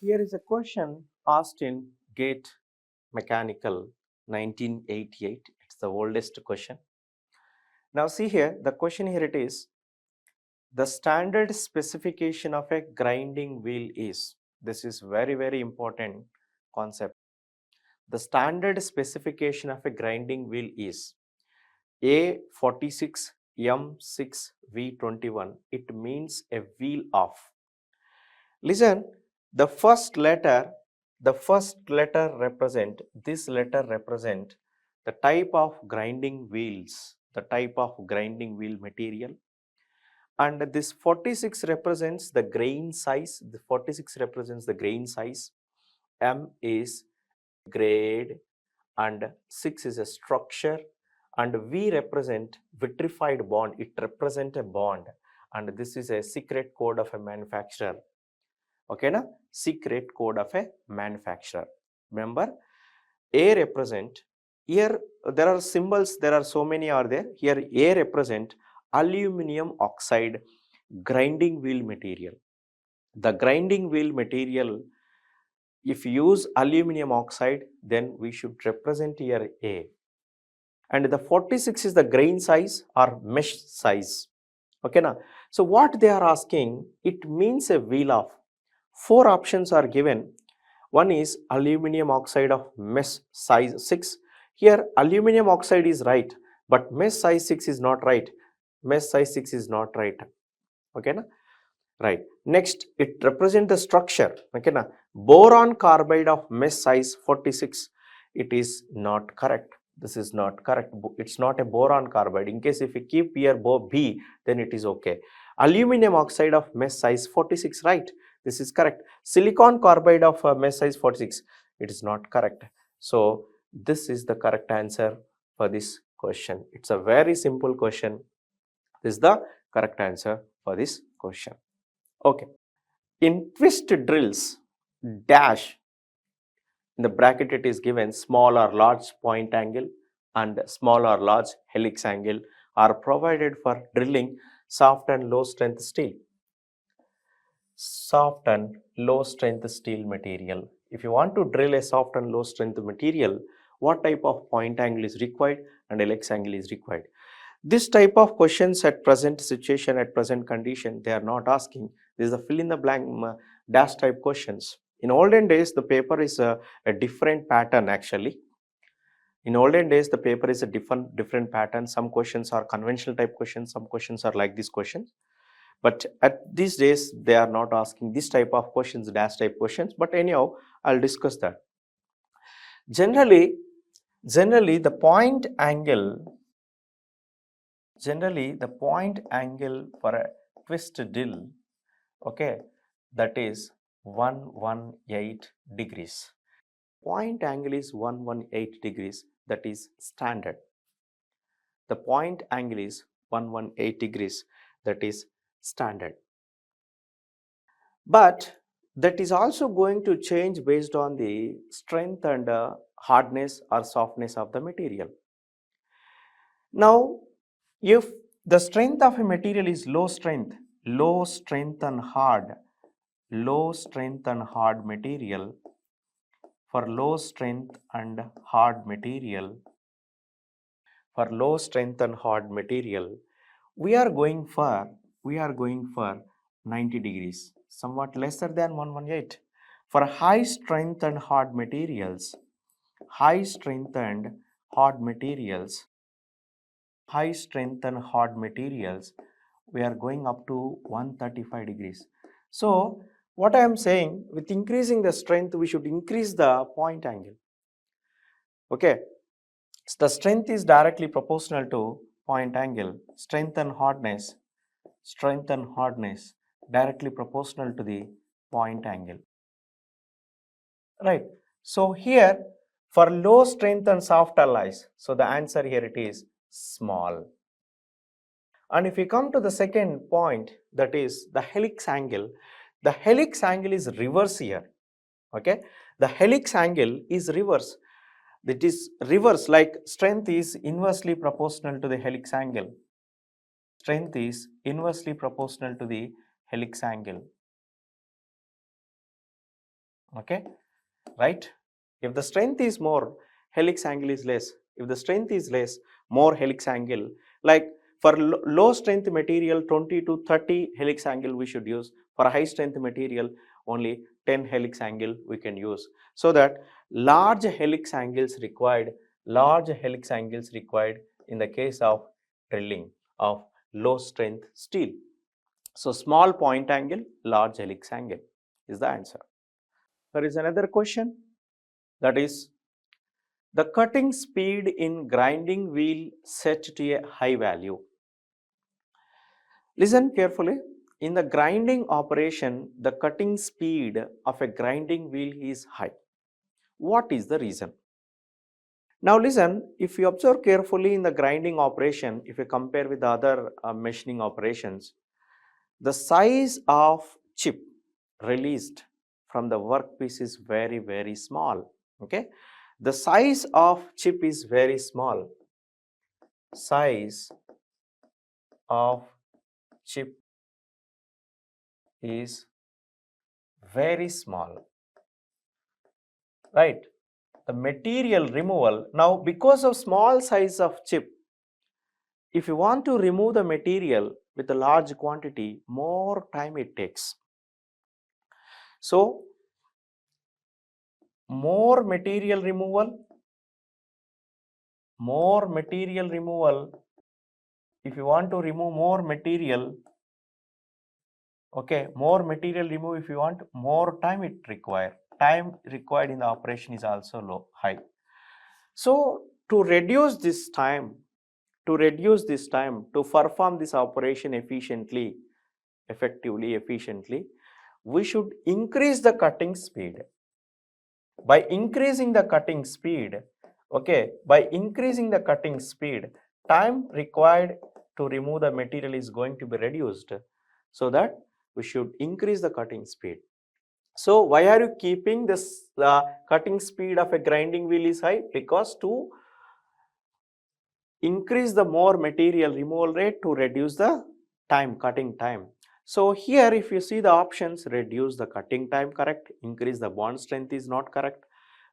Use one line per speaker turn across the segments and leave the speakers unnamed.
Here is a question asked in Gate Mechanical 1988. It's the oldest question. Now see here, the question here it is, the standard specification of a grinding wheel is, this is very important concept. The standard specification of a grinding wheel is A46 M6 V21. It means a wheel of. Listen, the first letter represent, this letter represent the type of grinding wheels, the type of grinding wheel material. And this 46 represents the grain size. The 46 represents the grain size. M is grade and 6 is a structure, and V represent vitrified bond. It represents a bond, and this is a secret code of a manufacturer. Okay, na? Secret code of a manufacturer. Remember, A represent, here there are symbols, there are so many are there. Here A represent aluminum oxide grinding wheel material. The grinding wheel material, if you use aluminum oxide, then we should represent here A. And the 46 is the grain size or mesh size. Okay, na? So what they are asking, it means a wheel of. 4 options are given. One is aluminum oxide of mesh size 6. Here aluminum oxide is right, but mesh size 6 is not right. Mesh size 6 is not right. Okay, na? Right. Next, it represents the structure. Okay, na? Boron carbide of mesh size 46. It is not correct. This is not correct. It's not a boron carbide. In case if you keep here B, then it is okay. Aluminum oxide of mesh size 46, right? This is correct. Silicon carbide of mesh size 46. It is not correct. So this is the correct answer for this question. It's a very simple question. This is the correct answer for this question. Okay. In twist drills, dash, in the bracket it is given small or large point angle and small or large helix angle are provided for drilling soft and low strength steel. Soft and low strength steel material. If you want to drill a soft and low strength material, what type of point angle is required and helix angle is required? This type of questions at present situation, at present condition, they are not asking. This is a fill in the blank dash type questions. In olden days, the paper is a different pattern actually. In olden days, the paper is a different pattern. Some questions are conventional type questions, some questions are like this question. But at these days, they are not asking this type of questions, dash type questions. But anyhow, I'll discuss that. Generally the point angle for a twist drill, okay, that is 118 degrees. Point angle is 118 degrees, that is standard. The point angle is 118 degrees, that is standard. But that is also going to change based on the strength and hardness or softness of the material. Now, if the strength of a material is low strength and hard material, for low strength and hard material, we are going for 90 degrees, somewhat lesser than 118. For high strength and hard materials, we are going up to 135 degrees. So what I am saying, with increasing the strength, we should increase the point angle. Okay, so the strength is directly proportional to point angle. Strength and hardness directly proportional to the point angle. Right. So here for low strength and soft alloys, so the answer here it is small. And if we come to the second point, that is the helix angle. The helix angle is reverse here. Okay, the helix angle is reverse. That is reverse, like strength is inversely proportional to the helix angle. Strength is inversely proportional to the helix angle. okay, right? If the strength is more, helix angle is less. If the strength is less, more helix angle. Like for low strength material, 20 to 30 helix angle we should use. For high strength material, only 10 helix angle we can use. So that large helix angles required in the case of drilling of low strength steel. So small point angle, large helix angle is the answer. There is another question, that is the cutting speed in grinding wheel set to a high value. Listen carefully. In the grinding operation, the cutting speed of a grinding wheel is high. What is the reason? Now listen, if you observe carefully in the grinding operation, if you compare with the other machining operations, the size of chip released from the workpiece is very, very small. Okay, the size of chip is very small. Size of chip is very small, right? The material removal, now because of small size of chip, if you want to remove the material with a large quantity, more time it takes. So more material removal, if you want to remove more material, okay, more material remove, if you want, more time it require. Time required in the operation is also high. So to reduce this time, to perform this operation efficiently, efficiently, we should increase the cutting speed. By increasing the cutting speed, okay, time required to remove the material is going to be reduced, so that we should increase the cutting speed. So why are you keeping this cutting speed of a grinding wheel is high? Because to increase the more material removal rate to reduce the cutting time. So here if you see the options, reduce the cutting time, correct, increase the bond strength is not correct,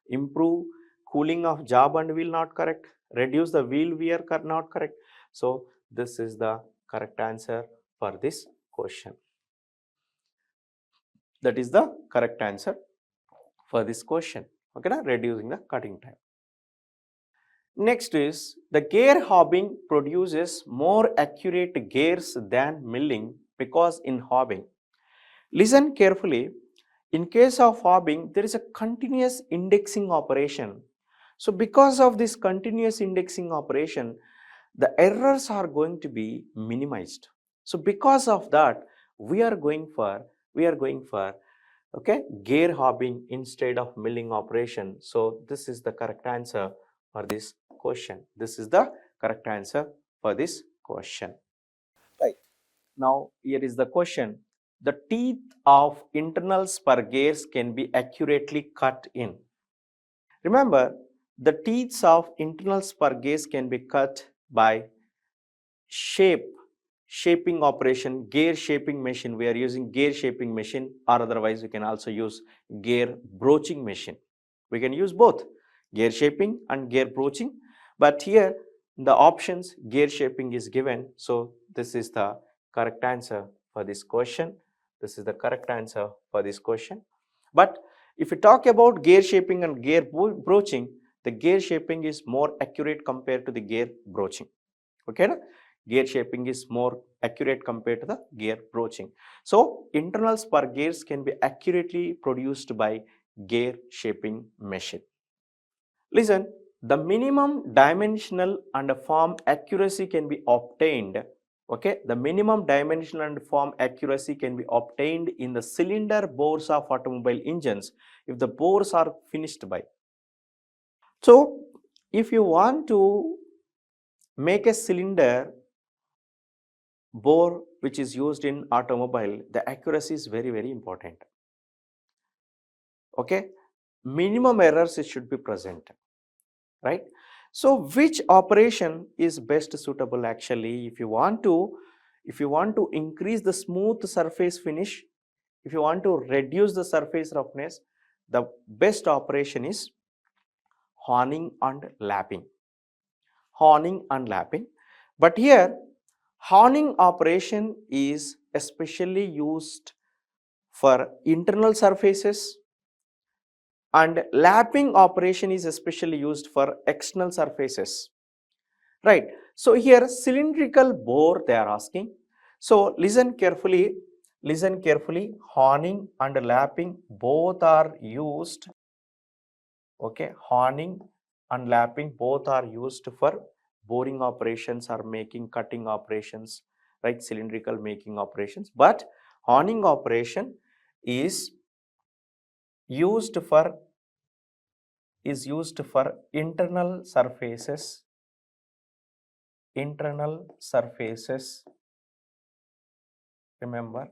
improve cooling of job and wheel not correct, reduce the wheel wear not correct. So this is the correct answer for this question. That is the correct answer for this question. Okay, now reducing the cutting time. Next is the gear hobbing produces more accurate gears than milling, because in hobbing, listen carefully, in case of hobbing there is a continuous indexing operation. So because of this continuous indexing operation, the errors are going to be minimized. So because of that, we are going for okay, gear hobbing instead of milling operation. So this is the correct answer for this question. This is the correct answer for this question. Right. Now here is the question. The teeth of internal spur gears can be accurately cut in. Remember, the teeth of internal spur gears can be cut by shaping operation, gear shaping machine. We are using gear shaping machine, or otherwise we can also use gear broaching machine. We can use both gear shaping and gear broaching, but here the options gear shaping is given. So this is the correct answer for this question. This is the correct answer for this question. But if we talk about gear shaping and gear broaching, the gear shaping is more accurate compared to the gear broaching. Okay, gear shaping is more accurate compared to the gear broaching. So internal spur gears can be accurately produced by gear shaping machine. Listen, the minimum dimensional and form accuracy can be obtained. Okay, the minimum dimensional and form accuracy can be obtained in the cylinder bores of automobile engines if the bores are finished by. So if you want to make a cylinder bore which is used in automobile, the accuracy is very, very important. Okay, minimum errors it should be present, right? So which operation is best suitable? Actually, if you want to increase the smooth surface finish, if you want to reduce the surface roughness, the best operation is honing and lapping. Honing and lapping. But here honing operation is especially used for internal surfaces, and lapping operation is especially used for external surfaces, right? So here cylindrical bore they are asking. So listen carefully, honing and lapping both are used, okay? Honing and lapping both are used for boring operations or making cutting operations, right? Cylindrical making operations, but honing operation is used for internal surfaces, remember.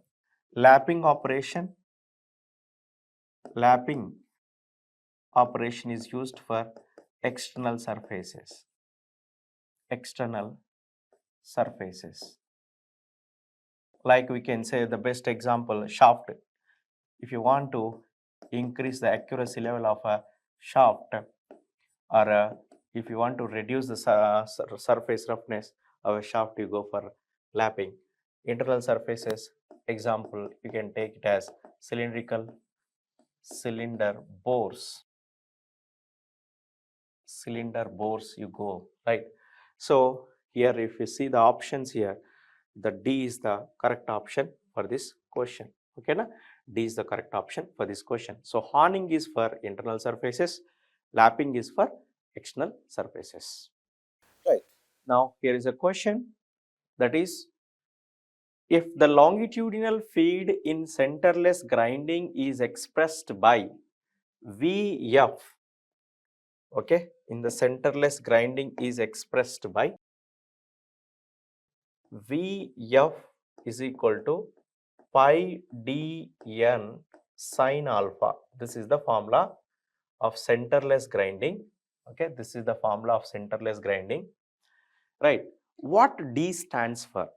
Lapping operation is used for external surfaces, like we can say the best example, shaft. If you want to increase the accuracy level of a shaft, or if you want to reduce the surface roughness of a shaft, you go for lapping. Internal surfaces example, you can take it as cylinder bores, you go, right? So here if you see the options here, the D is the correct option for this question, okay na? D is the correct option for this question. So honing is for internal surfaces, lapping is for external surfaces, right? Now here is a question, that is, if the longitudinal feed in centerless grinding is expressed by VF, okay, in the centerless grinding is expressed by VF is equal to pi dn sin alpha. This is the formula of centerless grinding, okay? This is the formula of centerless grinding, right? What D stands for?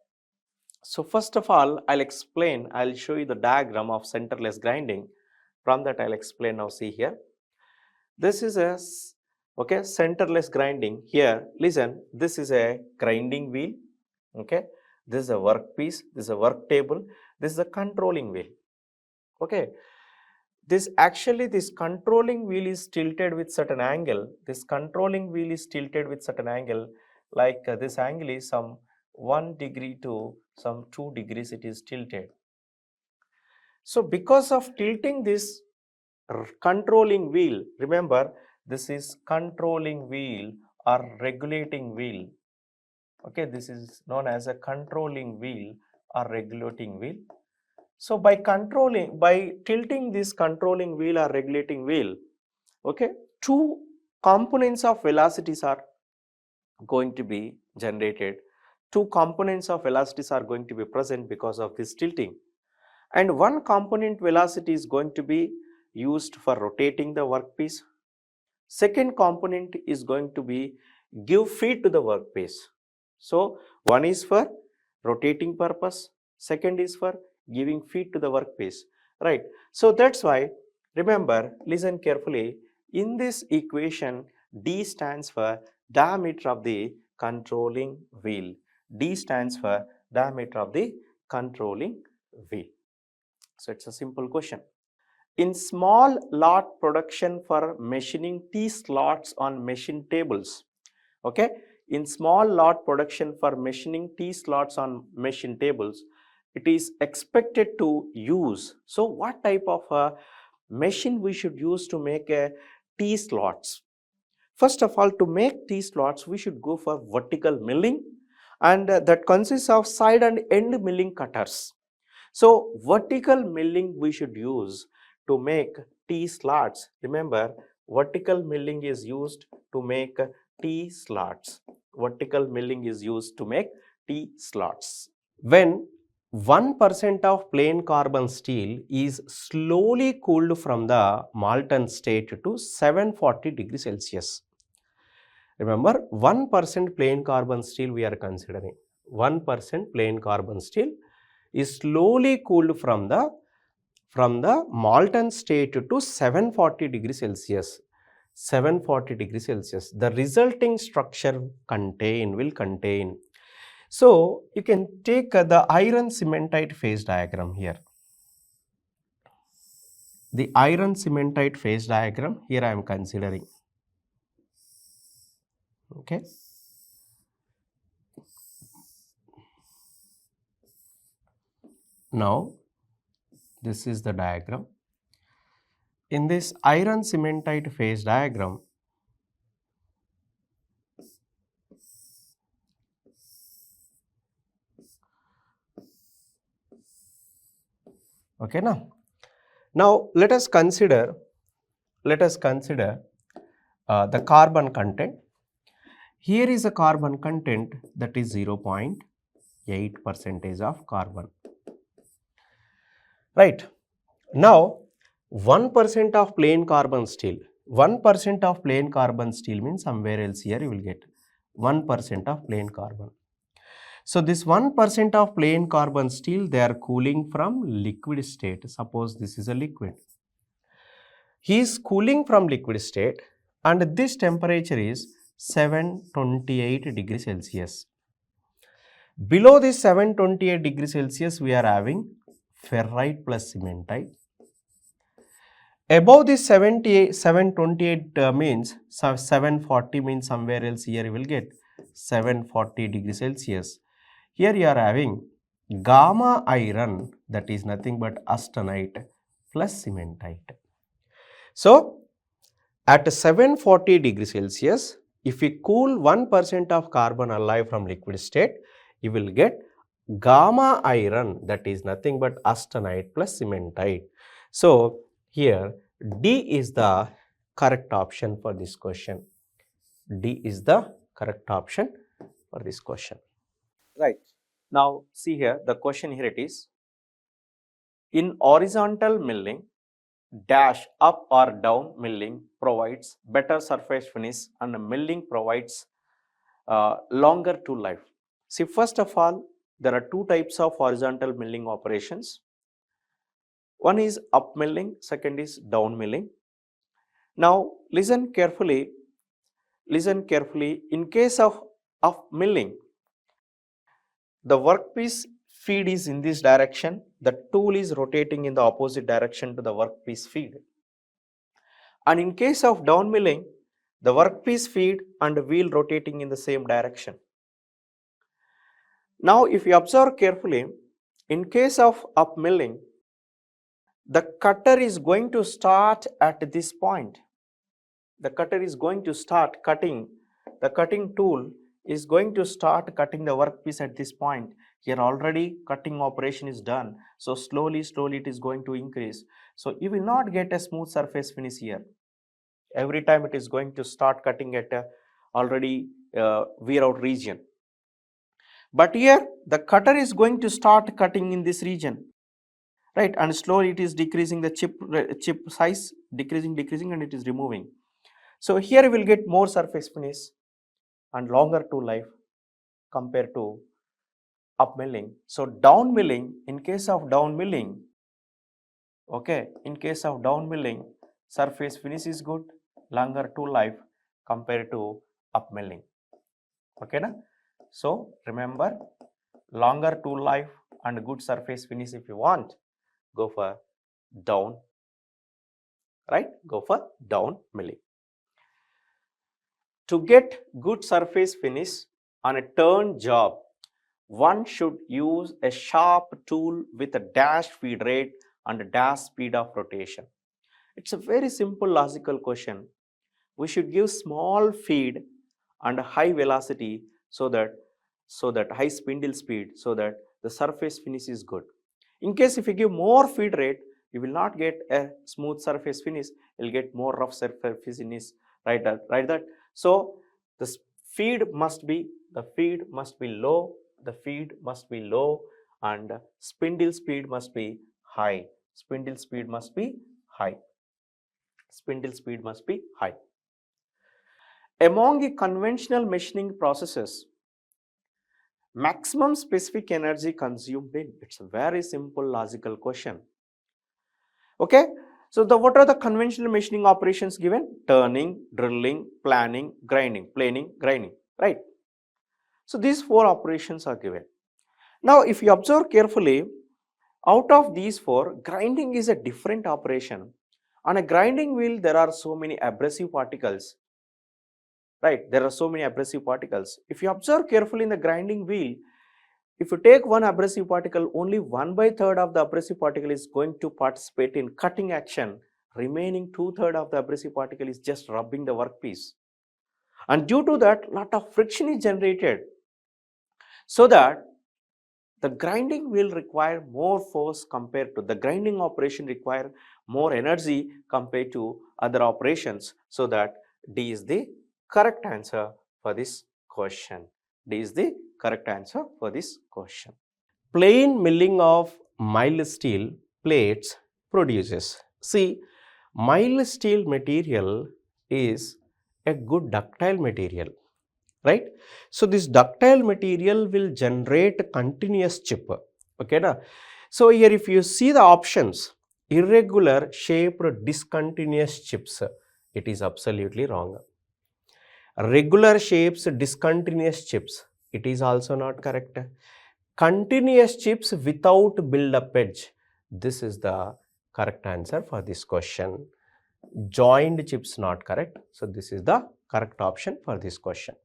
So first of all, I'll show you the diagram of centerless grinding. From that I'll explain. Now see here, this is a, okay, centerless grinding. Here listen, this is a grinding wheel, okay? This is a workpiece, this is a work table, this is a controlling wheel, okay? This controlling wheel is tilted with certain angle. Like this angle is some 1 degree to some 2 degrees it is tilted. So because of tilting this controlling wheel, remember this is controlling wheel or regulating wheel, okay? This is known as a controlling wheel or regulating wheel. So by tilting this controlling wheel or regulating wheel, okay, two components of velocities are going to be generated. Two components of velocities are going to be present because of this tilting. And one component velocity is going to be used for rotating the workpiece. Second component is going to be give feed to the workpiece. So one is for rotating purpose, second is for giving feed to the workpiece, right? So that's why, remember, listen carefully, in this equation D stands for diameter of the controlling wheel. D stands for diameter of the controlling wheel. So it's a simple question. In small lot production for machining T slots on machine tables, okay, in small lot production for machining T slots on machine tables, it is expected to use, so what type of a machine we should use to make a T slots? First of all, to make T slots we should go for vertical milling, and that consists of side and end milling cutters. So vertical milling we should use to make T slots. Remember, vertical milling is used to make T slots. Vertical milling is used to make T slots. When 1% of plain carbon steel is slowly cooled from the molten state to 740 degrees Celsius. Remember, 1% plain carbon steel we are considering. 1% plain carbon steel is slowly cooled from the from the molten state to 740 degrees Celsius. 740 degrees Celsius. The resulting structure will contain. So, you can take the iron cementite phase diagram here. The iron cementite phase diagram here I am considering. Okay. Now, this is the diagram. In this iron cementite phase diagram, okay now let us consider the carbon content. Here is a carbon content that is 0.8% of carbon. Right. Now 1% of plain carbon steel. 1% of plain carbon steel means somewhere else here you will get 1% of plain carbon. So this 1% of plain carbon steel, they are cooling from liquid state. Suppose this is a liquid. He is cooling from liquid state and this temperature is 728 degrees Celsius. Below this 728 degrees Celsius, we are having ferrite plus cementite. Above this 728 means 740 means somewhere else here you will get 740 degrees Celsius. Here you are having gamma iron, that is nothing but austenite plus cementite. So, at 740 degrees Celsius, if we cool 1% of carbon alive from liquid state, you will get gamma iron, that is nothing but austenite plus cementite. So, here D is the correct option for this question. D is the correct option for this question. Right. Now, see here, the question here it is. In horizontal milling, dash up or down milling provides better surface finish and milling provides longer tool life. See, first of all, there are two types of horizontal milling operations. One is up milling, second is down milling. Now, listen carefully. In case of up milling, the workpiece feed is in this direction, the tool is rotating in the opposite direction to the workpiece feed. And in case of down milling, the workpiece feed and the wheel rotating in the same direction. Now, if you observe carefully, in case of up milling, the cutter is going to start at this point. The cutter is going to start cutting, the cutting tool is going to start cutting the workpiece at this point. Here already cutting operation is done. So slowly it is going to increase. So you will not get a smooth surface finish here. Every time it is going to start cutting at a already wear out region. But here the cutter is going to start cutting in this region. Right, and slowly it is decreasing the chip size, decreasing and it is removing. So here we will get more surface finish and longer tool life compared to up milling. So down milling, in case of down milling, okay, in case of down milling, surface finish is good, longer tool life compared to up milling. Okay, na? So remember, longer tool life and good surface finish if you want, go for down, right? Go for down milling. To get good surface finish on a turn job, one should use a sharp tool with a dash feed rate and a dash speed of rotation. It's a very simple logical question. We should give small feed and high velocity so that high spindle speed so that the surface finish is good. In case if you give more feed rate, you will not get a smooth surface finish, you will get more rough surface finish, right that. So the feed must be low, and spindle speed must be high. Spindle speed must be high. Among the conventional machining processes, maximum specific energy consumed in, it's a very simple logical question. Okay. So what are the conventional machining operations given? Turning, drilling, planing, grinding, right? So these 4 operations are given. Now if you observe carefully, out of these 4, grinding is a different operation. On a grinding wheel, there are so many abrasive particles, right? There are so many abrasive particles. If you observe carefully in the grinding wheel, if you take one abrasive particle, only 1/3 of the abrasive particle is going to participate in cutting action. Remaining 2/3 of the abrasive particle is just rubbing the workpiece. And due to that, lot of friction is generated, so that the grinding will require more force compared to the grinding operation require more energy compared to other operations. So that D is the correct answer for this question. D is the correct answer for this question. Plain milling of mild steel plates produces. See, mild steel material is a good ductile material, right? So this ductile material will generate continuous chip. Okay, na? So here if you see the options, irregular shaped discontinuous chips, it is absolutely wrong. Regular shapes discontinuous chips, it is also not correct. Continuous chips without build up edge, this is the correct answer for this question. Joined chips not correct, so this is the correct option for this question.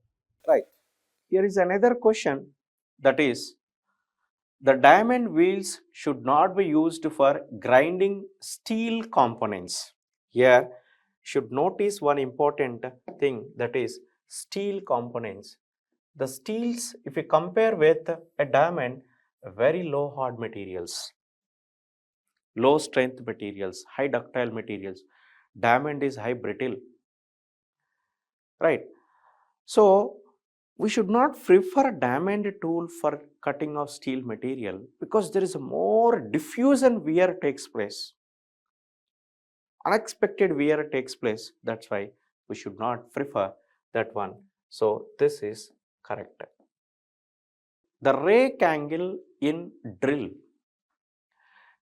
Right. Here is another question, that is, the diamond wheels should not be used for grinding steel components. Here should notice one important thing, that is steel components. The steels, if you compare with a diamond, very low hard materials, low strength materials, high ductile materials. Diamond is high brittle, right? So we should not prefer a diamond tool for cutting of steel material, because there is a more diffusion wear takes place. Unexpected wear takes place. That's why we should not prefer that one. So this is correct. The rake angle in drill.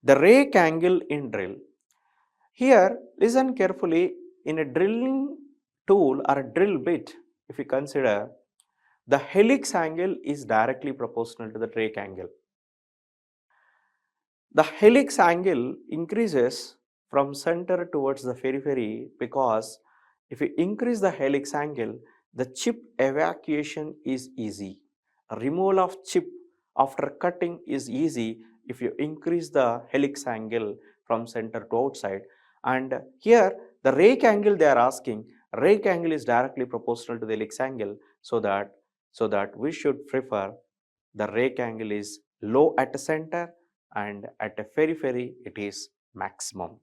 The rake angle in drill. Here, listen carefully. In a drilling tool or a drill bit, if you consider, the helix angle is directly proportional to the rake angle. The helix angle increases from center towards the periphery, because if you increase the helix angle, the chip evacuation is easy. Removal of chip after cutting is easy if you increase the helix angle from center to outside. And here the rake angle they are asking, rake angle is directly proportional to the helix angle, so that we should prefer the rake angle is low at the center, and at a periphery it is maximum.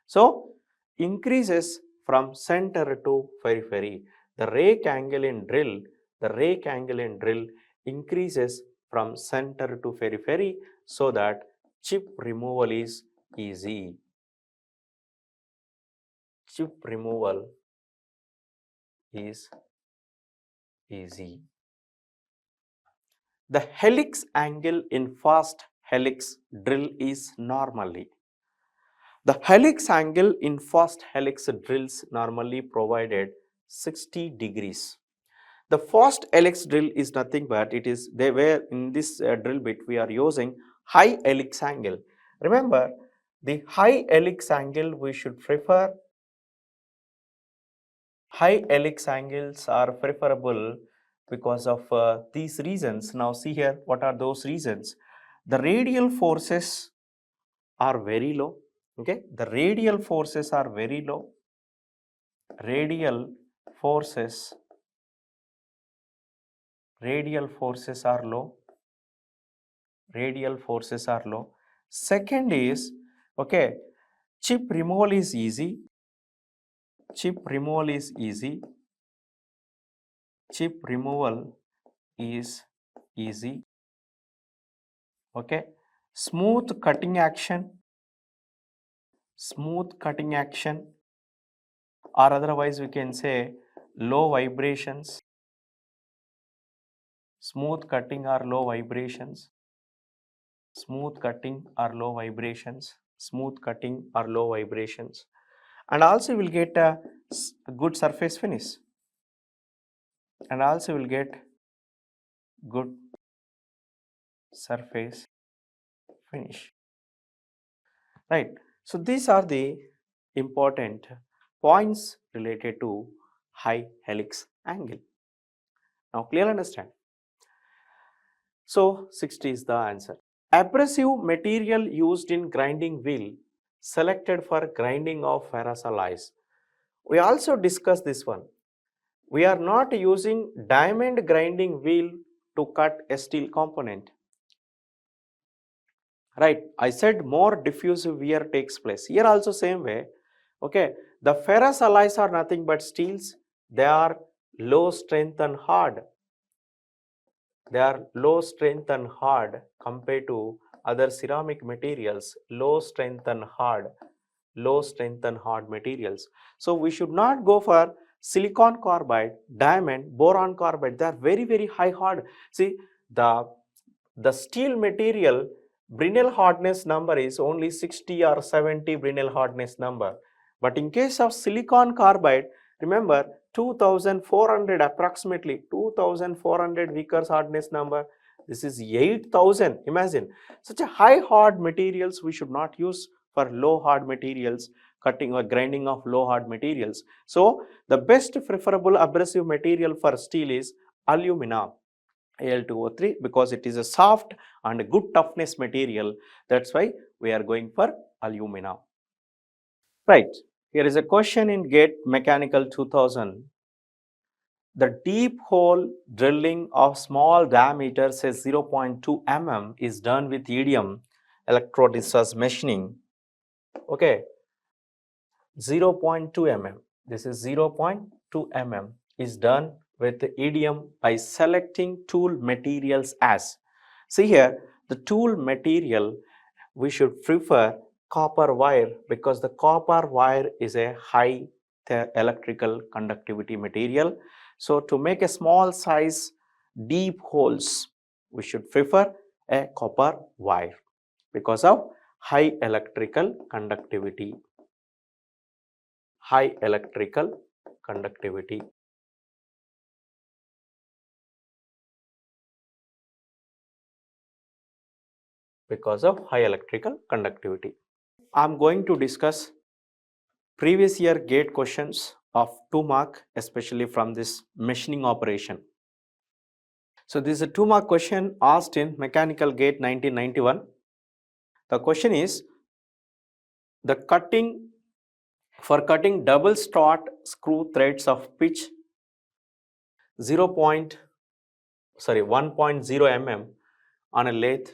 So increases from center to periphery. The rake angle in drill, increases from center to periphery, so that chip removal is easy. Chip removal is easy. The helix angle in fast helix drill is normally. The helix angle in fast helix drills normally provided 60 degrees. The fast helix drill is nothing but it is they were in this drill bit we are using high helix angle. Remember, the high helix angle we should prefer. High helix angles are preferable because of these reasons. Now see here, what are those reasons? The radial forces are very low. Okay, the radial forces are very low. Radial forces are low. Radial forces are low. Second is, okay, chip removal is easy. Chip removal is easy. Chip removal is easy. Okay, smooth cutting action. Smooth cutting action, or otherwise we can say low vibrations. Smooth cutting or low vibrations. Smooth cutting or low vibrations. smooth cutting or low vibrations, and also you will get a good surface finish, and also you will get good surface finish, right? So these are the important points related to high helix angle. Now clearly understand. So 60 is the answer. Abrasive material used in grinding wheel selected for grinding of ferrous alloys. We also discussed this one. We are not using diamond grinding wheel to cut a steel component. Right, I said more diffusive wear takes place. Here also same way. Okay, the ferrous alloys are nothing but steels. They are low strength and hard. They are low strength and hard compared to other ceramic materials, low strength and hard materials. So we should not go for silicon carbide, diamond, boron carbide. They are very, very high hard. See, the steel material Brinell hardness number is only 60 or 70 Brinell hardness number. But in case of silicon carbide, remember 2400, approximately 2400 Vickers hardness number. This is 8000. Imagine such a high hard materials we should not use for low hard materials, cutting or grinding of low hard materials. So the best preferable abrasive material for steel is alumina, Al2O3, because it is a soft and a good toughness material. That's why we are going for alumina. Right, here is a question in GATE Mechanical 2000. The deep hole drilling of small diameter, say 0.2 mm, is done with EDM, electrodischarge machining. Okay, 0.2 mm. This is 0.2 mm is done with the EDM by selecting tool materials as. See here, the tool material we should prefer copper wire, because the copper wire is a high electrical conductivity material. So to make a small size deep holes, we should prefer a copper wire because of high electrical conductivity. High electrical conductivity. Because of high electrical conductivity. I am going to discuss previous year GATE questions of 2 mark, especially from this machining operation. So this is a 2 mark question asked in Mechanical GATE 1991. The question is, the cutting for cutting double start screw threads of pitch 1.0 mm on a lathe,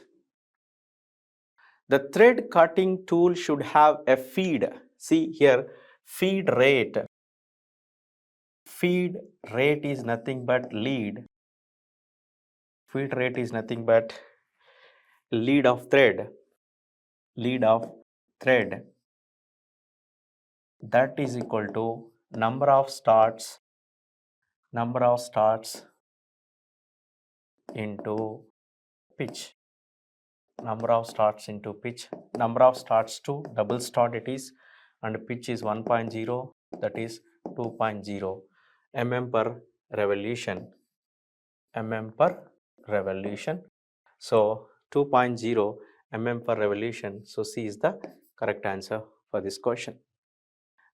the thread cutting tool should have a feed. See here, feed rate. Feed rate is nothing but lead. Feed rate is nothing but lead of thread. Lead of thread. That is equal to number of starts into pitch. Number of starts into pitch. Number of starts to double start it is, and pitch is 1.0, that is 2.0 mm per revolution. Mm per revolution. So 2.0 mm per revolution. So C is the correct answer for this question.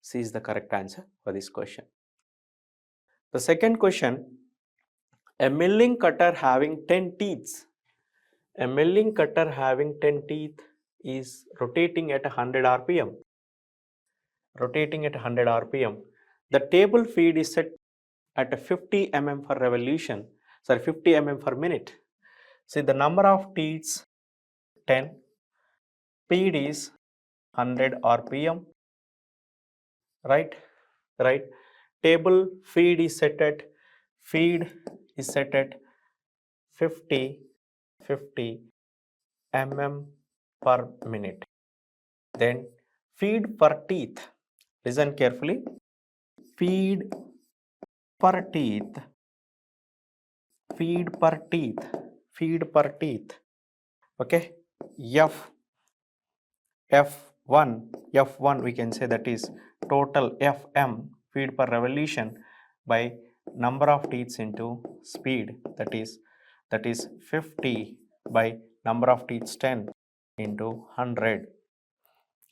C is the correct answer for this question. The second question, a milling cutter having 10 teeth. A milling cutter having 10 teeth is rotating at 100 rpm. Rotating at 100 rpm. The table feed is set at 50 mm per revolution. 50 mm per minute. See, the number of teeth 10. Speed is 100 rpm. Right. Table feed is set at 50 mm per minute. Then feed per teeth. Listen carefully. Feed per teeth. Okay. F F1 we can say that is total Fm, feed per revolution, by number of teeth into speed, that is 50 by number of teeth 10 into 100,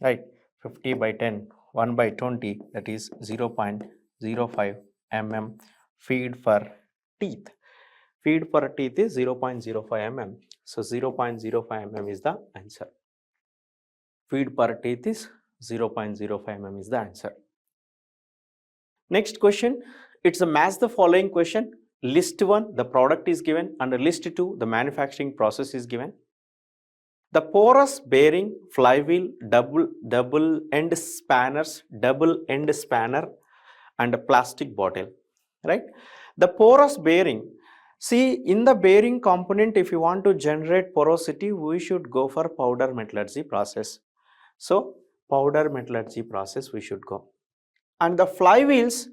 right? 50 by 10, 1 by 20, that is 0.05 mm feed per teeth. Feed per teeth is 0.05 mm. So 0.05 mm is the answer. Feed per teeth is 0.05 mm is the answer. Next question, it's a match the following question. List 1, the product is given, and list 2, the manufacturing process is given. The porous bearing, flywheel, double end spanners, double end spanner, and a plastic bottle, right? The porous bearing, see, in the bearing component, if you want to generate porosity, we should go for powder metallurgy process. So powder metallurgy process we should go. And the flywheels,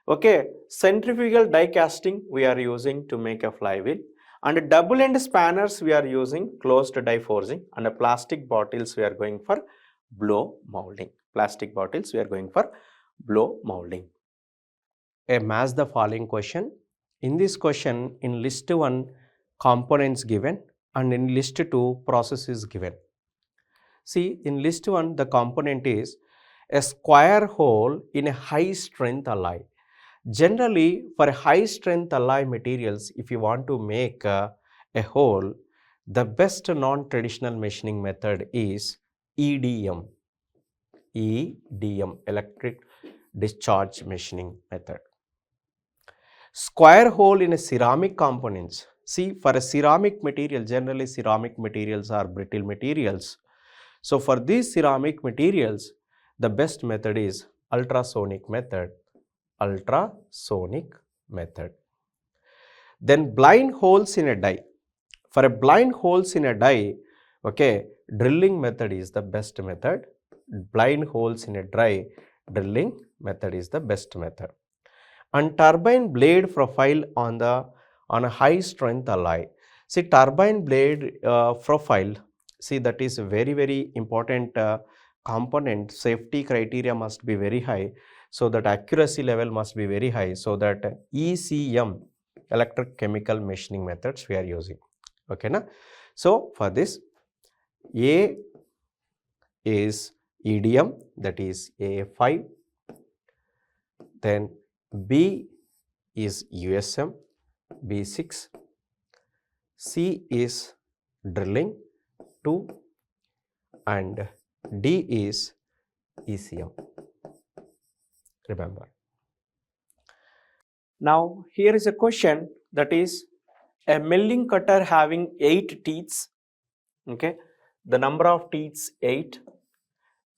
okay, centrifugal die casting we are using to make a flywheel, and double end spanners we are using closed die forging, and plastic bottles we are going for blow molding. Plastic bottles we are going for blow molding. A match the following question. In this question, in list 1 components given, and in list 2 process is given. See, in list 1 the component is a square hole in a high strength alloy. Generally, for high strength alloy materials, if you want to make a hole, the best non-traditional machining method is EDM. EDM, electric discharge machining method. Square hole in a ceramic components. See, for a ceramic material, generally ceramic materials are brittle materials. So for these ceramic materials, the best method is ultrasonic method. Ultrasonic method. Then blind holes in a die. For a blind holes in a die, okay, drilling method is the best method. Blind holes in a die, drilling method is the best method. And turbine blade profile on a high strength alloy. See, turbine blade profile, see, that is a very important component. Safety criteria must be very high, so that accuracy level must be very high, so that ECM, electrochemical machining methods we are using. Okay, na? So for this, A is EDM, that is A5, then B is USM, B6, C is drilling 2, and D is ECM. Remember. Now here is a question, that is a milling cutter having 8 teeth, okay, the number of teeth 8,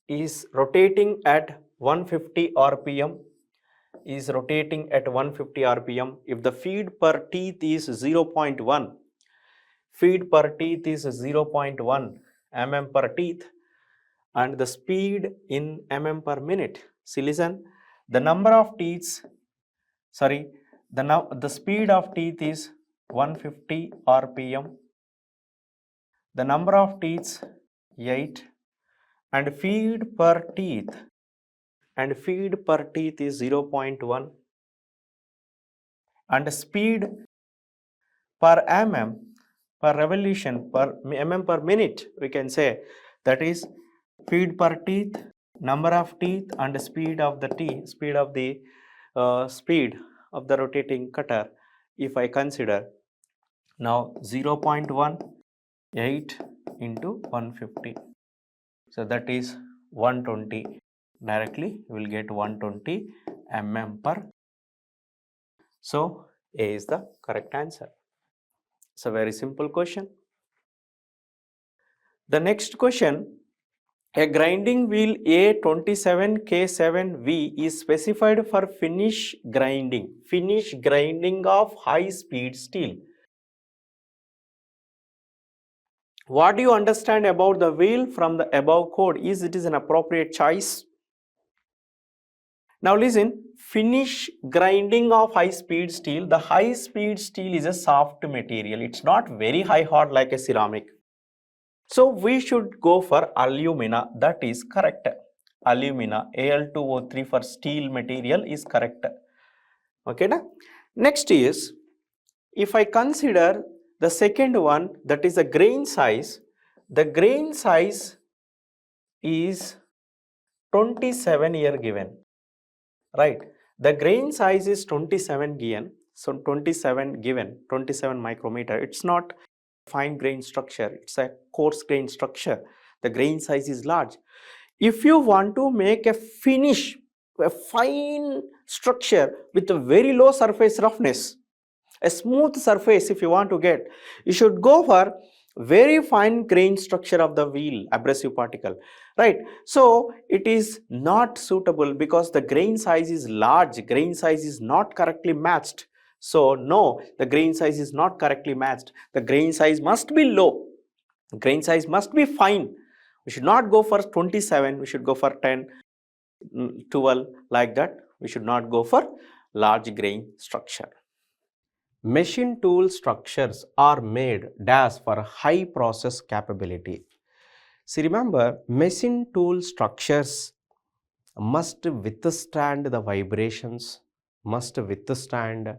is rotating at 150 rpm, is rotating at 150 rpm. If the feed per teeth is 0.1, feed per teeth is 0.1 mm per teeth, and the speed in mm per minute. See, listen, the number of teeth, sorry, the speed of teeth is 150 rpm, the number of teeth 8, and feed per teeth is 0.1, and speed per mm per revolution per mm per minute, we can say, that is feed per teeth, number of teeth, and speed of the speed of the rotating cutter. If I consider now 0.1, 8 into 150, so that is 120. Directly we will get 120 mm per. So A is the correct answer. It's a very simple question. The next question, a grinding wheel A27K7V is specified for finish grinding of high speed steel. What do you understand about the wheel from the above code? Is it is an appropriate choice? Now listen, finish grinding of high speed steel. The high speed steel is a soft material. It's not very high hot like a ceramic. So we should go for alumina, that is correct. Alumina, Al2O3 for steel material is correct. Okay, na? Next is, if I consider the second one, that is the grain size is 27 here given, right? The grain size is 27 given, so 27 given, 27 micrometer. It's not fine grain structure, it's a coarse grain structure. The grain size is large. If you want to make a finish, a fine structure with a very low surface roughness, a smooth surface, if you want to get, you should go for very fine grain structure of the wheel abrasive particle, right? So it is not suitable because the grain size is large, grain size is not correctly matched. So no, the grain size is not correctly matched. The grain size must be low, grain size must be fine. We should not go for 27, we should go for 10, 12, like that. We should not go for large grain structure. Machine tool structures are made dash for high process capability. See, remember, machine tool structures must withstand the vibrations, must withstand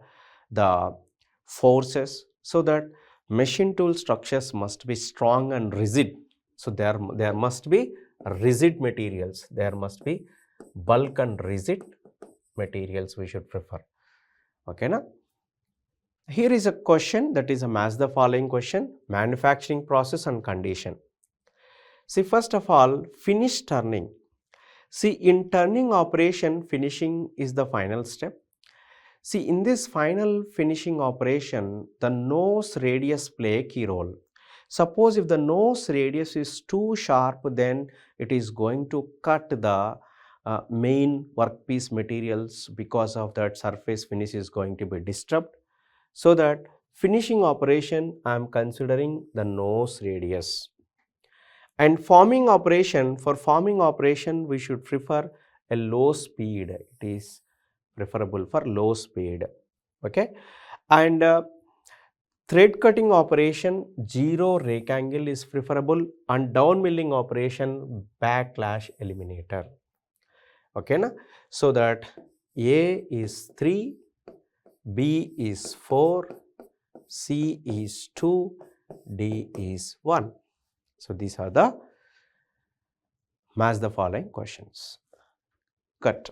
the forces, so that machine tool structures must be strong and rigid. So there must be rigid materials, there must be bulk and rigid materials we should prefer. Okay, na? Here is a question that is a match the following question: manufacturing process and condition. See, first of all, finish turning. See, in turning operation, finishing is the final step. See, in this final finishing operation, the nose radius play a key role. Suppose if the nose radius is too sharp, then it is going to cut the main workpiece materials. Because of that, surface finish is going to be disturbed. So that finishing operation, I am considering the nose radius. And forming operation, for forming operation we should prefer a low speed, it is preferable for low speed. Okay, and thread cutting operation, zero rake angle is preferable, and down milling operation, backlash eliminator. Okay, na? So that A is 3, B is 4, C is 2, D is 1. So these are the match the following questions. Cut.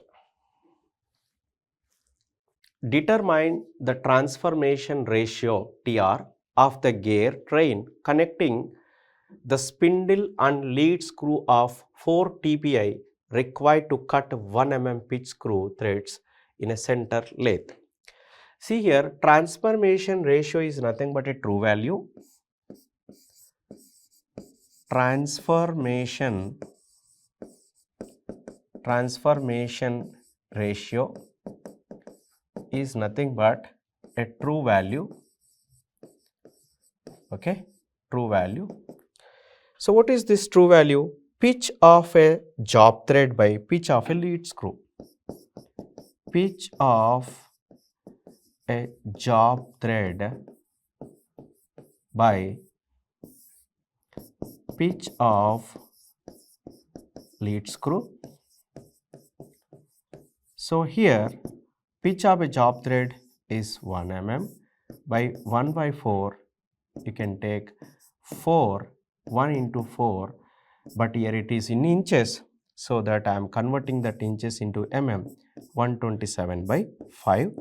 Determine the transformation ratio TR of the gear train connecting the spindle and lead screw of 4 TPI required to cut 1 mm pitch screw threads in a center lathe. See here, transformation ratio is nothing but a true value. Transformation ratio is nothing but a true value. Okay, true value. So what is this true value? Pitch of a job thread by pitch of a lead screw. Pitch of a job thread by pitch of lead screw. So here pitch of a job thread is 1 mm by 1 by 4. You can take 4, 1 into 4, but here it is in inches, so that I am converting that inches into mm. 127 by 5,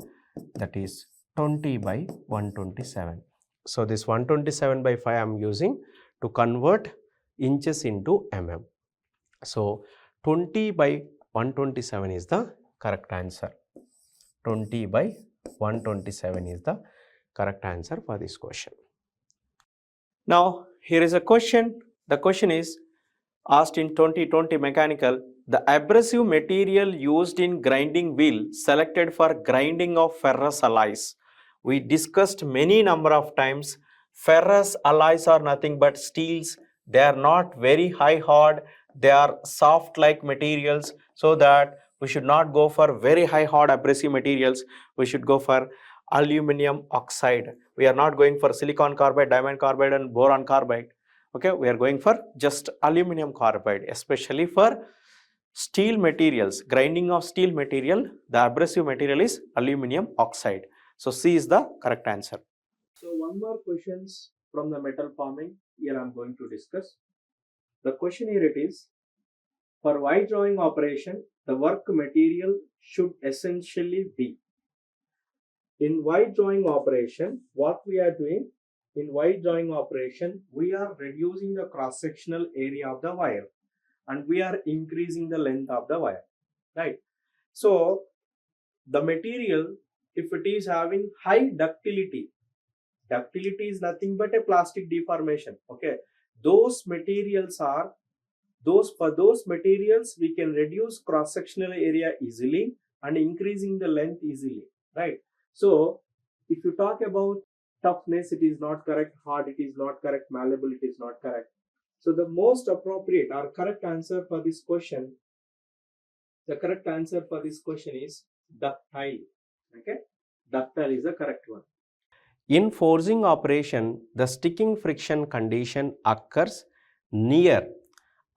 that is 20 by 127. So this 127 by 5 I am using to convert inches into mm. So 20 by 127 is the correct answer. 20 by 127 is the correct answer for this question. Now here is a question. The question is asked in 2020 mechanical: the abrasive material used in grinding wheel selected for grinding of ferrous alloys. We discussed many number of times, ferrous alloys are nothing but steels. They are not very high hard, they are soft like materials, so that we should not go for very high hard abrasive materials. We should go for aluminum oxide. We are not going for silicon carbide, diamond carbide and boron carbide. Okay, we are going for just aluminum carbide, especially for steel materials, grinding of steel material, the abrasive material is aluminum oxide. So C is the correct answer. So one more questions from the metal forming here I am going to discuss. The question here it is, for wire drawing operation, the work material should essentially be. In wire drawing operation, what we are doing, in wire drawing operation, we are reducing the cross-sectional area of the wire and we are increasing the length of the wire, right? So the material, if it is having high ductility, ductility is nothing but a plastic deformation, okay? Those materials are, for those materials we can reduce cross-sectional area easily and increasing the length easily, right? So if you talk about toughness, it is not correct, hard, it is not correct, malleable, it is not correct. So the most appropriate or correct answer for this question, the correct answer for this question is ductile. Okay, ductile is the correct one. In forging operation, the sticking friction condition occurs near,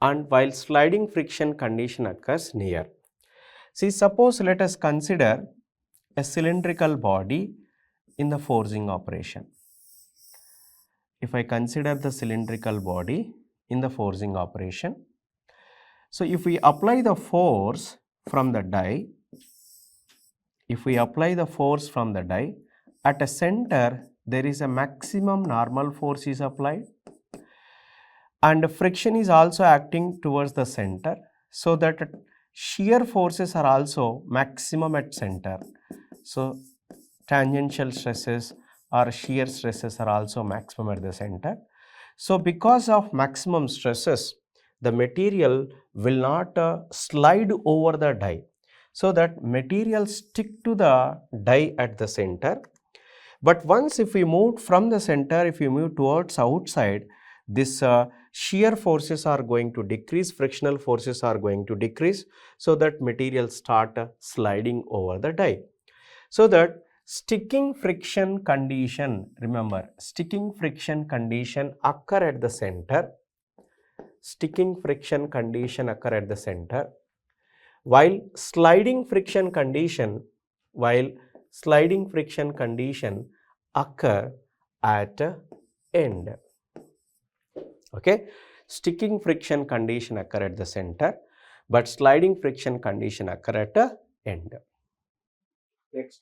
and while sliding friction condition occurs near. See, suppose let us consider a cylindrical body in the forging operation. If I consider the cylindrical body in the forging operation, so if we apply the force from the die, at a center there is a maximum normal force is applied and friction is also acting towards the center, so that shear forces are also maximum at center. So tangential stresses or shear stresses are also maximum at the center. So because of maximum stresses, the material will not slide over the die. So that material stick to the die at the center. But once if we move from the center, if we move towards outside, this shear forces are going to decrease, frictional forces are going to decrease, so that material start sliding over the die. So that sticking friction condition, remember, sticking friction condition occur at the center, while sliding friction condition occur at end. Okay, sticking friction condition occur at the center, but sliding friction condition occur at the end. Next,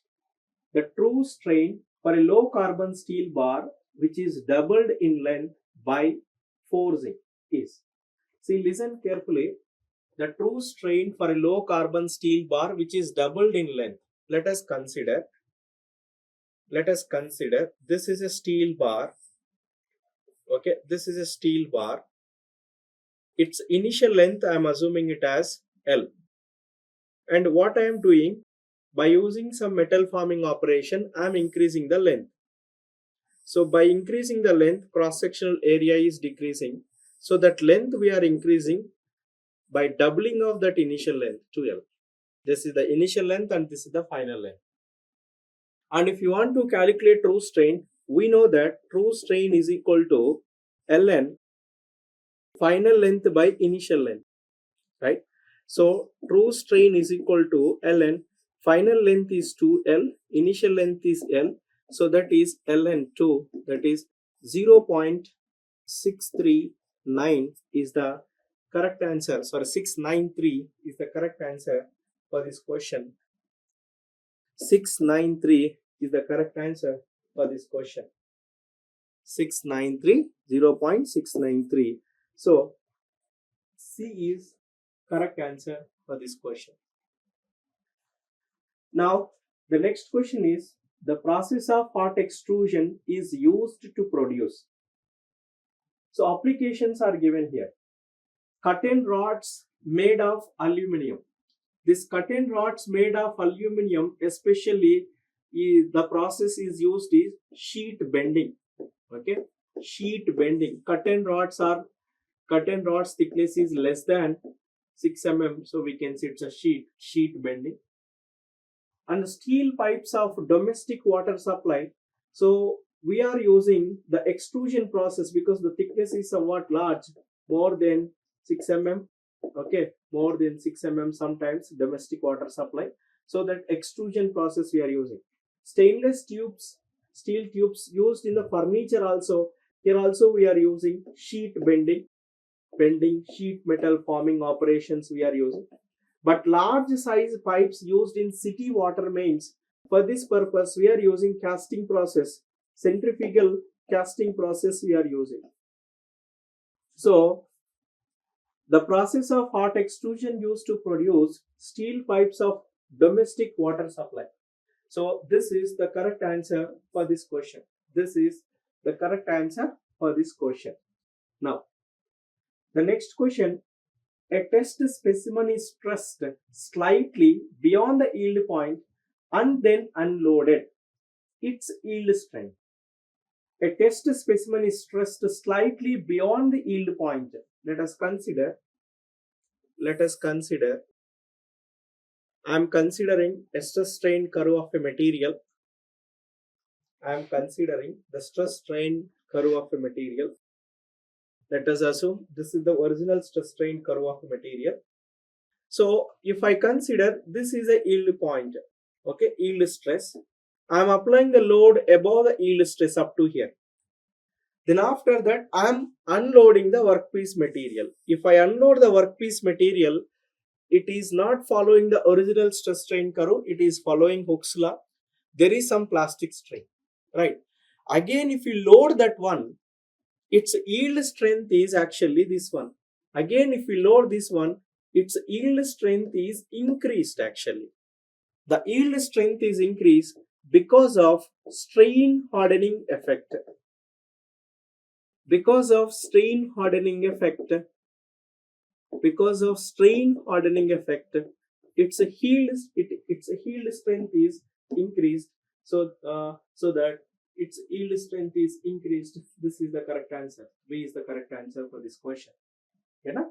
the true strain for a low carbon steel bar which is doubled in length by forging is. See, listen carefully. The true strain for a low carbon steel bar which is doubled in length. Let us consider this is a steel bar. Okay, this is a steel bar. Its initial length I am assuming it as L. And what I am doing, by using some metal forming operation, I am increasing the length. So by increasing the length, cross-sectional area is decreasing. So that length we are increasing by doubling of that initial length to L. This is the initial length and this is the final length. And if you want to calculate true strain, we know that true strain is equal to Ln final length by initial length, right? So true strain is equal to Ln final length is 2L, initial length is L, so that is Ln2, that is 0.639 is the correct answer. Sorry, 693 is the correct answer for this question. 693 is the correct answer for this question. 693, 0.693. So C is correct answer for this question. Now the next question is, the process of part extrusion is used to produce. So applications are given here. Cut-end rods made of aluminum. This cut-end rods made of aluminum, especially the process is used is sheet bending. Okay, sheet bending. Cut-end rods thickness is less than 6 mm, so we can say it's a sheet bending. And steel pipes of domestic water supply. So
we are using the extrusion process because the thickness is somewhat large, more than 6 mm. Okay, more than 6 mm sometimes domestic water supply. So that extrusion process we are using. Stainless tubes, steel tubes used in the furniture also. Here also we are using sheet bending sheet metal forming operations we are using. But large size pipes used in city water mains, for this purpose we are using casting process, centrifugal casting process we are using. So the process of hot extrusion used to produce steel pipes of domestic water supply. So this is the correct answer for this question. This is the correct answer for this question. Now, the next question, a test specimen is pressed slightly beyond the yield point and then unloaded. Its yield strength. A test specimen is stressed slightly beyond the yield point. Let us consider. I am considering a stress strain curve of a material. I am considering the stress strain curve of a material. Let us assume this is the original stress strain curve of a material. So if I consider this is a yield point, okay, yield stress, I am applying the load above the yield stress up to here. Then after that, I am unloading the workpiece material. If I unload the workpiece material, it is not following the original stress strain curve, it is following Hooke's law. There is some plastic strain, right? Again, if you load that one, its yield strength is actually this one. Again, if we load this one, its yield strength is increased actually. The yield strength is increased because of strain hardening effect. Because of strain hardening effect, its yield strength is increased. So that its yield strength is increased. This is the correct answer. B is the correct answer for this question. Okay, na?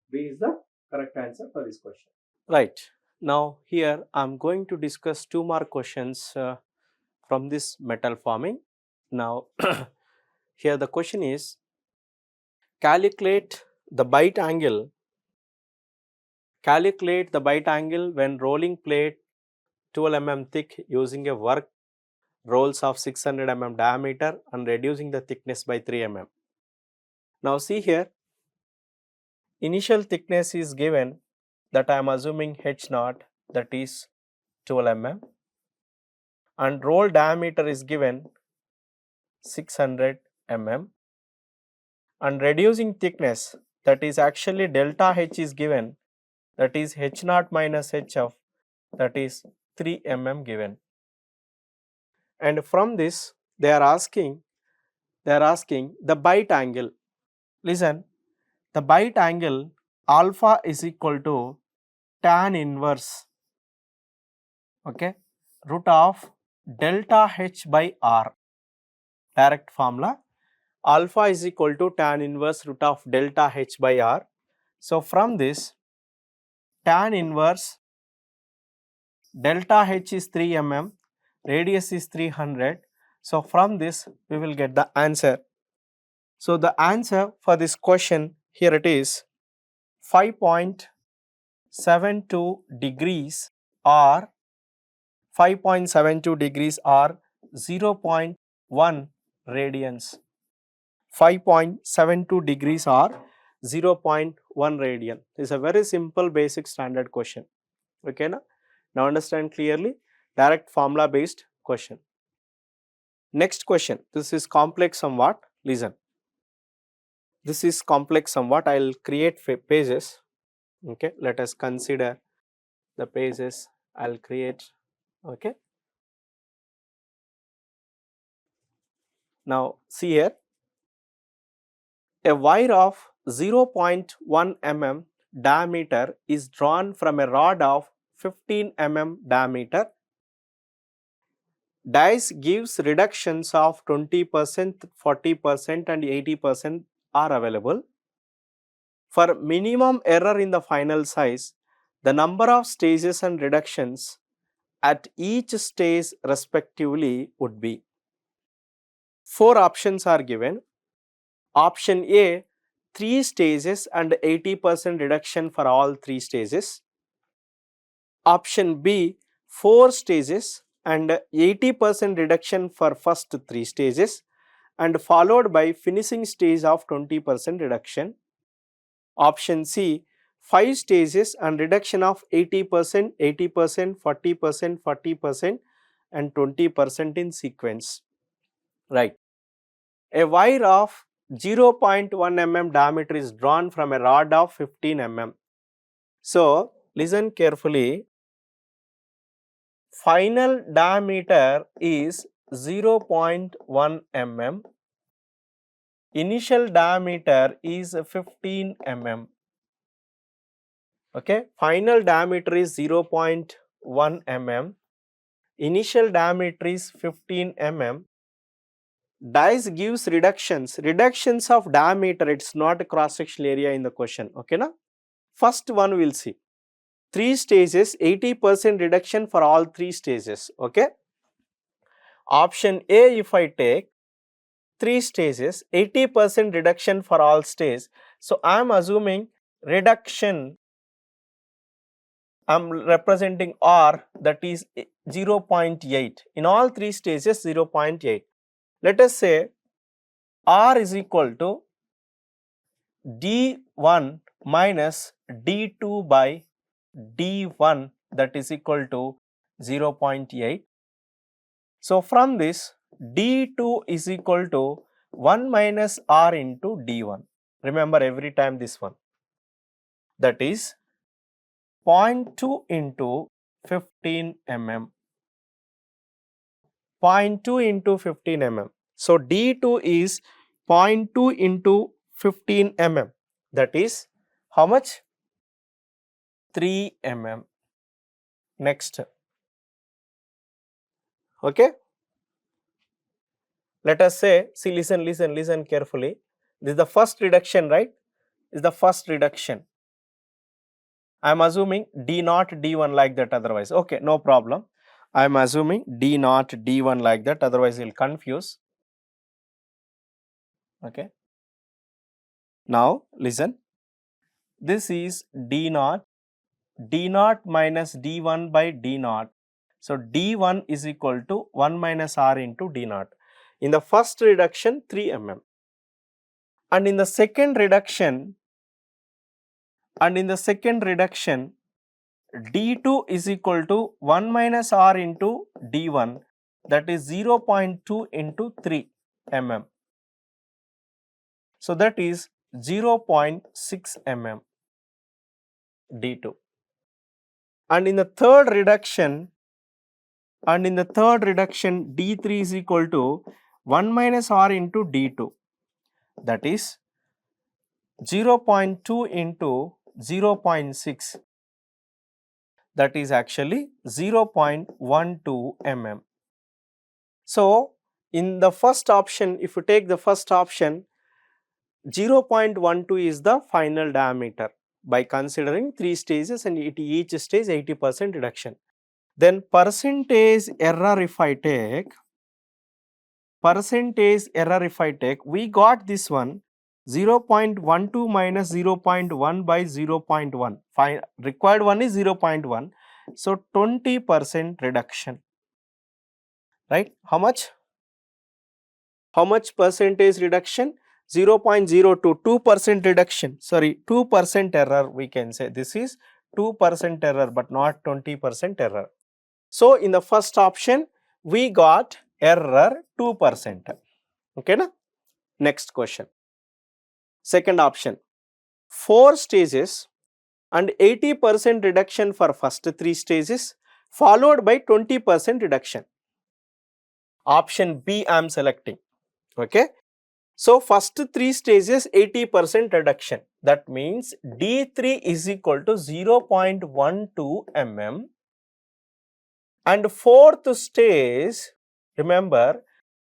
B is the correct answer for this question.
Right. Now here I am going to discuss two more questions from this metal forming. Now here the question is, calculate the bite angle when rolling plate 12 mm thick using a work rolls of 600 mm diameter and reducing the thickness by 3 mm. Now see here, initial thickness is given that I am assuming H naught, that is 12 mm, and roll diameter is given 600 mm, and reducing thickness, that is actually delta H is given, that is H naught minus Hf, that is 3 mm given. And from this they are asking the bite angle. Listen, the bite angle alpha is equal to tan inverse, okay, root of delta H by R. Direct formula, alpha is equal to tan inverse root of delta H by R. So from this, tan inverse delta H is 3 mm, radius is 300. So from this we will get the answer. So the answer for this question, here it is 5.72 degrees or 5.72 degrees or 0.1 radians. 5.72 degrees or 0.1 radian. This is a very simple basic standard question. Okay, na? Now understand clearly, direct formula based question. Next question, this is complex somewhat. Listen, this is complex somewhat. I will create pages. Okay, let us consider the pages I will create. Okay, now see here, a wire of 0.1 mm diameter is drawn from a rod of 15 mm diameter. Dice gives reductions of 20%, 40% and 80% are available. For minimum error in the final size, the number of stages and reductions at each stage respectively would be. 4 options are given. Option A, 3 stages and 80% reduction for all 3 stages. Option B, 4 stages and 80% reduction for first 3 stages and followed by finishing stage of 20% reduction. Option C, 5 stages and reduction of 80%, 80%, 40%, 40% and 20% in sequence. Right. A wire of 0.1 mm diameter is drawn from a rod of 15 mm. So, listen carefully. Final diameter is 0.1 mm. Initial diameter is 15 mm. Okay, final diameter is 0.1 mm. Initial diameter is 15 mm. Dice gives reductions of diameter. It's not a cross sectional area in the question. Okay, na? First one we'll see. 3 stages, 80% reduction for all 3 stages. Okay. Option A, if I take 3 stages, 80% reduction for all stages. So I am assuming reduction, I am representing R, that is 0.8. In all 3 stages, 0.8. Let us say R is equal to D1 minus D2 by D1, that is equal to 0.8. So from this, D2 is equal to 1 minus R into D1. Remember every time this one. That is 0.2 into 15 mm. 0.2 into 15 mm. So D2 is 0.2 into 15 mm. That is how much? 3 mm. Next. Okay. Let us say, see, listen carefully. This is the first reduction, right? This is the first reduction. I am assuming D0, D1 like that, otherwise. Okay, no problem. I am assuming D0, D1 like that, otherwise you will confuse. Okay. Now listen. This is D0, D0 minus D1 by D0. So D1 is equal to 1 minus R into D0. In the first reduction, 3 mm. And in the second reduction, D2 is equal to 1 minus R into D1, that is 0.2 into 3 mm. So that is 0.6 mm D2. And in the third reduction, D3 is equal to 1 minus R into D2, that is 0.2 into 0.6, that is actually 0.12 mm. So in the first option, if you take the first option, 0.12 is the final diameter by considering 3 stages and each stage 80% reduction. Then percentage error if I take, we got this one 0.12 minus 0.1 by 0.1. Required one is 0.1. So 20% reduction. Right? How much? How much percentage reduction? 0.02, 2% reduction. Sorry, 2% error we can say. This is 2% error but not 20% error. So in the first option, we got error 2%. Okay, na? Next question. Second option, 4 stages and 80% reduction for first 3 stages followed by 20% reduction. Option B I am selecting. Okay. So first 3 stages 80% reduction. That means D3 is equal to 0.12 mm. And fourth stage, remember,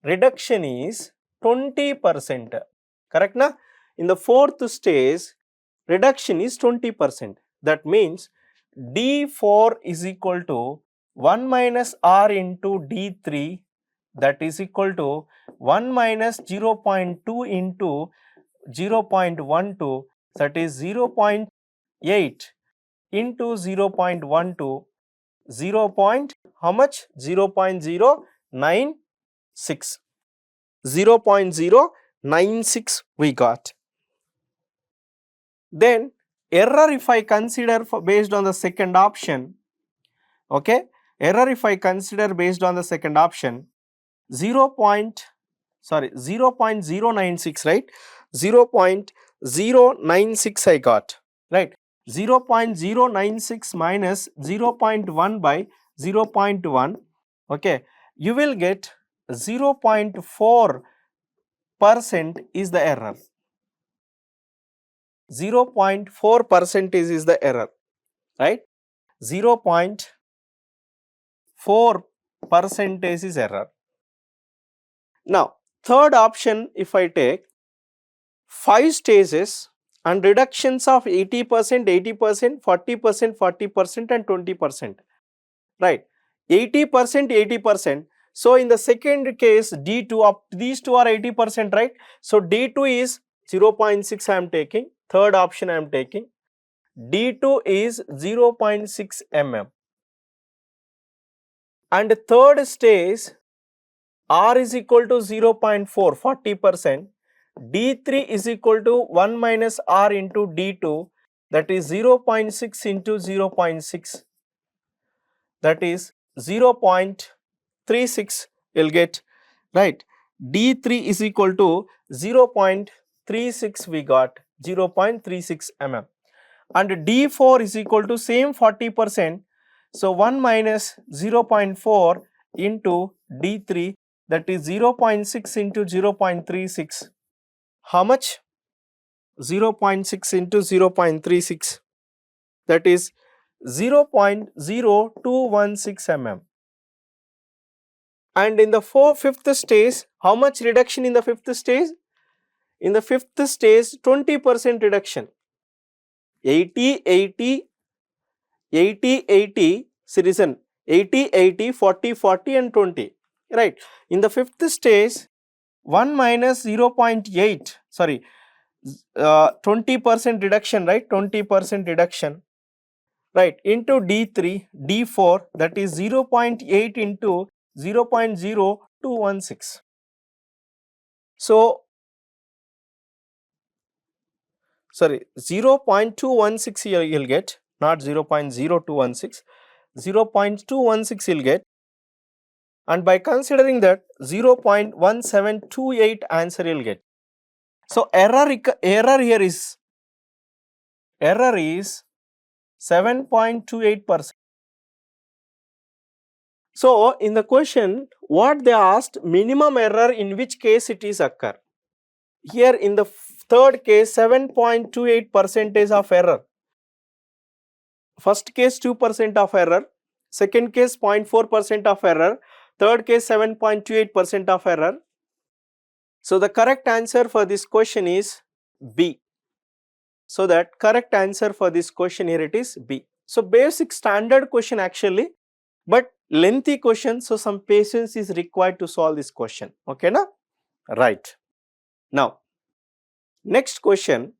reduction is 20%. Correct na? In the fourth stage, reduction is 20%. That means D4 is equal to 1 minus R into D3, that is equal to 1 minus 0.2 into 0.12, that is 0.8 into 0.12, how much? 0.096. 0.096 we got. Then error if I consider based on the second option, okay, error if I consider based on the second option, 0.096, right, 0.096 I got, right, 0.096 minus 0.1 by 0.1, okay, you will get 0.4% is the error. 0.4% is the error, right? 0.4% is error. Now, third option if I take 5 stages and reductions of 80%, 80%, 40%, 40% and 20%, right? 80%, 80%. So, in the second case D2, up these two are 80%, right? So, D2 is 0.6 I am taking, third option I am taking, D2 is 0.6 mm, and third stage R is equal to 0.4, 40%, D3 is equal to 1 minus R into D2, that is 0.6 into 0.6, that is 0.36 you will get, right. D3 is equal to 0.36 we got, 0.36 mm, and D4 is equal to same 40%. So, 1 minus 0.4 into D3, that is 0.6 into 0.36, how much? 0.6 into 0.36, that is 0.0216 mm. And in the fifth stage, how much reduction in the fifth stage? In the fifth stage, 20% reduction. 80, 80, 80, 80, citizen, 80, 80, 40, 40 and 20, right. In the fifth stage, 1 minus 0.8, sorry, 20% reduction, right, 20% reduction, right, into D3, D4, that is 0.8 into 0.0216. So, sorry, 0.216 you will get, not 0.0216, 0.216 you will get, and by considering that 0.1728 answer you will get. So, error here is 7.28%. So, in the question what they asked, minimum error in which case it is occur. Here in the third case 7.28% of error, first case 2% of error, second case 0.4% of error, third case 7.28% of error. So, the correct answer for this question is B. So, that correct answer for this question here it is B. So, basic standard question actually, but lengthy question, so some patience is required to solve this question, okay na? Right. Now, next question,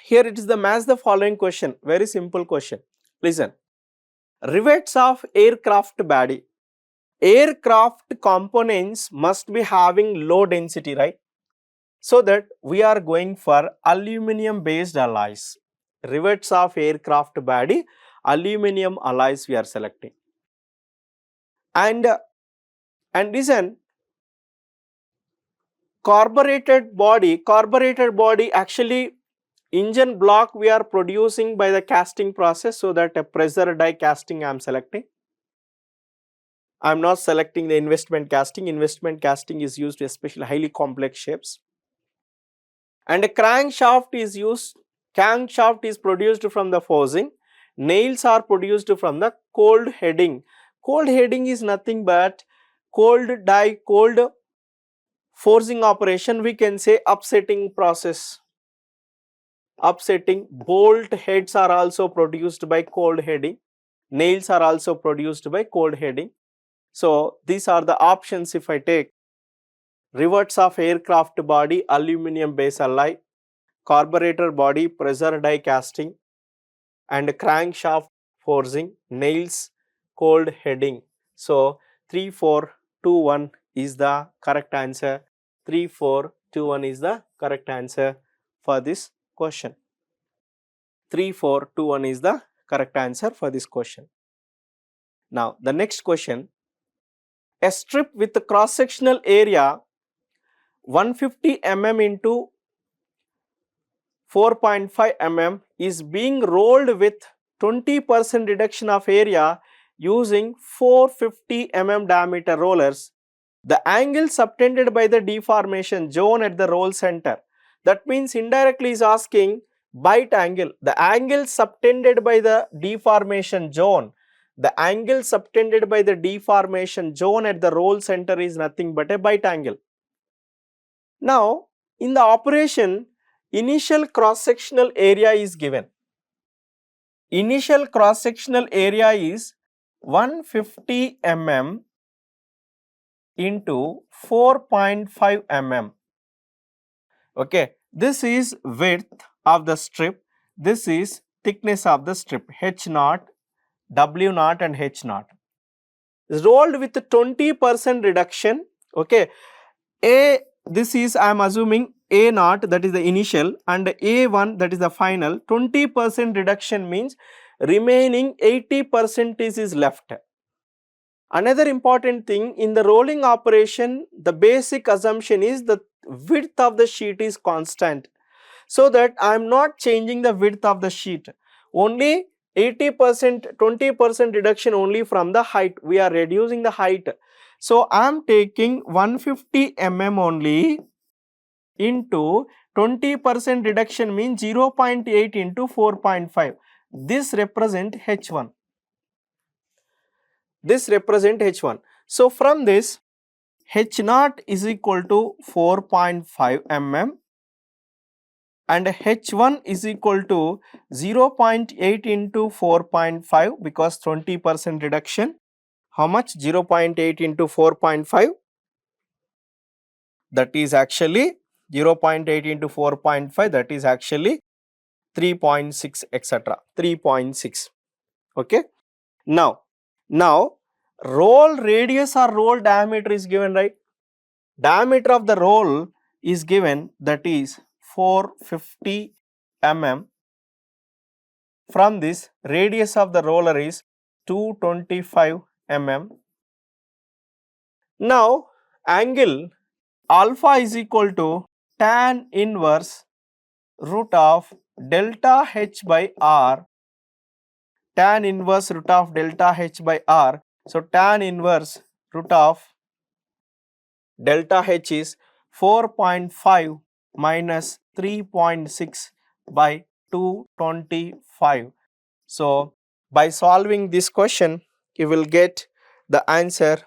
here it is the match the following question, very simple question. Listen, rivets of aircraft body. Aircraft components must be having low density, right? So that we are going for aluminum based alloys. Rivets of aircraft body, aluminum alloys we are selecting. And listen, carbureted body actually engine block we are producing by the casting process, so that a pressure die casting I am selecting. I am not selecting the investment casting. Investment casting is used especially highly complex shapes. And a crankshaft is used, crankshaft is produced from the forging, nails are produced from the cold heading. Cold heading is nothing but cold die, cold forging operation, we can say upsetting process. Upsetting, bolt heads are also produced by cold heading, nails are also produced by cold heading. So, these are the options if I take rivets of aircraft body, aluminum base alloy, carburetor body, pressure die casting, and crankshaft forging, nails, cold heading. So 3421 is the correct answer. 3421 is the correct answer for this question. 3421 is the correct answer for this question. Now the next question, a strip with a cross sectional area 150 mm into 4.5 mm is being rolled with 20% reduction of area using 450 mm diameter rollers. The angle subtended by the deformation zone at the roll center. That means indirectly is asking bite angle. The angle subtended by the deformation zone. The angle subtended by the deformation zone at the roll center is nothing but a bite angle. Now, in the operation, initial cross-sectional area is given. Initial cross-sectional area is 150 mm into 4.5 mm. Okay, this is width of the strip, this is thickness of the strip, H0, W0 and H0. Rolled with 20% reduction, okay. This is, I am assuming A0, that is the initial, and A1, that is the final. 20% reduction means remaining 80% is left. Another important thing, in the rolling operation, the basic assumption is the width of the sheet is constant. So that I am not changing the width of the sheet. Only 80%, 20% reduction only from the height. We are reducing the height. So I am taking 150 mm only into 20% reduction means 0.8 into 4.5. This represent H1. This represent H1. So from this, H0 is equal to 4.5 mm and H1 is equal to 0.8 into 4.5 because 20% reduction. How much? 0.8 into 4.5. That is actually 0.8 into 4.5, that is actually 3.6 etc. 3.6. Okay. Now roll radius or roll diameter is given, right? Diameter of the roll is given, that is 450 mm. From this, radius of the roller is 225 mm. Now angle alpha is equal to tan inverse root of delta h by r, tan inverse root of delta h by r. So tan inverse root of delta h is 4.5 minus 3.6 by 225. So by solving this question, you will get the answer.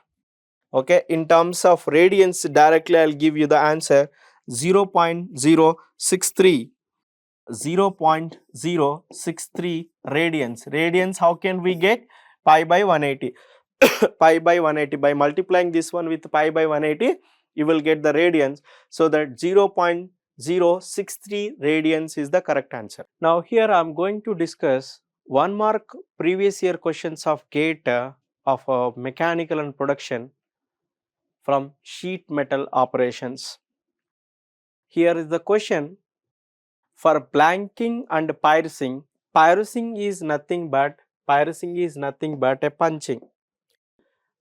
Okay, in terms of radians, directly I will give you the answer 0.063. 0.063 radians. Radians, how can we get? Pi by 180. Pi by 180. By multiplying this one with pi by 180, you will get the radians. So that 0.063 radians is the correct answer. Now here I am going to discuss 1 mark previous year questions of GATE of mechanical and production from sheet metal operations. Here is the question. For blanking and piercing, piercing is nothing but a punching.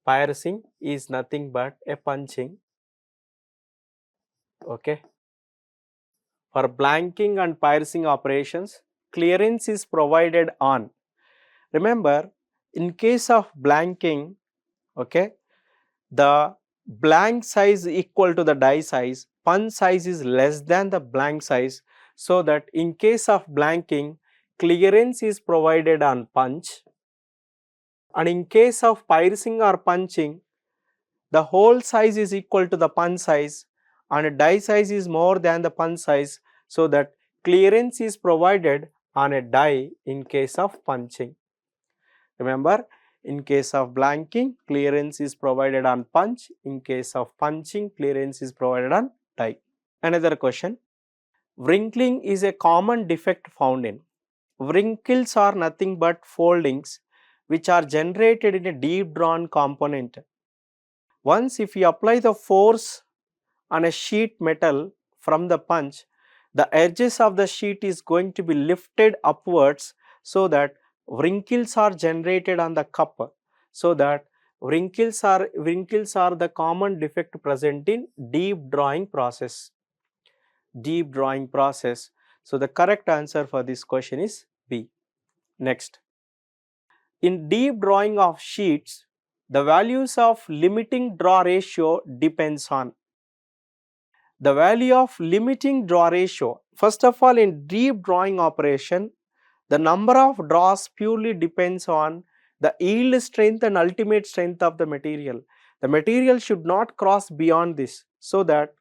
Piercing is nothing but a punching. Okay. For blanking and piercing operations, clearance is provided on. Remember, in case of blanking, okay, the blank size equal to the die size, punch size is less than the blank size. So that in case of blanking, clearance is provided on punch, and in case of piercing or punching, the hole size is equal to the punch size and die size is more than the punch size. So that clearance is provided on a die in case of punching. Remember, In case of blanking, clearance is provided on punch. In case of punching, clearance is provided on die. Another question. Wrinkling is a common defect found in. Wrinkles are nothing but foldings which are generated in a deep drawn component. Once if you apply the force on a sheet metal from the punch, the edges of the sheet is going to be lifted upwards, so that wrinkles are generated on the cup, so that wrinkles are the common defect present in deep drawing process. Deep drawing process. So the correct answer for this question is B. Next, in deep drawing of sheets, the values of limiting draw ratio depends on. The value of limiting draw ratio, first of all, in deep drawing operation, the number of draws purely depends on the yield strength and ultimate strength of the material. The material should not cross beyond this, so that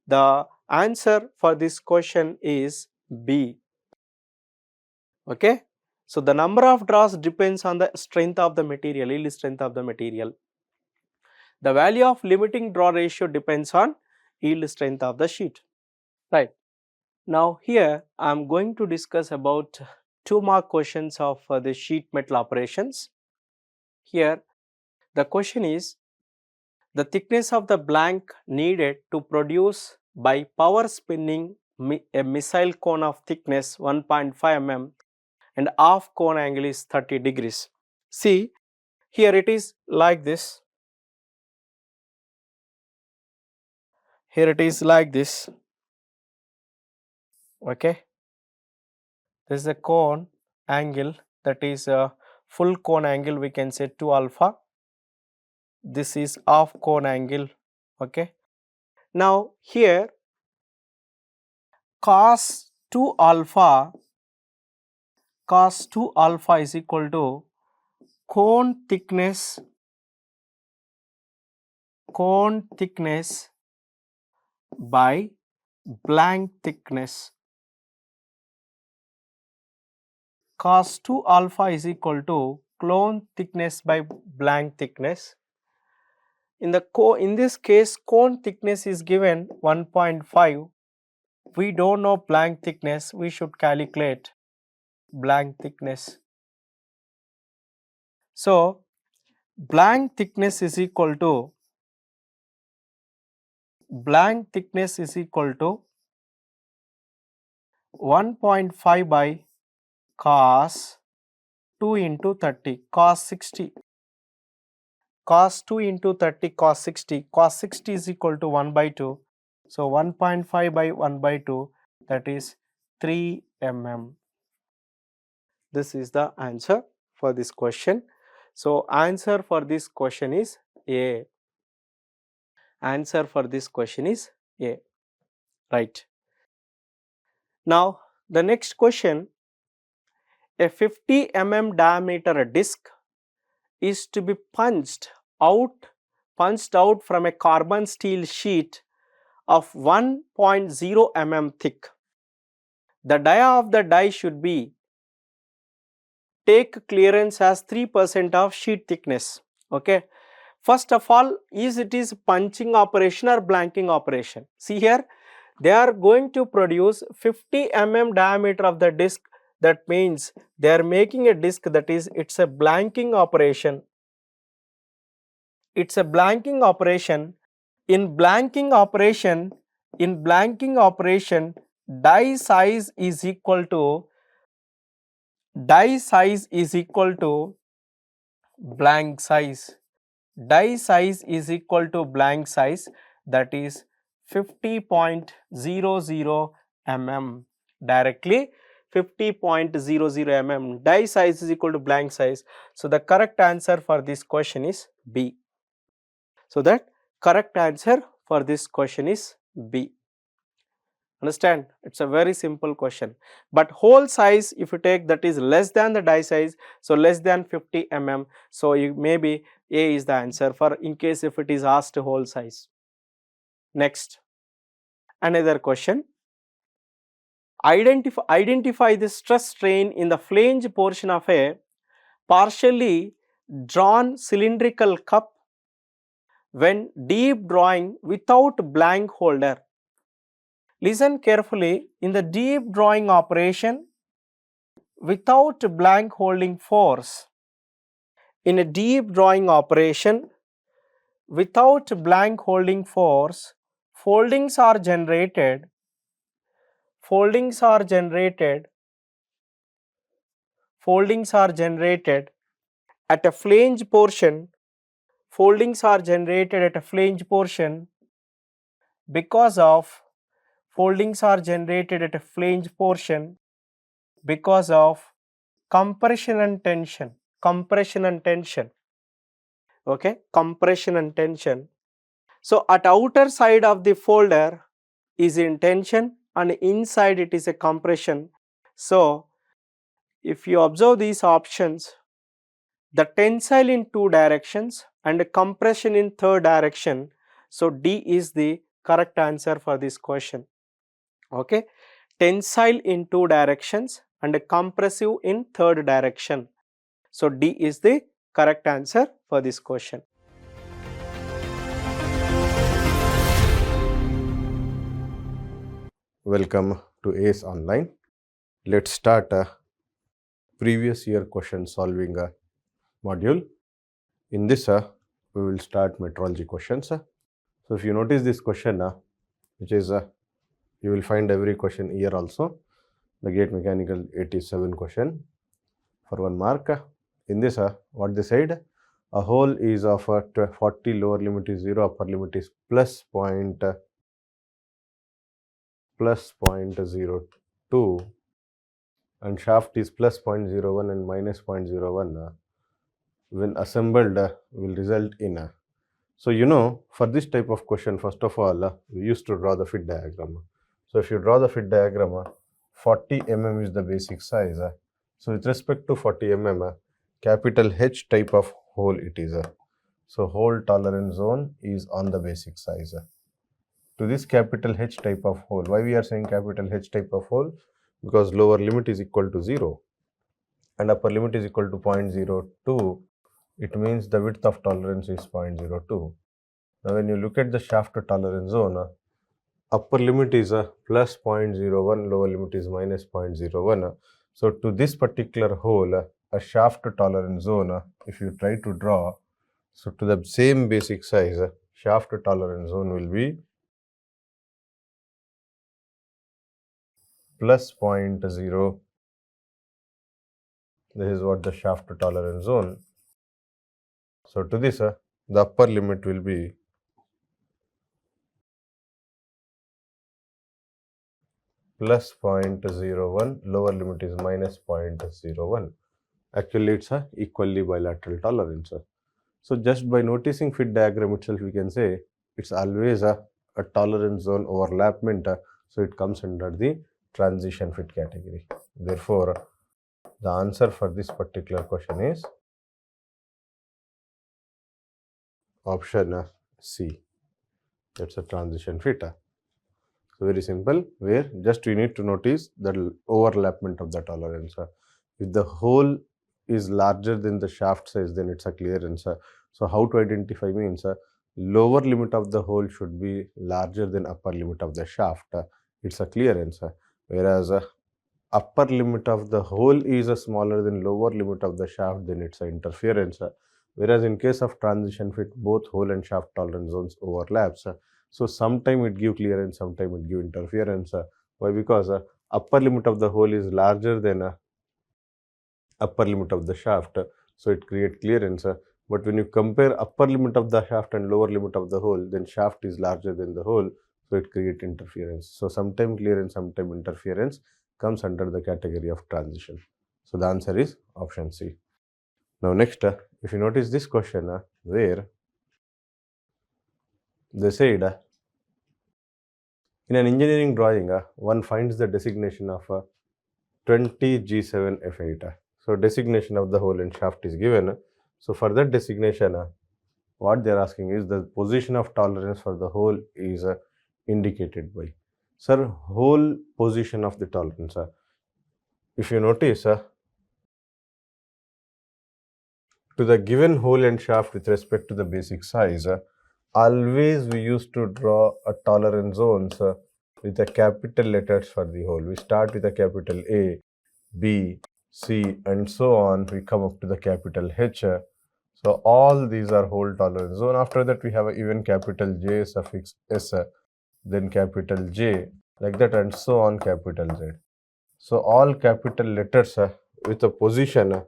the answer for this question is B. Okay. So the number of draws depends on the strength of the material, yield strength of the material. The value of limiting draw ratio depends on yield strength of the sheet. Right. Now here I am going to discuss about 2-mark questions of the sheet metal operations. Here the question is, the thickness of the blank needed to produce by power spinning a missile cone of thickness 1.5 mm and half cone angle is 30 degrees. See, here it is like this. Here it is like this. Okay. This is a cone angle, that is a full cone angle, we can say 2 alpha. This is half cone angle. Okay. Now here cos 2 alpha is equal to cone thickness by blank thickness. Cos 2 alpha is equal to cone thickness by blank thickness. In this case, cone thickness is given 1.5. We don't know blank thickness, we should calculate blank thickness. So blank thickness is equal to 1.5 by cos 2 into 30 cos 60. Cos 2 into 30 cos 60. Cos 60 is equal to 1 by 2. So 1.5 by 1 by 2, that is 3 mm. This is the answer for this question. So answer for this question is A. Answer for this question is A. Right. Now the next question, a 50 mm diameter disc is to be punched out from a carbon steel sheet of 1.0 mm thick. The dia of the die should be take clearance as 3% of sheet thickness. Okay. First of all, it is punching operation or blanking operation? See here, they are going to produce 50 mm diameter of the disc. That means they are making a disc, that is, it's a blanking operation. It's a blanking operation. In blanking operation, die size is equal to blank size. Die size is equal to blank size, that is 50.00 mm. Directly 50.00 mm. Die size is equal to blank size. So the correct answer for this question is B. So that correct answer for this question is B. Understand? It's a very simple question. But hole size, if you take, that is less than the die size, so less than 50 mm. So maybe A is the answer for in case if it is asked hole size. Next, another question. Identify the stress strain in the flange portion of a partially drawn cylindrical cup when deep drawing without blank holder. Listen carefully, in the deep drawing operation without blank holding force, in a deep drawing operation without blank holding force, foldings are generated at a flange portion, foldings are generated at a flange portion because of compression and tension, okay, compression and tension. So at outer side of the folder is in tension and inside it is a compression. So if you observe these options, the tensile in two directions and compression in third direction, so D is the correct answer for this question. Okay, tensile in two directions and compressive in third direction, so D is the correct answer for this question.
Welcome to ACE Online. Let's start a previous year question solving module. In this, we will start metrology questions. So if you notice this question, which is you will find every question here also, the gate mechanical 87 question for 1 mark. In this, what they said, a hole is of 40, lower limit is 0, upper limit is plus 0.02 and shaft is plus 0.01 and minus 0.01 when assembled will result in so you know, for this type of question, first of all we used to draw the fit diagram. So if you draw the fit diagram, 40 mm is the basic size. So with respect to 40 mm, capital H type of hole it is. So hole tolerance zone is on the basic size. To this capital H type of hole, why we are saying capital H type of hole? Because lower limit is equal to 0 and upper limit is equal to 0.02, it means the width of tolerance is 0.02. Now when you look at the shaft tolerance zone, upper limit is plus 0.01, lower limit is minus 0.01. So to this particular hole, a shaft tolerance zone, if you try to draw, so to the same basic size, shaft tolerance zone will be plus 0.0. This is what the shaft tolerance zone. So to this, the upper limit will be plus 0.01, lower limit is minus 0.01. Actually, it's a equally bilateral tolerance. So just by noticing fit diagram itself, we can say it's always a tolerance zone overlapment. So it comes under the transition fit category. Therefore, the answer for this particular question is option C. That's a transition fit. So very simple, where just you need to notice the overlapment of the tolerance. If the hole is larger than the shaft size, then it's a clearance. So how to identify means lower limit of the hole should be larger than upper limit of the shaft. It's a clearance. Whereas upper limit of the hole is smaller than lower limit of the shaft, then it's an interference. Whereas in case of transition fit, both hole and shaft tolerance zones overlaps. So sometime it give clearance, sometime it give interference. Why? Because upper limit of the hole is larger than upper limit of the shaft, so it create clearance. But when you compare upper limit of the shaft and lower limit of the hole, then shaft is larger than the hole, so it create interference. So sometime clearance, sometime interference comes under the category of transition. So the answer is option C. Now next, if you notice this question where they said in an engineering drawing, one finds the designation of 20 G7 F8. So designation of the hole and shaft is given. So for that designation, what they are asking is the position of tolerance for the hole is indicated by. Sir, hole position of the tolerance. If you notice, to to the given hole and shaft with respect to the basic size, always we used to draw a tolerance zones with the capital letters for the hole. We start with a capital A, B, C, and so on. We come up to the capital H. So all these are hole tolerance zone. After that, we have even capital J suffix S, then capital J, like that, and so on, capital Z. So all capital letters with a position,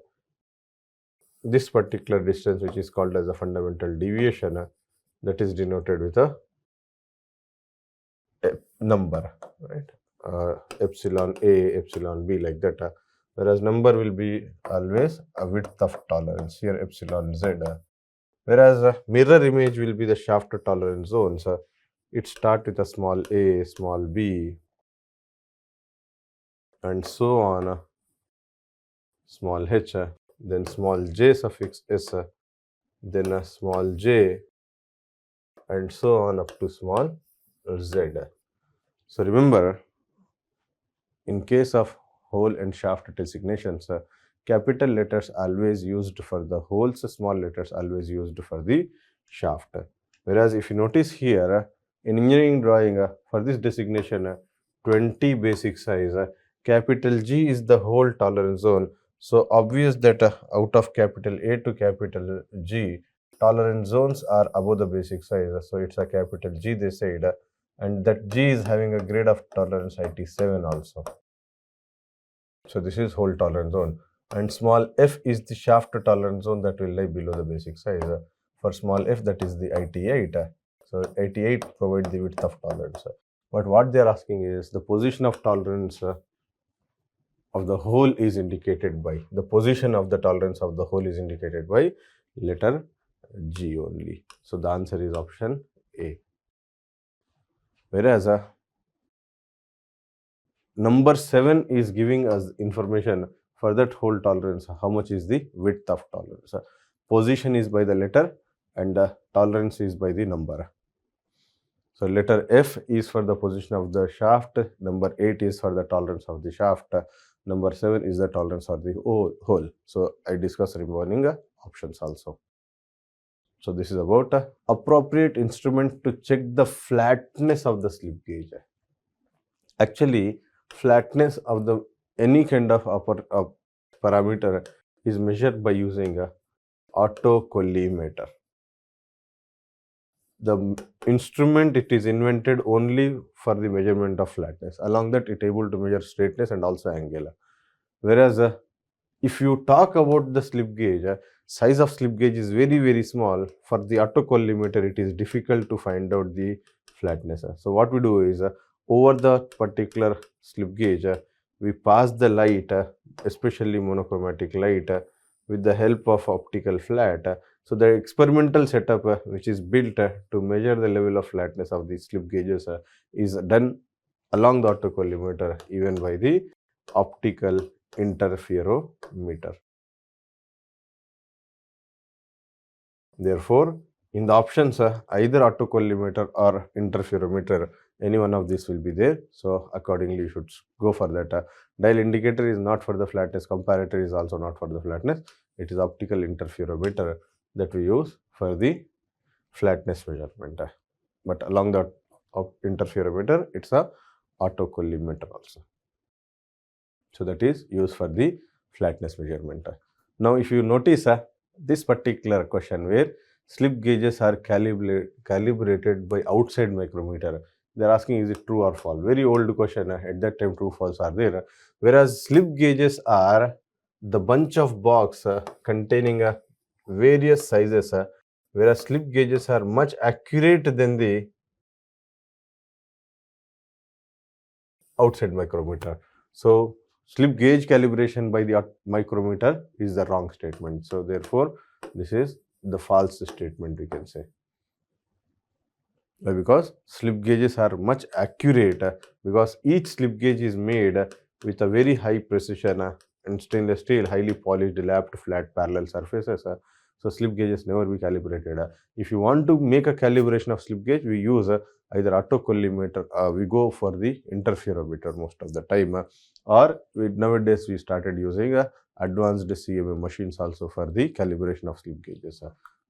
this particular distance, which is called as a fundamental deviation, that is denoted with a number, right? Epsilon A, epsilon B, like that. Whereas number will be always a width of tolerance, here epsilon Z. Whereas mirror image will be the shaft tolerance zones. It starts with a small a, small b, and so on, small h, then small j suffix s, then a small j, and so on up to small z. So remember, in case of hole and shaft designations, capital letters always used for the holes, small letters always used for the shaft. Whereas if you notice here, in engineering drawing, for this designation, 20 basic size, capital G is the hole tolerance zone. So obvious that out of capital A to capital G, tolerance zones are above the basic size. So it's a capital G, they said, and that G is having a grade of tolerance IT7 also. So this is hole tolerance zone, and small f is the shaft tolerance zone that will lie below the basic size. For small f, that is the IT8. So IT8 provide the width of tolerance. But what they are asking is the position of tolerance of the hole is indicated by, the position of the tolerance of the hole is indicated by letter G only. So the answer is option A. Whereas number 7 is giving us information for that hole tolerance, how much is the width of tolerance. Position is by the letter and tolerance is by the number. So letter F is for the position of the shaft, number 8 is for the tolerance of the shaft, number 7 is the tolerance of the hole. So I discussed remaining options also. So this is about appropriate instrument to check the flatness of the slip gauge. Actually, flatness of the any kind of upper parameter is measured by using a autocollimator. The instrument, it is invented only for the measurement of flatness. Along that, it able to measure straightness and also angle. Whereas if you talk about the slip gauge, size of slip gauge is very small. For the autocollimator, it is difficult to find out the flatness. So what we do is over the particular slip gauge, we pass the light, especially monochromatic light, with the help of optical flat. So the experimental setup which is built to measure the level of flatness of the slip gauges is done along the autocollimator, even by the optical interferometer. Therefore, in the options, either autocollimator or interferometer, any one of these will be there. So accordingly, you should go for that. Dial indicator is not for the flatness, comparator is also not for the flatness. It is optical interferometer that we use for the flatness measurement. But along the interferometer, it's a autocollimator also. So that is used for the flatness measurement. Now, if you notice this particular question where slip gauges are calibrated by outside micrometer, they are asking is it true or false. Very old question. At that time, true false are there. Whereas slip gauges are the bunch of box containing various sizes, whereas slip gauges are much accurate than the outside micrometer. So slip gauge calibration by the micrometer is the wrong statement. So therefore, this is the false statement, we can say. Why? Because slip gauges are much accurate, because each slip gauge is made with a very high precision and stainless steel, highly polished, lapped, flat, parallel surfaces. So slip gauges never be calibrated. If you want to make a calibration of slip gauge, we use either autocollimator, we go for the interferometer most of the time, or nowadays we started using advanced CMM machines also for the calibration of slip gauges.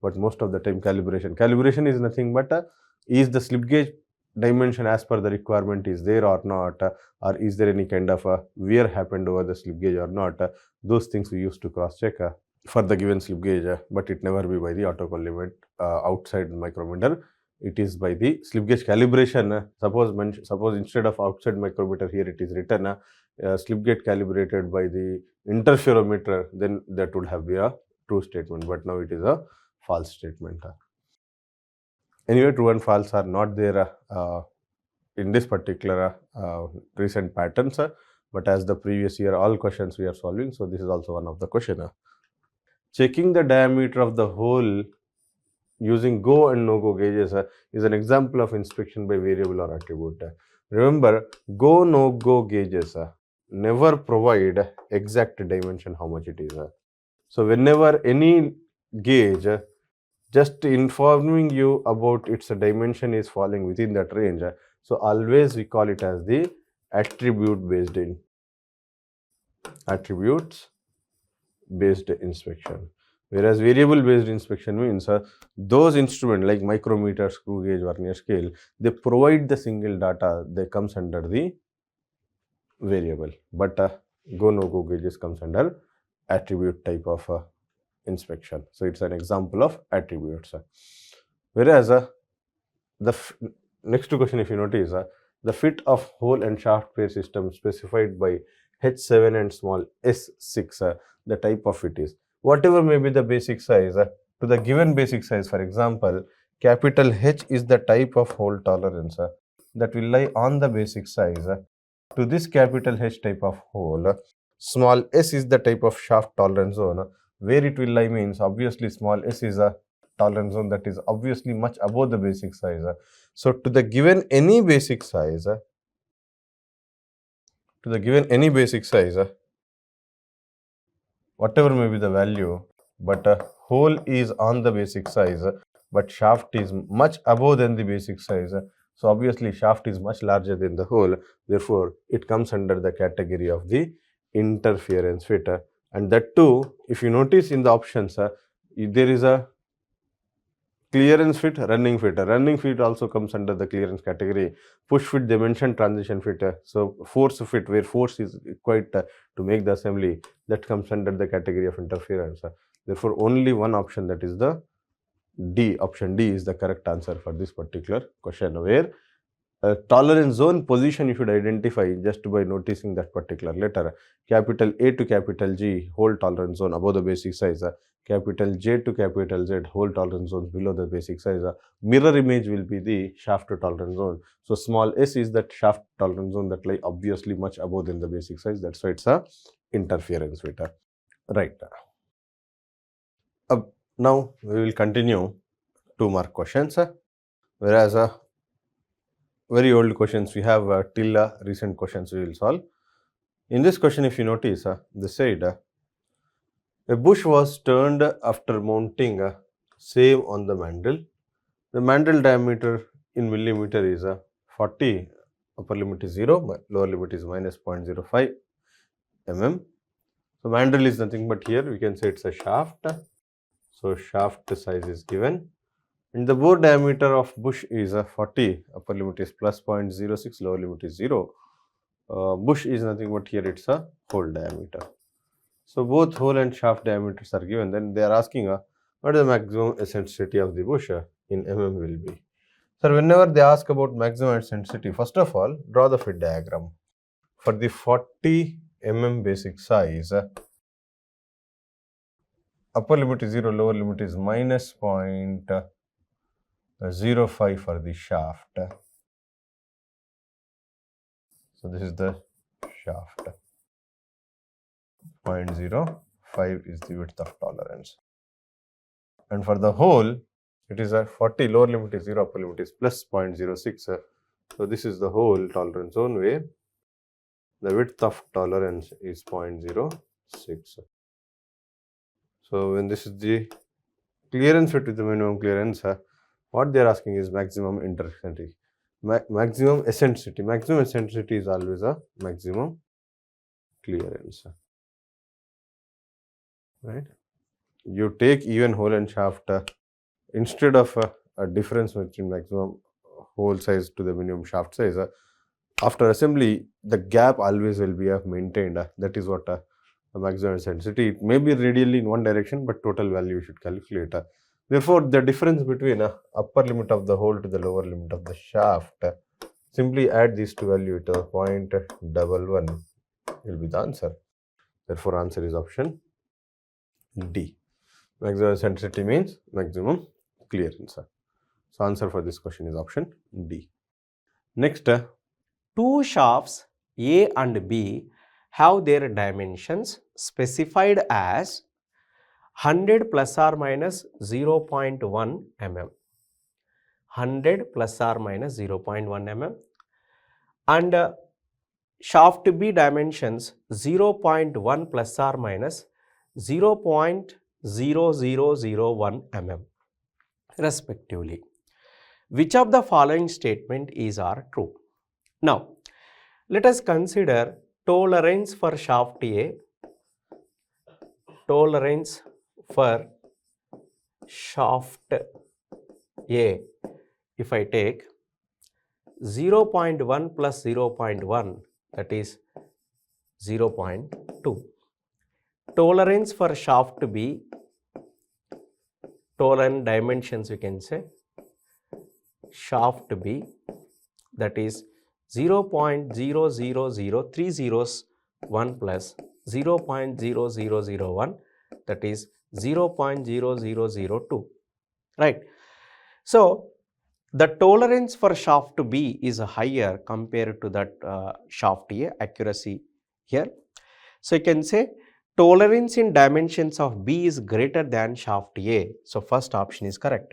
But most of the time calibration is nothing but is the slip gauge dimension as per the requirement is there or not, or is there any kind of wear happened over the slip gauge or not. Those things we used to cross check for the given slip gauge, but it never be by the autocollimate outside micrometer. It is by the slip gauge calibration. Suppose instead of outside micrometer here it is written slip gauge calibrated by the interferometer, then that would have been a true statement, but now it is a false statement. Anyway, true and false are not there in this particular recent patterns, but as the previous year all questions we are solving, so this is also one of the question. Checking the diameter of the hole using go and no go gauges is an example of inspection by variable or attribute. Remember, go no go gauges never provide exact dimension how much it is. So whenever any gauge just informing you about its dimension is falling within that range, so always we call it as the attribute based inspection. Whereas variable based inspection means those instruments like micrometer, screw gauge, vernier scale, they provide the single data, they comes under the variable, but go no go gauges comes under attribute type of inspection. So it's an example of attributes. Whereas the next question, if you notice, the fit of hole and shaft pair system specified by H7 and small s6, the type of fit is whatever may be the basic size to the given basic size. For example, capital H is the type of hole tolerance that will lie on the basic size. To this capital H type of hole, small s is the type of shaft tolerance zone. Where it will lie means obviously small s is a tolerance zone that is obviously much above the basic size. So to the given any basic size, whatever may be the value, but hole is on the basic size, but shaft is much above than the basic size. So obviously shaft is much larger than the hole. Therefore, it comes under the category of the interference fit. And that too, if you notice in the options, there is a clearance fit, running fit. Running fit also comes under the clearance category. Push fit, they mentioned transition fit. So force fit, where force is required to make the assembly, that comes under the category of interference. Therefore, only one option, that is the D. Option D is the correct answer for this particular question, where tolerance zone position you should identify just by noticing that particular letter. Capital A to capital G, hole tolerance zone above the basic size. Capital J to capital Z, hole tolerance zones below the basic size. Mirror image will be the shaft tolerance zone. So small s is that shaft tolerance zone that lie obviously much above than the basic size. That's why it's a interference fit. Right. Now we will continue 2 mark questions. Whereas very old questions we have till recent questions we will solve. In this question, if you notice, they said a bush was turned after mounting same on the mandrel. The mandrel diameter in millimeter is 40, upper limit is 0, lower limit is minus 0.05 mm. So mandrel is nothing but here we can say it's a shaft. So shaft size is given. And the bore diameter of bush is 40, upper limit is plus 0.06, lower limit is 0. Bush is nothing but here it's a hole diameter. So both hole and shaft diameters are given. Then they are asking what is the maximum eccentricity of the bush in mm will be. So whenever they ask about maximum eccentricity, first of all, draw the fit diagram. For the 40 mm basic size, upper limit is 0, lower limit is minus 0.05 for the shaft. So this is the shaft. 0.05 is the width of tolerance. And for the hole, it is a 40, lower limit is 0, upper limit is plus 0.06. So this is the hole tolerance zone where the width of tolerance is 0.06. So when this is the clearance fit with the minimum clearance, what they are asking is maximum eccentricity. Maximum eccentricity. Maximum eccentricity is always a maximum clearance. right? You take even hole and shaft instead of a difference between maximum hole size to the minimum shaft size. After assembly, the gap always will be maintained. That is what the maximum density. It may be radially in one direction, but total value you should calculate. Therefore, the difference between upper limit of the hole to the lower limit of the shaft, simply add these two values to 0.11 will be the answer. Therefore, answer is option D. Maximum eccentricity means maximum clearance. So, answer for this question is option D. Next,
two shafts A and B have their dimensions specified as 100 plus or minus 0.1 mm, 100 plus or minus 0.1 mm, and shaft B dimensions 0.1 plus or minus 0.0001 mm respectively. Which of the following statement is or true? Now, let us consider tolerance for shaft A, tolerance for shaft A. If I take 0.1 plus 0.1, that is 0.2. Tolerance for shaft B, tolerance dimensions you can say, shaft B, that is 0.000301 plus 0.0001, that is 0.0002, right? So, the tolerance for shaft B is higher compared to that shaft A, accuracy here. So, you can say tolerance in dimensions of B is greater than shaft A. So, first option is correct.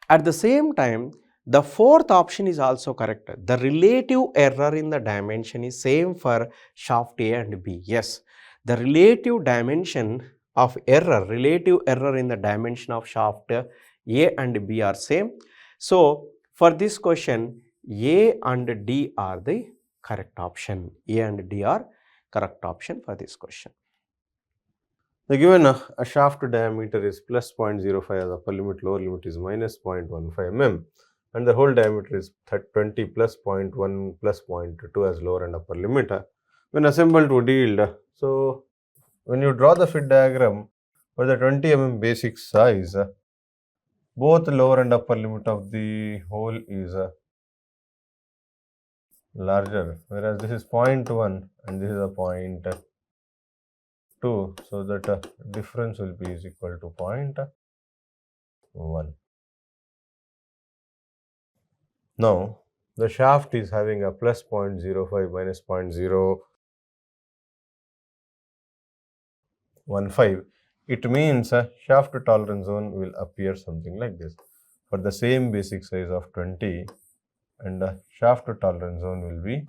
At the same time, the fourth option is also correct. The relative error in the dimension is same for shaft A and B. Yes, the relative dimension of error, relative error in the dimension of shaft A and B are same. So, for this question, A and D are the correct option. A and D are correct option for this question.
the given a shaft diameter is plus 0.05 as upper limit, lower limit is minus 0.15 mm, and the whole diameter is 20 plus 0.1 plus 0.2 as lower and upper limit. When assembled would yield. So, when you draw the fit diagram for the 20 mm basic size, both lower and upper limit of the hole is larger, whereas this is 0.1 and this is a 0.2, so that difference will be is equal to 0.1. Now, the shaft is having a plus 0.05 minus 0.015. It means a shaft tolerance zone will appear something like this. For the same basic size of 20, and the shaft tolerance zone will be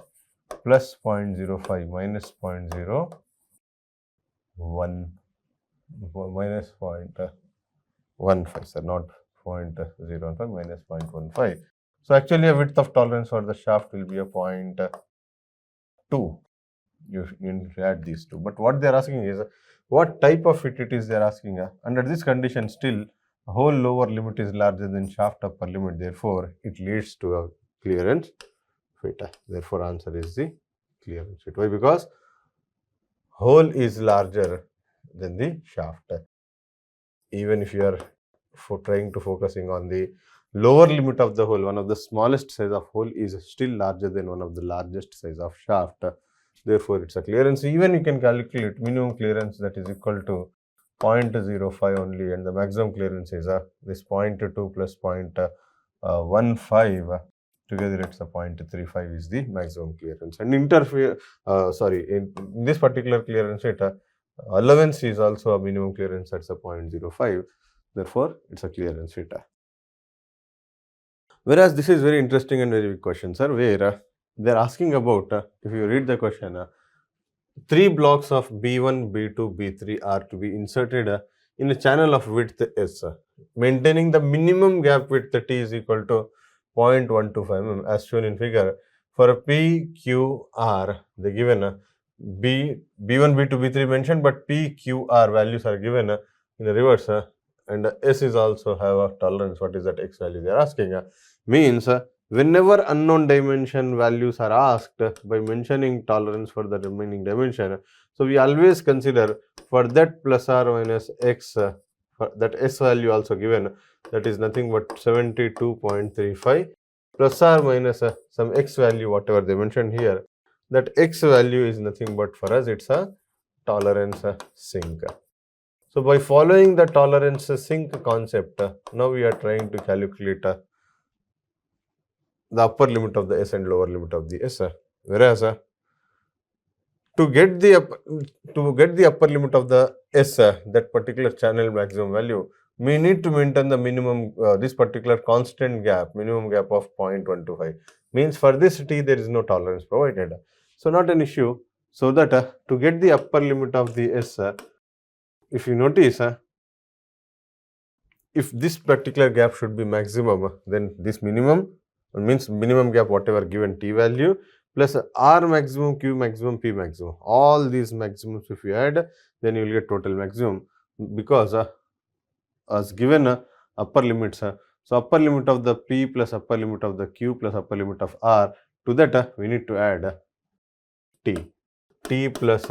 plus 0.05 minus 0.01 minus 0.15, sir, not 0.015 minus 0.15. So, actually a width of tolerance for the shaft will be a 0.2. You need to add these two. But what they are asking is what type of fit it is they are asking. Under this condition, still whole lower limit is larger than shaft upper limit. Therefore, it leads to a clearance fit. Therefore, answer is the clearance fit. Why? Because hole is larger than the shaft. Even if you are trying to focusing on the lower limit of the hole, one of the smallest size of hole is still larger than one of the largest size of shaft. Therefore, it's a clearance. Even you can calculate minimum clearance, that is equal to 0.05 only, and the maximum clearance is this 0.2 plus 0.15. Together it's a 0.35 is the maximum clearance. And in this particular clearance rate, allowance is also a minimum clearance, that's a 0.05. Therefore, it's a clearance rate. Whereas this is very interesting and very big question, sir, where they are asking about, if you read the question, 3 blocks of B1, B2, B3 are to be inserted in a channel of width S, maintaining the minimum gap width T is equal to 0.125 mm as shown in figure. For a PQR, the given B1, B2, B3 mentioned, but P, Q, R values are given in the reverse, and S is also have a tolerance. What is that X value they are asking? Means whenever unknown dimension values are asked by mentioning tolerance for the remaining dimension, so we always consider for that plus or minus X, for that S value also given, that is nothing but 72.35 plus or minus some X value whatever they mentioned here. That X value is nothing but for us it's a tolerance sink. So by following the tolerance sink concept, now we are trying to calculate the upper limit of the S and lower limit of the S. Whereas to get the upper limit of the S, that particular channel maximum value, we need to maintain the minimum this particular constant gap, minimum gap of 0.125. Means for this T there is no tolerance provided. So not an issue. So that to get the upper limit of the S, if you notice, if this particular gap should be maximum, then this minimum means minimum gap whatever given T value plus R maximum, Q maximum, P maximum. All these maximums if you add, then you will get total maximum, because as given upper limits. So upper limit of the P plus upper limit of the Q plus upper limit of R, to that we need to add T plus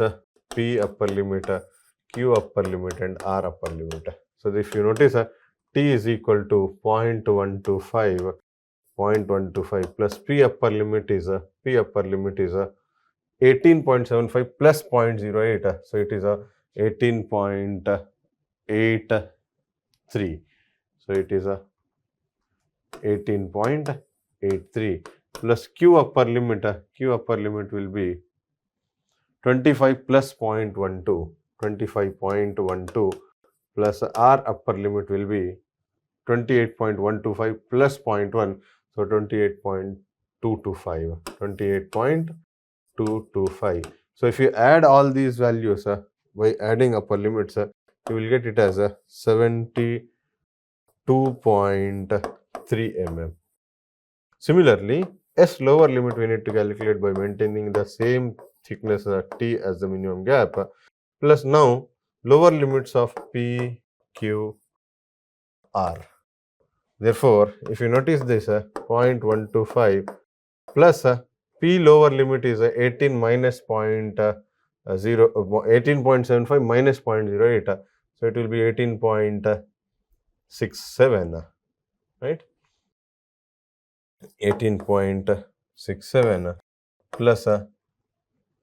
P upper limit, Q upper limit and R upper limit. So if you notice, T is equal to 0.125 plus P upper limit is 18.75 plus 0.08, so it is 18.83. So it is 18.83 plus Q upper limit will be 25 plus 0.12, 25.12 plus R upper limit will be 28.125 plus 0.1, so 28.225, 28.225. So if you add all these values by adding upper limits, you will get it as 72.3 mm. Similarly, S lower limit we need to calculate by maintaining the same thickness T as the minimum gap, plus now lower limits of P, Q, R. Therefore, if you notice this 0.125 plus P lower limit is 18 minus 18.75 minus 0.08, so it will be 18.67, right? 18.67 plus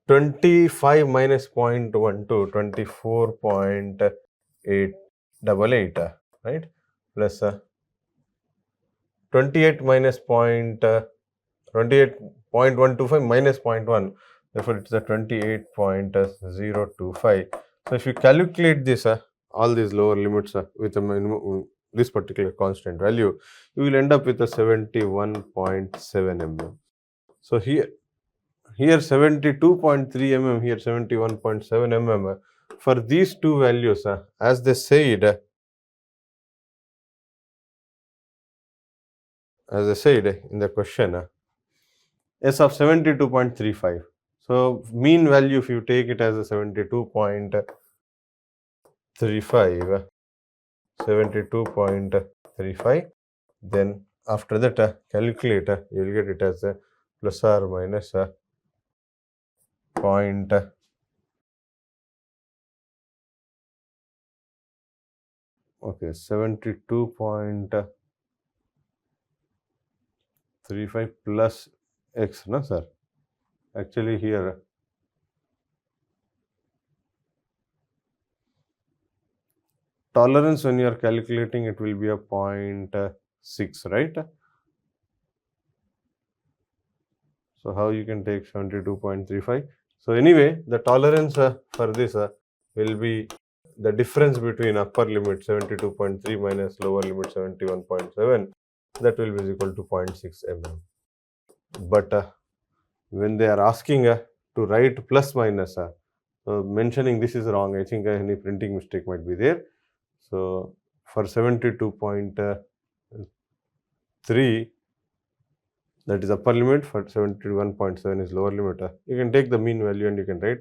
25 minus 0.12, 24.888, right? Plus 28 minus 28.125 minus 0.1, therefore it is a 28.025. So if you calculate this, all these lower limits with a minimum, this particular constant value, you will end up with a 71.7 mm. So here 72.3 mm, here 71.7 mm. For these two values, as they said, in the question, S of 72.35. So mean value, if you take it as a 72.35, then after that calculate, you will get it as a plus or minus point 72.35 plus X, no sir. Actually here tolerance, when you are calculating, it will be a 0.6, right? So how you can take 72.35? So anyway, the tolerance for this will be the difference between upper limit 72.3 minus lower limit 71.7, that will be equal to 0.6 mm. But when they are asking to write plus minus, so mentioning this is wrong. I think any printing mistake might be there. So for 72.3, that is upper limit, for 71.7 is lower limit. You can take the mean value and you can write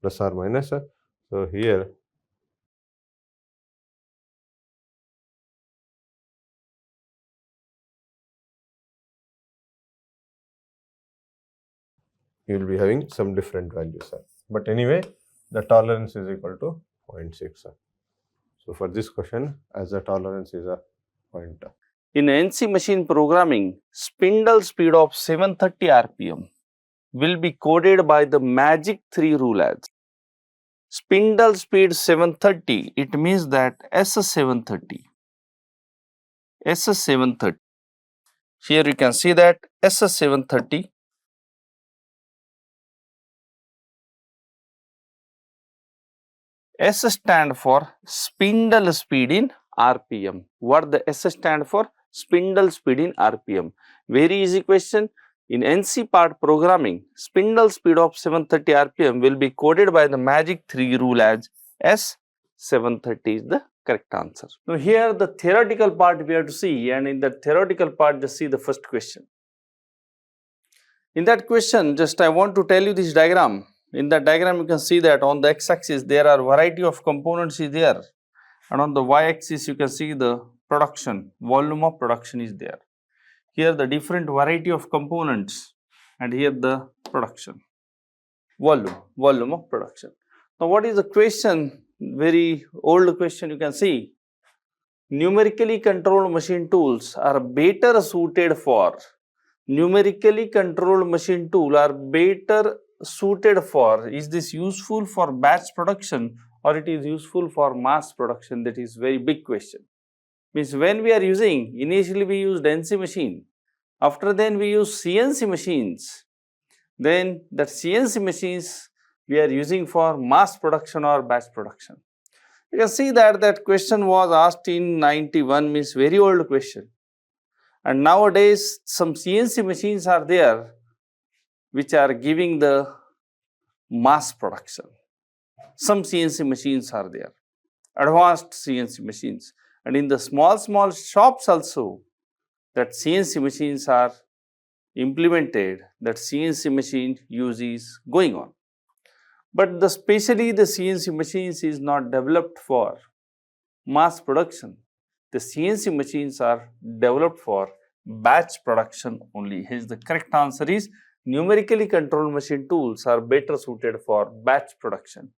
plus or minus. So here you will be having some different values. But anyway, the tolerance is equal to 0.6. So for this question, as the tolerance is a point.
In NC machine programming, spindle speed of 730 RPM will be coded by the magic 3 rule as spindle speed 730. It means that SS730. SS730. Here you can see that SS730. S stand for spindle speed in RPM. What the S stand for? Spindle speed in RPM. Very easy question. In NC part programming, spindle speed of 730 RPM will be coded by the magic 3 rule as S730 is the correct answer. Now here the theoretical part we have to see, and in the theoretical part just see the first question. In that question, just I want to tell you this diagram. In that diagram you can see that on the x-axis there are variety of components is there, and on the y-axis you can see the production, volume of production is there. Here the different variety of components, and here the production, volume of production. Now what is the question? Very old question you can see. Numerically controlled machine tools are better suited for, numerically controlled machine tool are better suited for, is this useful for batch production or it is useful for mass production? That is very big question. Means when we are using, initially we used NC machine, after then we use CNC machines, then that CNC machines we are using for mass production or batch production. You can see that that question was asked in 91, means very old question, and nowadays some CNC machines are there which are giving the mass production. Some CNC machines are there, advanced CNC machines, and in the small shops also that CNC machines are implemented, that CNC machine use is going on. But especially the CNC machines is not developed for mass production. The CNC machines are developed for batch production only. Hence the correct answer is numerically controlled machine tools are better suited for batch production.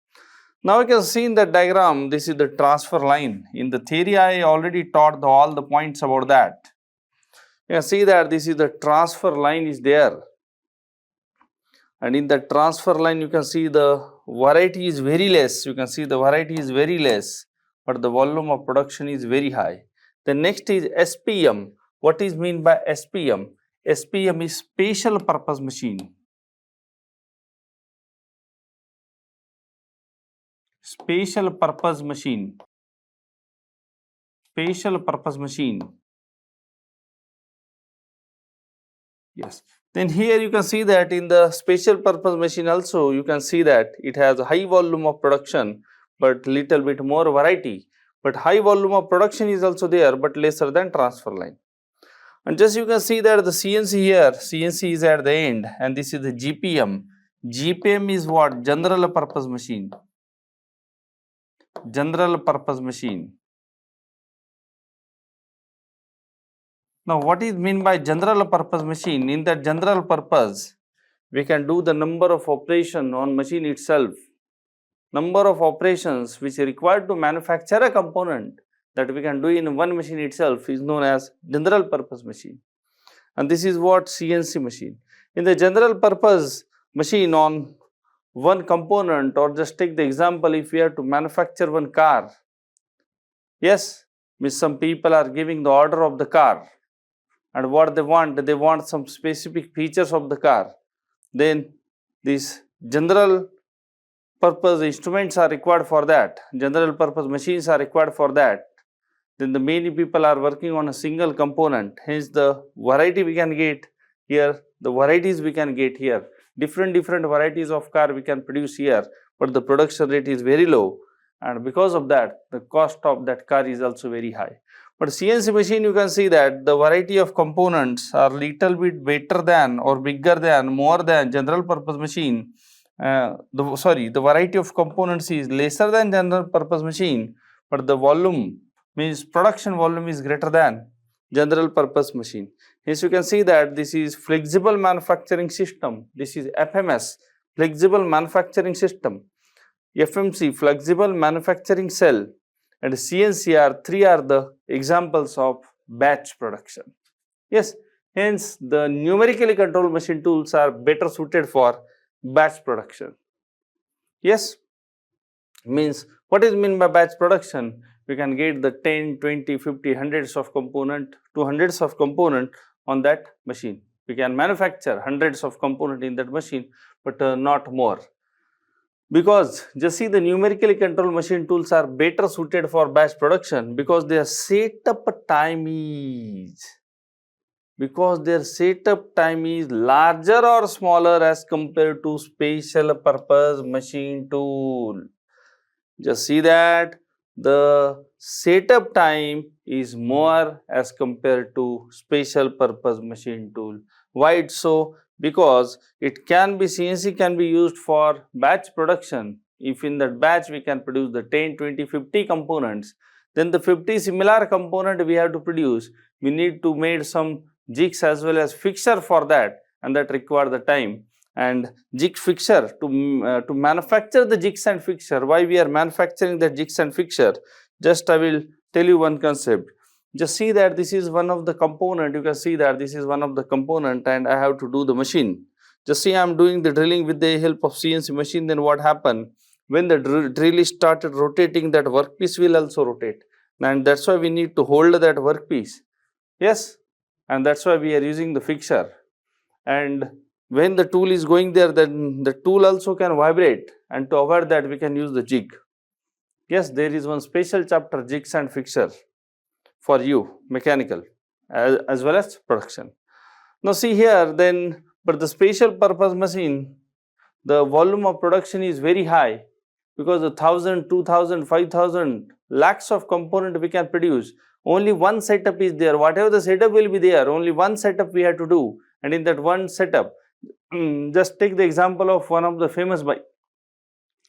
Now you can see in the diagram, this is the transfer line. In the theory I already taught all the points about that. You can see that this is the transfer line is there, and in the transfer line you can see the variety is very less. You can see the variety is very less, but the volume of production is very high. The next is SPM. What is mean by SPM? SPM is special purpose machine. Special purpose machine. Special purpose machine. Yes. Then here you can see that in the special purpose machine also you can see that it has a high volume of production but little bit more variety. But high volume of production is also there but lesser than transfer line. And just you can see that the CNC here, CNC is at the end, and this is the GPM. GPM is what? General purpose machine. General purpose machine. Now what is mean by general purpose machine? In that general purpose, we can do the number of operation on machine itself. Number of operations which are required to manufacture a component that we can do in one machine itself is known as general purpose machine. And this is what CNC machine. In the general purpose machine on one component, or just take the example, if we have to manufacture one car, yes, means some people are giving the order of the car, and what they want some specific features of the car. Then these general purpose instruments are required for that, general purpose machines are required for that. Then the many people are working on a single component, hence the variety we can get here, the varieties we can get here. Different varieties of car we can produce here, but the production rate is very low, and because of that the cost of that car is also very high. But CNC machine, you can see that the variety of components are little bit better than or bigger than, more than general purpose machine. The variety of components is lesser than general purpose machine, but the volume means production volume is greater than general purpose machine. Hence, you can see that this is flexible manufacturing system. This is FMS, flexible manufacturing system. FMC, flexible manufacturing cell, and CNC three are the examples of batch production. Yes, hence the numerically controlled machine tools are better suited for batch production. Yes, means what is meant by batch production? We can get the 10, 20, 50, hundreds of component to hundreds of component on that machine. We can manufacture hundreds of component in that machine, but not more. Because just see, the numerically controlled machine tools are better suited for batch production because their setup time is larger or smaller as compared to special purpose machine tool. Just see that the setup time is more as compared to special purpose machine tool. Why it's so? Because it can be, CNC can be used for batch production. If in that batch we can produce the 10, 20, 50 components, then the 50 similar component we have to produce. We need to make some jigs as well as fixture for that, and that require the time. And jig fixture to manufacture the jigs and fixture. Why we are manufacturing the jigs and fixture? Just I will tell you one concept. Just see that this is one of the component. You can see that this is one of the component, and I have to do the machine. Just see, I am doing the drilling with the help of CNC machine. Then what happened? When the drill is started rotating, that workpiece will also rotate, and that's why we need to hold that workpiece. Yes, and that's why we are using the fixture. And when the tool is going there, then the tool also can vibrate, and to avoid that we can use the jig. Yes, there is one special chapter, jigs and fixture, for you, mechanical as well as production. Now see here, then, but the special purpose machine, the volume of production is very high because the 1,000, 2,000, 5,000 lakhs of component we can produce. Only one setup is there. Whatever the setup will be there, only one setup we have to do. And in that one setup, just take the example of one of the famous bike.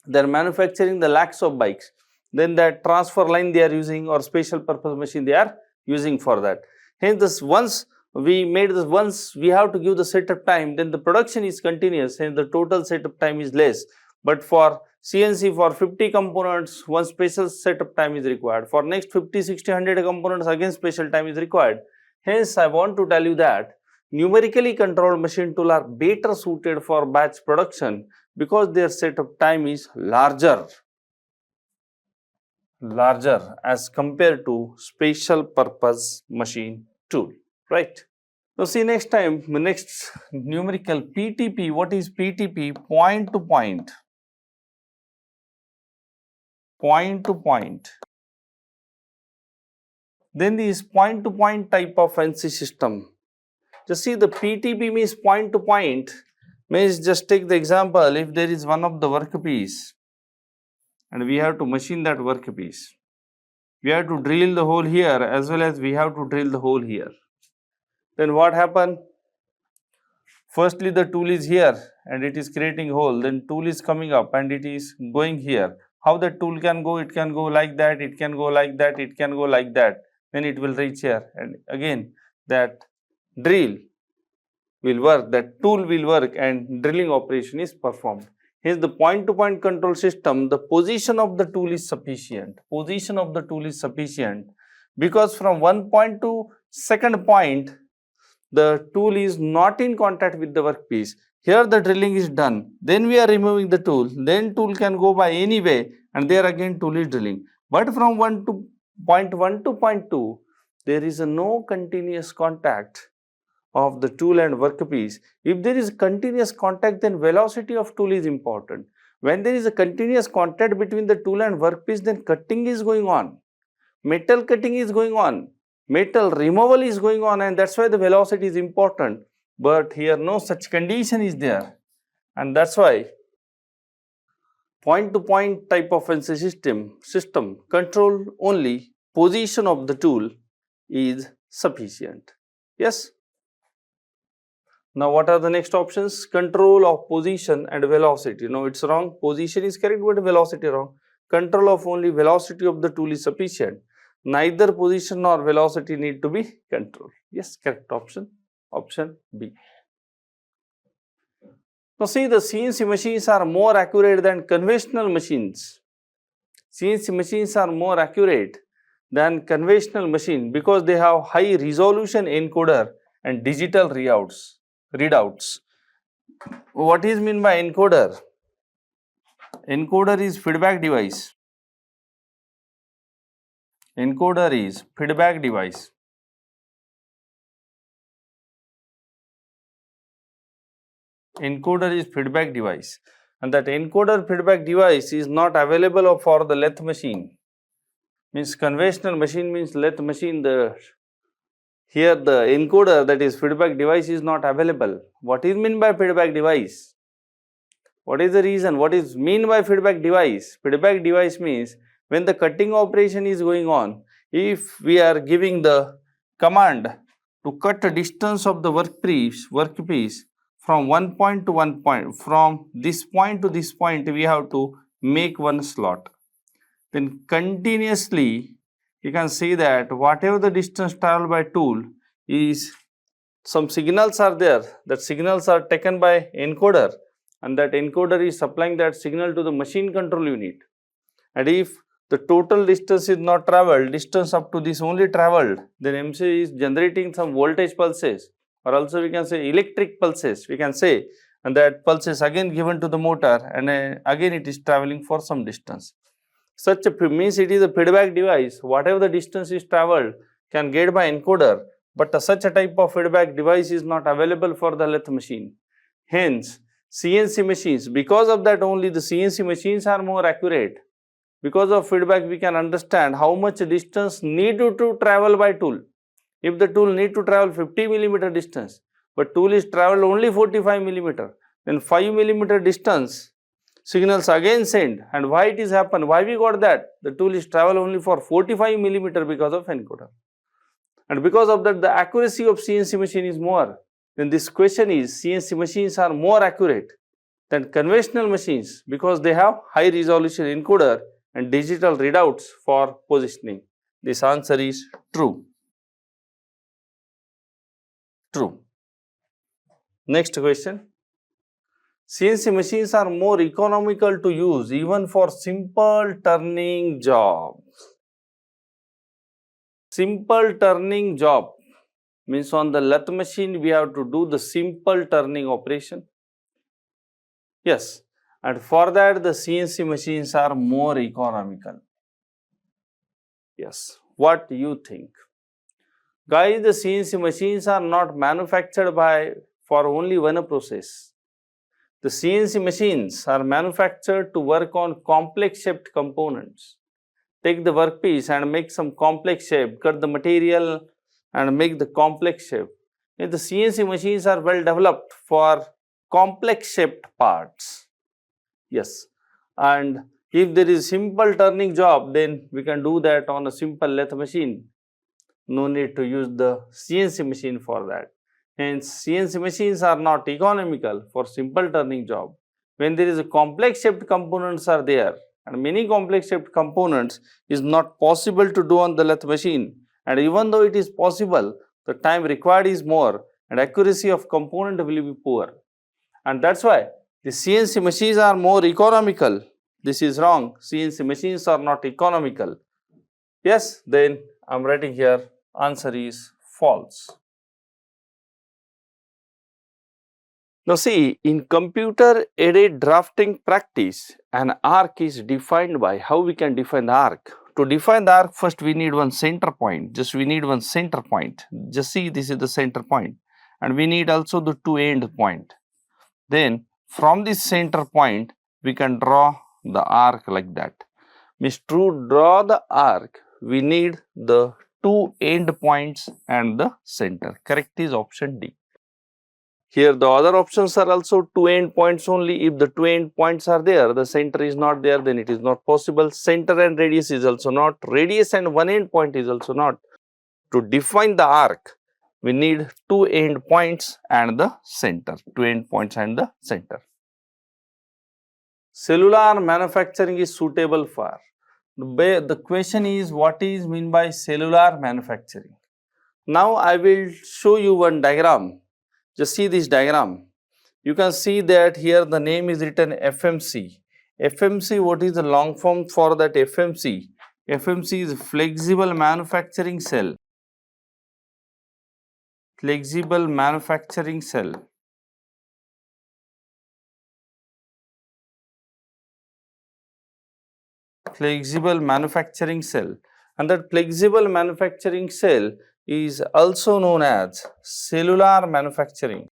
They are manufacturing the lakhs of bikes. Then that transfer line they are using, or special purpose machine they are using for that. Hence, this once we made this, once we have to give the setup time, then the production is continuous, and the total setup time is less. But for CNC, for 50 components, one special setup time is required. For next 50, 60, 100 components, again special time is required. Hence, I want to tell you that numerically controlled machine tool are better suited for batch production because their setup time is larger as compared to special purpose machine tool, right? Now see, next time, next numerical PTP. What is PTP? Point to point. Point to point. Then this point to point type of NC system. Just see, the PTP means point to point, means just take the example, if there is one of the workpiece and we have to machine that workpiece, we have to drill the hole here as well as we have to drill the hole here. Then what happen? Firstly, the tool is here and it is creating hole, then tool is coming up and it is going here. How the tool can go? It can go like that, it can go like that, it can go like that, then it will reach here, and again that drill will work, that tool will work, and drilling operation is performed. Hence, the point-to-point control system, the position of the tool is sufficient. Position of the tool is sufficient because from one point to second point, the tool is not in contact with the workpiece. Here the drilling is done, then we are removing the tool, then tool can go by any way, and there again tool is drilling. But from point 1 to point 2, there is no continuous contact of the tool and workpiece. If there is continuous contact, then velocity of tool is important. When there is a continuous contact between the tool and workpiece, then cutting is going on, metal cutting is going on, metal removal is going on, and that's why the velocity is important. But here no such condition is there, and that's why point to point type of NC system control only position of the tool is sufficient. Yes. Now what are the next options? Control of position and velocity. No, it's wrong. Position is correct, but velocity wrong. Control of only velocity of the tool is sufficient. Neither position nor velocity need to be controlled. Yes, correct option. Option B. Now see, the CNC machines are more accurate than conventional machines. CNC machines are more accurate than conventional machine because they have high resolution encoder and digital readouts. What is meant by encoder? Encoder is feedback device. Encoder is feedback device. Encoder is feedback device, and that encoder feedback device is not available for the lathe machine. Means conventional machine means lathe machine. Here the encoder, that is feedback device, is not available. What is meant by feedback device? What is the reason? What is mean by feedback device? Feedback device means when the cutting operation is going on, if we are giving the command to cut the distance of the workpiece from one point to one point, from this point to this point, we have to make one slot. Then continuously you can see that whatever the distance traveled by tool is, some signals are there, that signals are taken by encoder, and that encoder is supplying that signal to the machine control unit. And if the total distance is not traveled, distance up to this only traveled, then MC is generating some voltage pulses, or also we can say electric pulses, we can say, and that pulse is again given to the motor, and again it is traveling for some distance. Such a means it is a feedback device. Whatever the distance is traveled can get by encoder, but such a type of feedback device is not available for the lathe machine. Hence, CNC machines, because of that only the CNC machines are more accurate. Because of feedback, we can understand how much distance needed to travel by tool. If the tool need to travel 50 millimeter distance, but tool is traveled only 45 millimeter, then 5 millimeter distance signals again send. And why it is happened? Why we got that? The tool is travel only for 45 millimeter because of encoder. And because of that, the accuracy of CNC machine is more. Then this question is, CNC machines are more accurate than conventional machines because they have high resolution encoder and digital readouts for positioning. This answer is true. True. Next question. CNC machines are more economical to use even for simple turning jobs. Simple turning job means on the lathe machine we have to do the simple turning operation. Yes, and for that the CNC machines are more economical. Yes, what do you think? Guys, the CNC machines are not manufactured for only one process. The CNC machines are manufactured to work on complex shaped components. Take the workpiece and make some complex shape, cut the material and make the complex shape. And the CNC machines are well developed for complex shaped parts. Yes, and if there is simple turning job, then we can do that on a simple lathe machine. No need to use the CNC machine for that. Hence, CNC machines are not economical for simple turning job. When there is a complex shaped components are there, and many complex shaped components is not possible to do on the lathe machine. And even though it is possible, the time required is more and accuracy of component will be poor. And that's why the CNC machines are more economical. This is wrong. CNC machines are not economical. Yes, then I am writing here, answer is false. Now see, in computer-aided drafting practice, an arc is defined by, how we can define the arc? To define the arc, first we need one center point. Just we need one center point. Just see, this is the center point. And we need also the two end point. Then from this center point, we can draw the arc like that. Means to draw the arc, we need the two end points and the center. Correct is option D. Here the other options are also two end points only. If the two end points are there, the center is not there, then it is not possible. Center and radius is also not. Radius and one end point is also not. to define the arc, we need two end points and the center, two end points and the center. Cellular manufacturing is suitable for. The question is, what is mean by cellular manufacturing? Now I will show you one diagram. Just see this diagram. You can see that here the name is written FMC. FMC, what is the long form for that FMC? FMC is flexible manufacturing cell. Flexible manufacturing cell. Flexible manufacturing cell, and that flexible manufacturing cell is also known as cellular manufacturing.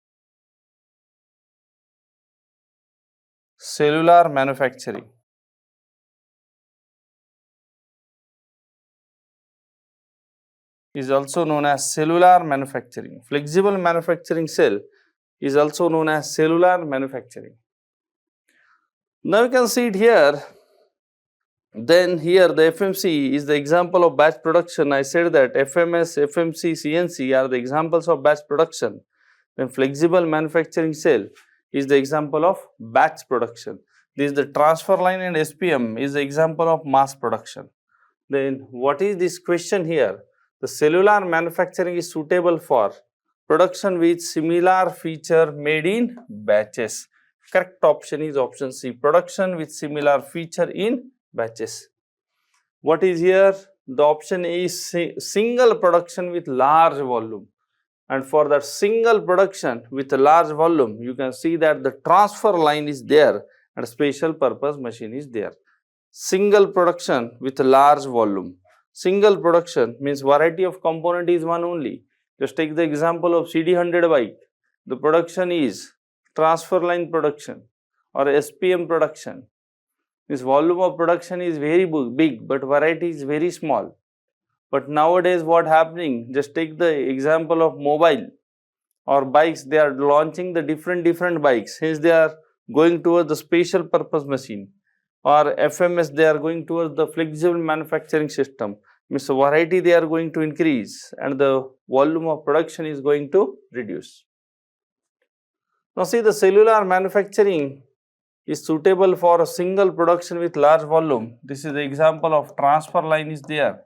Cellular manufacturing. Is also known as cellular manufacturing. Flexible manufacturing cell is also known as cellular manufacturing. Now you can see it here. Then here the FMC is the example of batch production. I said that FMS, FMC, CNC are the examples of batch production. Then flexible manufacturing cell is the example of batch production. This is the transfer line, and SPM is the example of mass production. Then what is this question here? The cellular manufacturing is suitable for production with similar feature made in batches. Correct option is option C, production with similar feature in batches. What is here? The option A is single production with large volume, and for that single production with a large volume, you can see that the transfer line is there and special purpose machine is there. Single production with a large volume. Single production means variety of component is one only. Just take the example of CD100 bike. The production is transfer line production or SPM production. This volume of production is very big, but variety is very small. But nowadays what happening? Just take the example of mobile or bikes. They are launching the different bikes. Hence they are going towards the special purpose machine, or FMS they are going towards the flexible manufacturing system. Means the variety they are going to increase and the volume of production is going to reduce. Now see, the cellular manufacturing is suitable for a single production with large volume. This is the example of transfer line is there.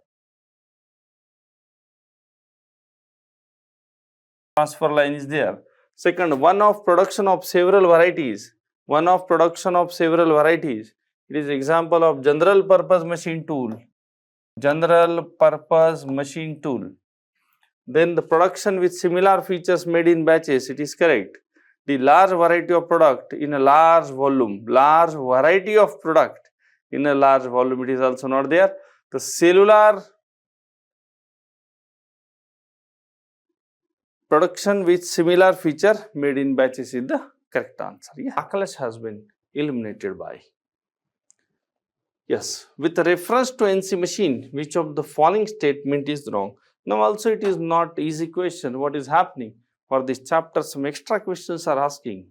Transfer line is there. Second, one-off production of several varieties. One-off production of several varieties. It is example of general purpose machine tool. General purpose machine tool. Then the production with similar features made in batches. It is correct. The large variety of product in a large volume. Large variety of product in a large volume. It is also not there. The cellular production with similar feature made in batches is the correct answer. Yeah. Backlash has been eliminated by. Yes, with reference to NC machine, which of the following statement is wrong? Now also it is not easy question. What is happening? For this chapter, some extra questions are asking.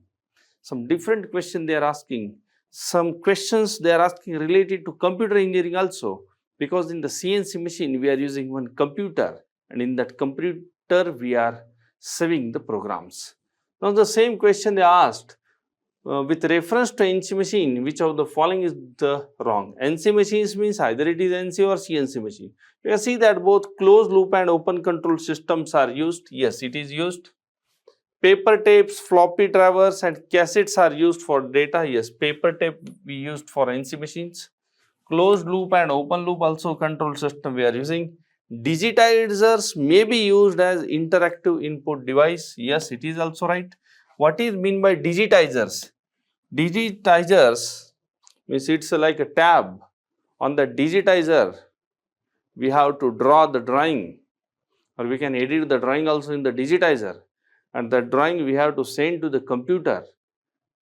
Some different question they are asking. Some questions they are asking related to computer engineering also. Because in the CNC machine, we are using one computer, and in that computer, we are saving the programs. Now the same question they asked. With reference to NC machine, which of the following is the wrong? NC machines means either it is NC or CNC machine. You can see that both closed loop and open control systems are used. Yes, it is used. Paper tapes, floppy drivers and cassettes are used for data. Yes, paper tape we used for NC machines. Closed loop and open loop also control system we are using. Digitizers may be used as interactive input device. Yes, it is also right. What is mean by digitizers? Digitizers means it's like a tab. On the digitizer, we have to draw the drawing, or we can edit the drawing also in the digitizer, and the drawing we have to send to the computer.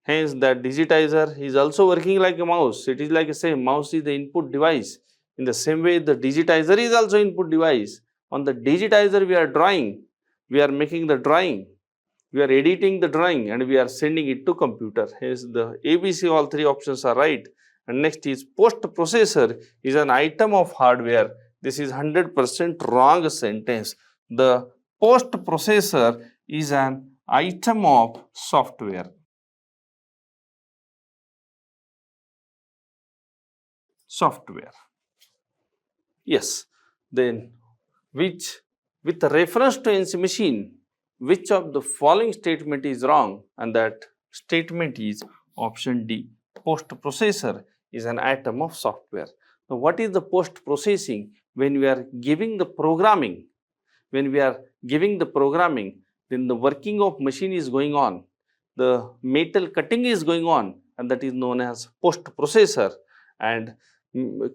Hence that digitizer is also working like a mouse. It is like a same mouse is the input device. In the same way, the digitizer is also input device. On the digitizer we are drawing, we are making the drawing. We are editing the drawing and we are sending it to computer. Hence the ABC, all three options are right. And next is post processor is an item of hardware. This is 100% wrong sentence. The post processor is an item of software. Yes. Then which, with reference to NC machine, which of the following statement is wrong? And that statement is option D. Post processor is an item of software. Now, what is the post processing? When we are giving the programming, then the working of machine is going on, the metal cutting is going on, and that is known as post processor. And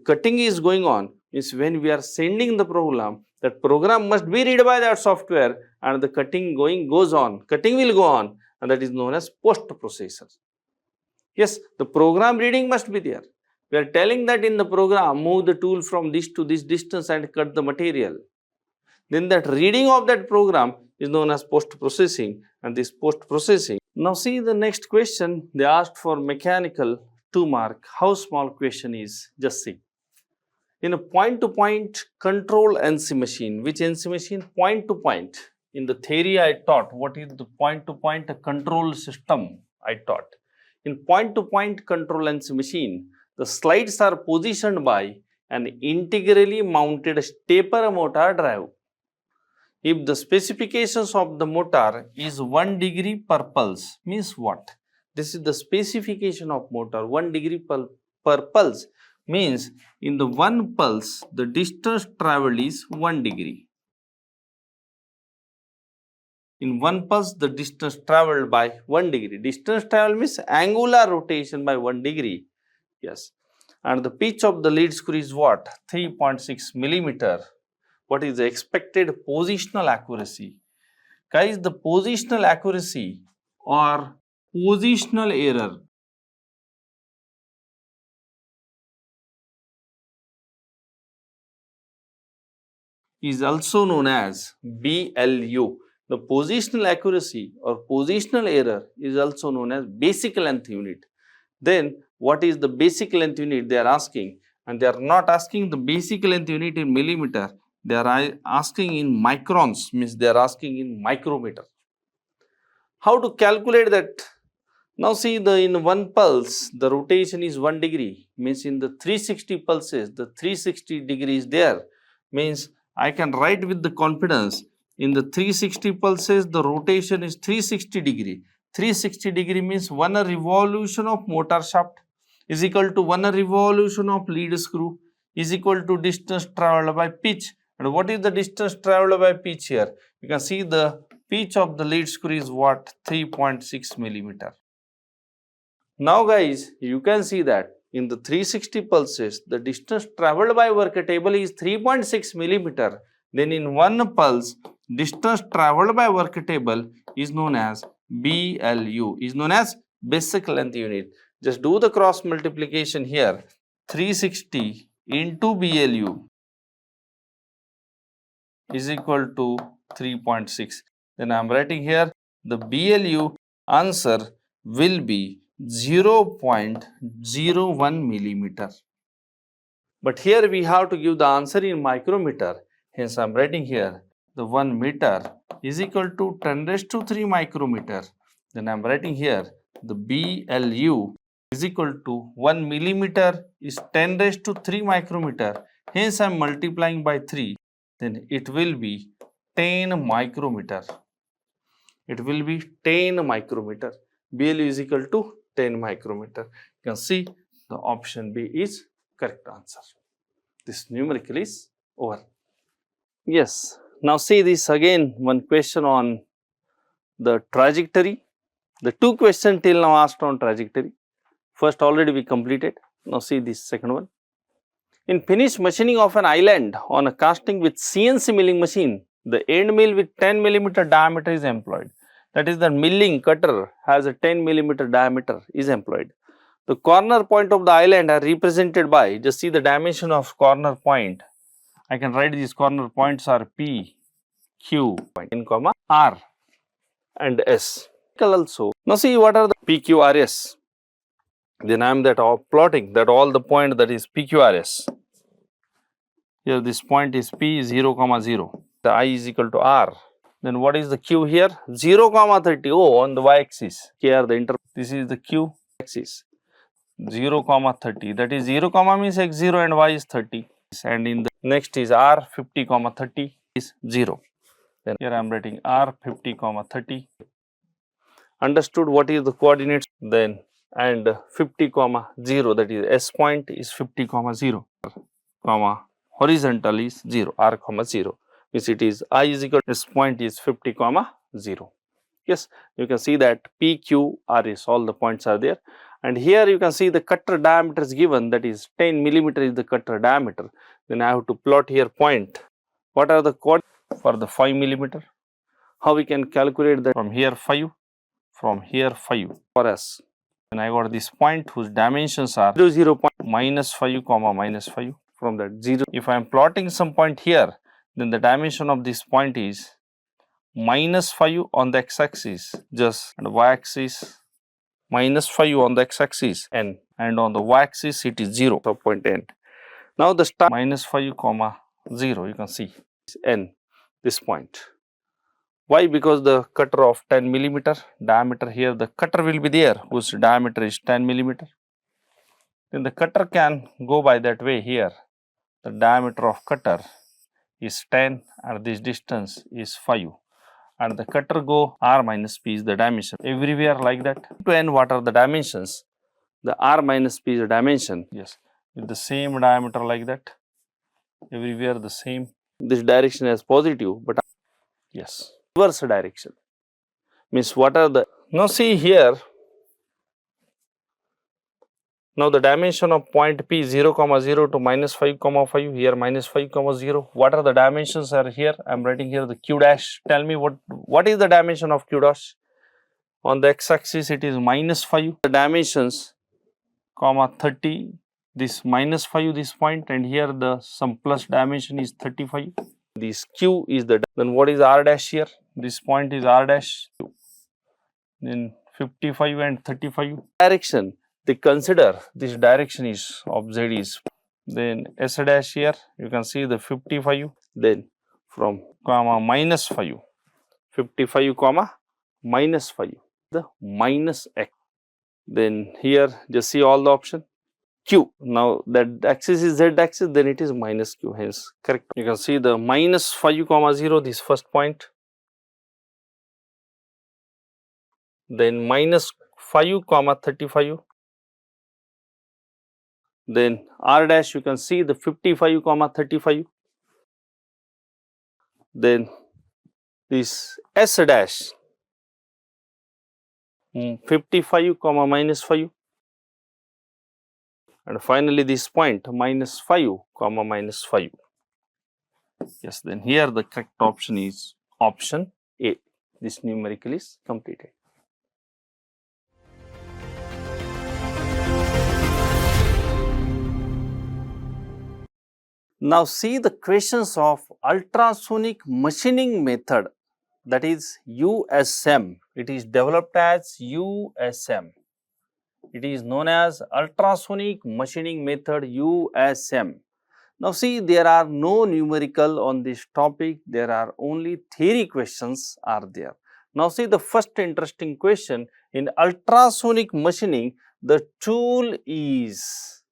cutting is going on means when we are sending the program, that program must be read by that software, and the cutting will go on, and that is known as post processor. Yes, the program reading must be there. We are telling that in the program, move the tool from this to this distance and cut the material. Then that reading of that program is known as post processing, and this post processing. Now see the next question. They asked for mechanical 2 mark. How small question is? Just see. In a point-to-point control NC machine, which NC machine? Point-to-point. In the theory I taught, what is the point-to-point control system I taught. In point-to-point control NC machine, the slides are positioned by an integrally mounted stepper motor drive. If the specifications of the motor is 1 degree per pulse, means what? This is the specification of motor, 1 degree per pulse. Means in the 1 pulse, the distance traveled is 1 degree. In 1 pulse, the distance traveled by 1 degree. Distance travel means angular rotation by 1 degree. Yes. And the pitch of the lead screw is what? 3.6 millimeter. What is the expected positional accuracy? Guys, the positional accuracy or positional error is also known as BLU. The positional accuracy or positional error is also known as basic length unit. Then what is the basic length unit they are asking? And they are not asking the basic length unit in millimeter. They are asking in microns, means they are asking in micrometer. How to calculate that? Now see, in 1 pulse, the rotation is 1 degree, means in the 360 pulses, the 360 degrees there, means I can write with the confidence, in the 360 pulses, the rotation is 360 degree. 360 degree means 1 revolution of motor shaft is equal to 1 revolution of lead screw is equal to distance traveled by pitch. And what is the distance traveled by pitch here? You can see the pitch of the lead screw is what? 3.6 millimeter. Now guys, you can see that in the 360 pulses, the distance traveled by work table is 3.6 millimeter. Then in 1 pulse, distance traveled by work table is known as BLU, is known as basic length unit. Just do the cross multiplication here. 360 into BLU is equal to 3.6. Then I am writing here the BLU answer will be 0.01 millimeter. But here we have to give the answer in micrometer. Hence I am writing here the 1 meter is equal to 10 raised to 3 micrometer. Then I am writing here the BLU is equal to 1 millimeter is 10 raised to 3 micrometer. Hence I am multiplying by 3. Then it will be 10 micrometer. It will be 10 micrometer. BLU is equal to 10 micrometer. You can see the option B is correct answer. This numerical is over. Yes. Now see this again, one question on the trajectory. The 2 questions till now asked on trajectory. First already we completed. Now see this second one. In finished machining of an island on a casting with CNC milling machine, the end mill with 10 millimeter diameter is employed. That is, the milling cutter has a 10 millimeter diameter is employed. The corner point of the island are represented by, just see the dimension of corner point. I can write these corner points are P, Q, in comma R and S. Also, now see what are the PQRS. Then I am plotting that all the point that is PQRS. Here this point is P 0, 0. The I is equal to R. Then what is the Q here? 0, 30. Oh, on the y-axis. Here the this is the Q axis. 0, 30. That is 0, means x0 and y is 30. And in the next is R 50, 30 is 0. Then here I am writing R 50, 30. Understood what is the coordinates? Then and 50, 0, that is S point is 50, 0, horizontal is 0, R, 0. Means it is I is equal to S point is 50, 0. Yes, you can see that P, Q, R is all the points are there. And here you can see the cutter diameter is given, that is 10 millimeter is the cutter diameter. Then I have to plot here point. What are the coordinates for the 5 millimeter? How we can calculate that? From here 5, from here 5 for us. And I got this point whose dimensions are 0, 0 point, minus 5, minus 5. From that 0, if I am plotting some point here, then the dimension of this point is minus 5 on the x-axis, just, and y-axis minus 5 on the x-axis, and on the y-axis it is 0, so point end. Now the start minus 5, 0, you can see n, this point. Why? Because the cutter of 10 millimeter diameter, here the cutter will be there whose diameter is 10 millimeter. Then the cutter can go by that way. Here the diameter of cutter is 10 and this distance is 5. And the cutter go R minus P is the dimension. Everywhere like that. To n, what are the dimensions? The R minus P is the dimension. Yes, with the same diameter like that. Everywhere the same. This direction is positive, but yes, reverse direction. Means what are the, now see here. Now the dimension of point P 0, 0 to minus 5, 5, here minus 5, 0. What are the dimensions are here? I am writing here the Q dash. Tell me what is the dimension of Q dash? On the x-axis it is minus 5. The dimensions, 30, this minus 5 this point, and here the some plus dimension is 35. This Q is the, then what is R dash here? This point is R dash. Then 55 and 35. Direction. They consider this direction is of Z is, then S dash here you can see the 55, then from minus 5, 55 minus 5, the minus x. Then here just see all the option Q. Now that axis is Z axis, then it is minus Q, hence correct. You can see the minus 5, 0, this first point, then minus 5, 35. Then R dash you can see the 55, 35. Then this S dash 55, minus 5. And finally this point minus 5, minus 5. Yes, then here the correct option is option A. This numerical is completed. Now see the questions of ultrasonic machining method, that is USM. It is developed as USM. It is known as ultrasonic machining method USM. Now see, there are no numerical on this topic, there are only theory questions are there. Now see the first interesting question, in ultrasonic machining the tool is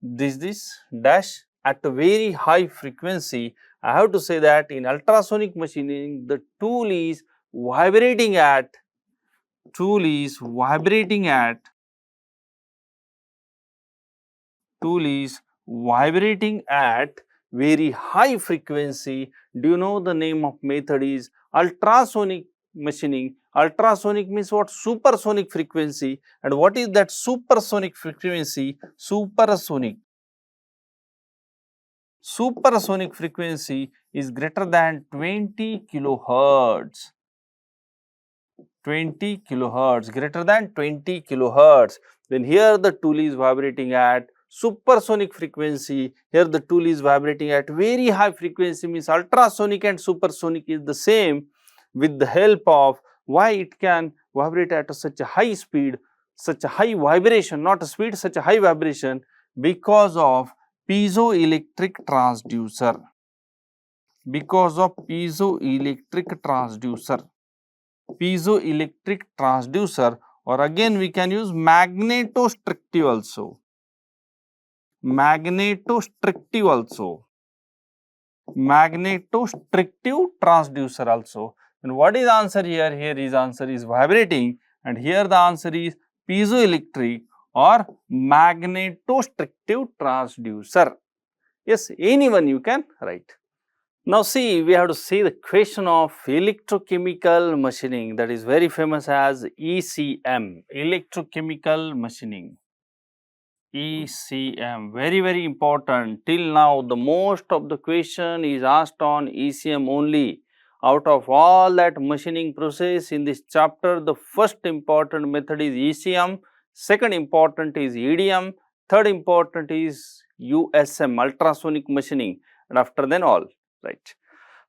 this dash at a very high frequency. I have to say that in ultrasonic machining the tool is vibrating at very high frequency. Do you know the name of method is ultrasonic machining? Ultrasonic means what? Supersonic frequency. And what is that supersonic frequency? Supersonic frequency is greater than 20 kilohertz. 20 kilohertz, greater than 20 kilohertz. Then here the tool is vibrating at supersonic frequency. Here the tool is vibrating at very high frequency, means ultrasonic and supersonic is the same. With the help of, why it can vibrate at such a high speed, such a high vibration, not a speed, such a high vibration, because of piezoelectric transducer. Because of piezoelectric transducer, or again we can use magnetostrictive also. Magnetostrictive transducer also. And what is the answer here? Here is answer is vibrating, and here the answer is piezoelectric or magnetostrictive transducer. Yes, anyone you can write. Now see, we have to see the question of electrochemical machining, that is very famous as ECM, electrochemical machining. ECM, very important. Till now the most of the question is asked on ECM only. Out of all that machining process in this chapter, the first important method is ECM, second important is EDM, third important is USM, ultrasonic machining, and after then all, right.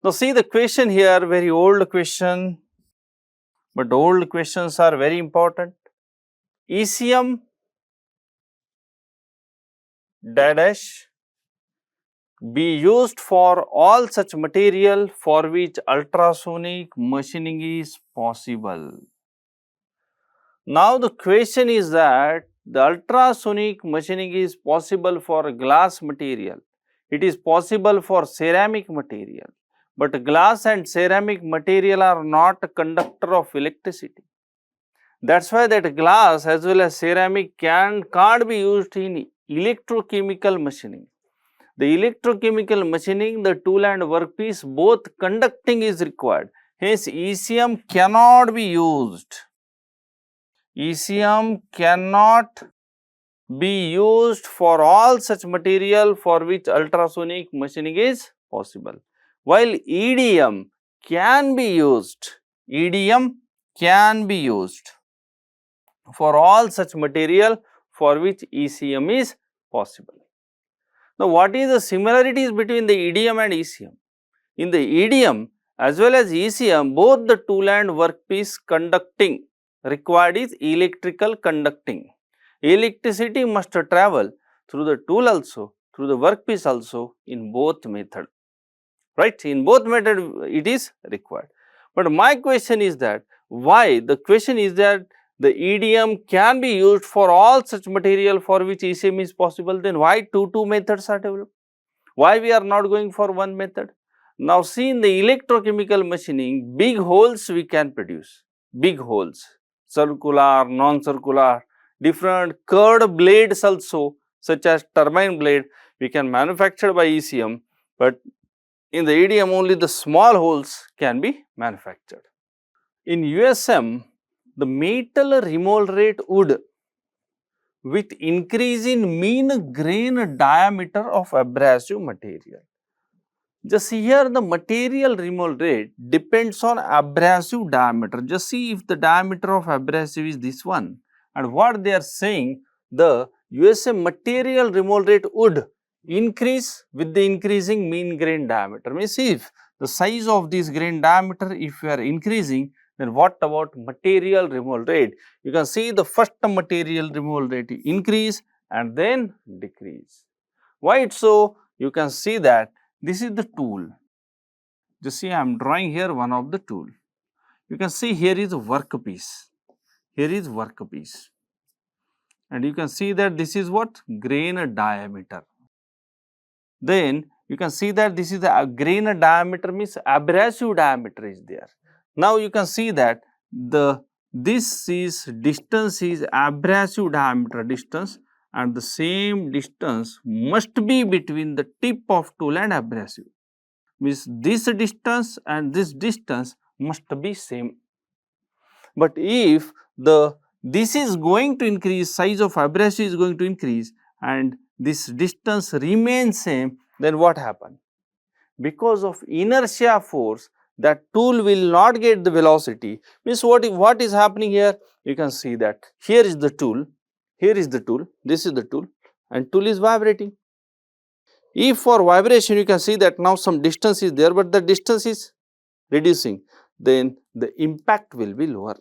Now see the question here, very old question, but old questions are very important. ECM dash be used for all such material for which ultrasonic machining is possible. Now the question is that the ultrasonic machining is possible for glass material, it is possible for ceramic material, but glass and ceramic material are not a conductor of electricity. That's why that glass as well as ceramic can't be used in electrochemical machining. The electrochemical machining, the tool and workpiece, both conducting is required. Hence, ECM cannot be used. ECM cannot be used for all such material for which ultrasonic machining is possible. While EDM can be used, EDM can be used for all such material for which ECM is possible. Now, what is the similarities between the EDM and ECM? In the EDM as well as ECM, both the tool and workpiece conducting required is electrical conducting. Electricity must travel through the tool also, through the workpiece also in both method, right? In both method it is required. But my question is that why? The question is that the EDM can be used for all such material for which ECM is possible, then why two methods are developed? Why we are not going for one method? Now see, in the electrochemical machining, big holes we can produce, big holes, circular, non-circular, different curved blades also, such as turbine blade, we can manufacture by ECM, but in the EDM only the small holes can be manufactured. In USM, the metal removal rate would, with increase in mean grain diameter of abrasive material. Just here the material removal rate depends on abrasive diameter. Just see if the diameter of abrasive is this one, and what they are saying, the USM material removal rate would increase with the increasing mean grain diameter. Means if the size of this grain diameter, if we are increasing, then what about material removal rate? You can see the first material removal rate increase and then decrease. Why it so? You can see that this is the tool. Just see, I am drawing here one of the tool. You can see here is a workpiece. Here is workpiece. And you can see that this is what? Grain diameter. Then you can see that this is the grain diameter, means abrasive diameter is there. Now you can see that this is distance is abrasive diameter distance, and the same distance must be between the tip of tool and abrasive. Means this distance and this distance must be same. But if this is going to increase, size of abrasive is going to increase and this distance remains same, then what happen? Because of inertia force, that tool will not get the velocity. Means what is happening here? You can see that here is the tool, here is the tool, this is the tool, and tool is vibrating. If for vibration you can see that now some distance is there, but the distance is reducing, then the impact will be lower.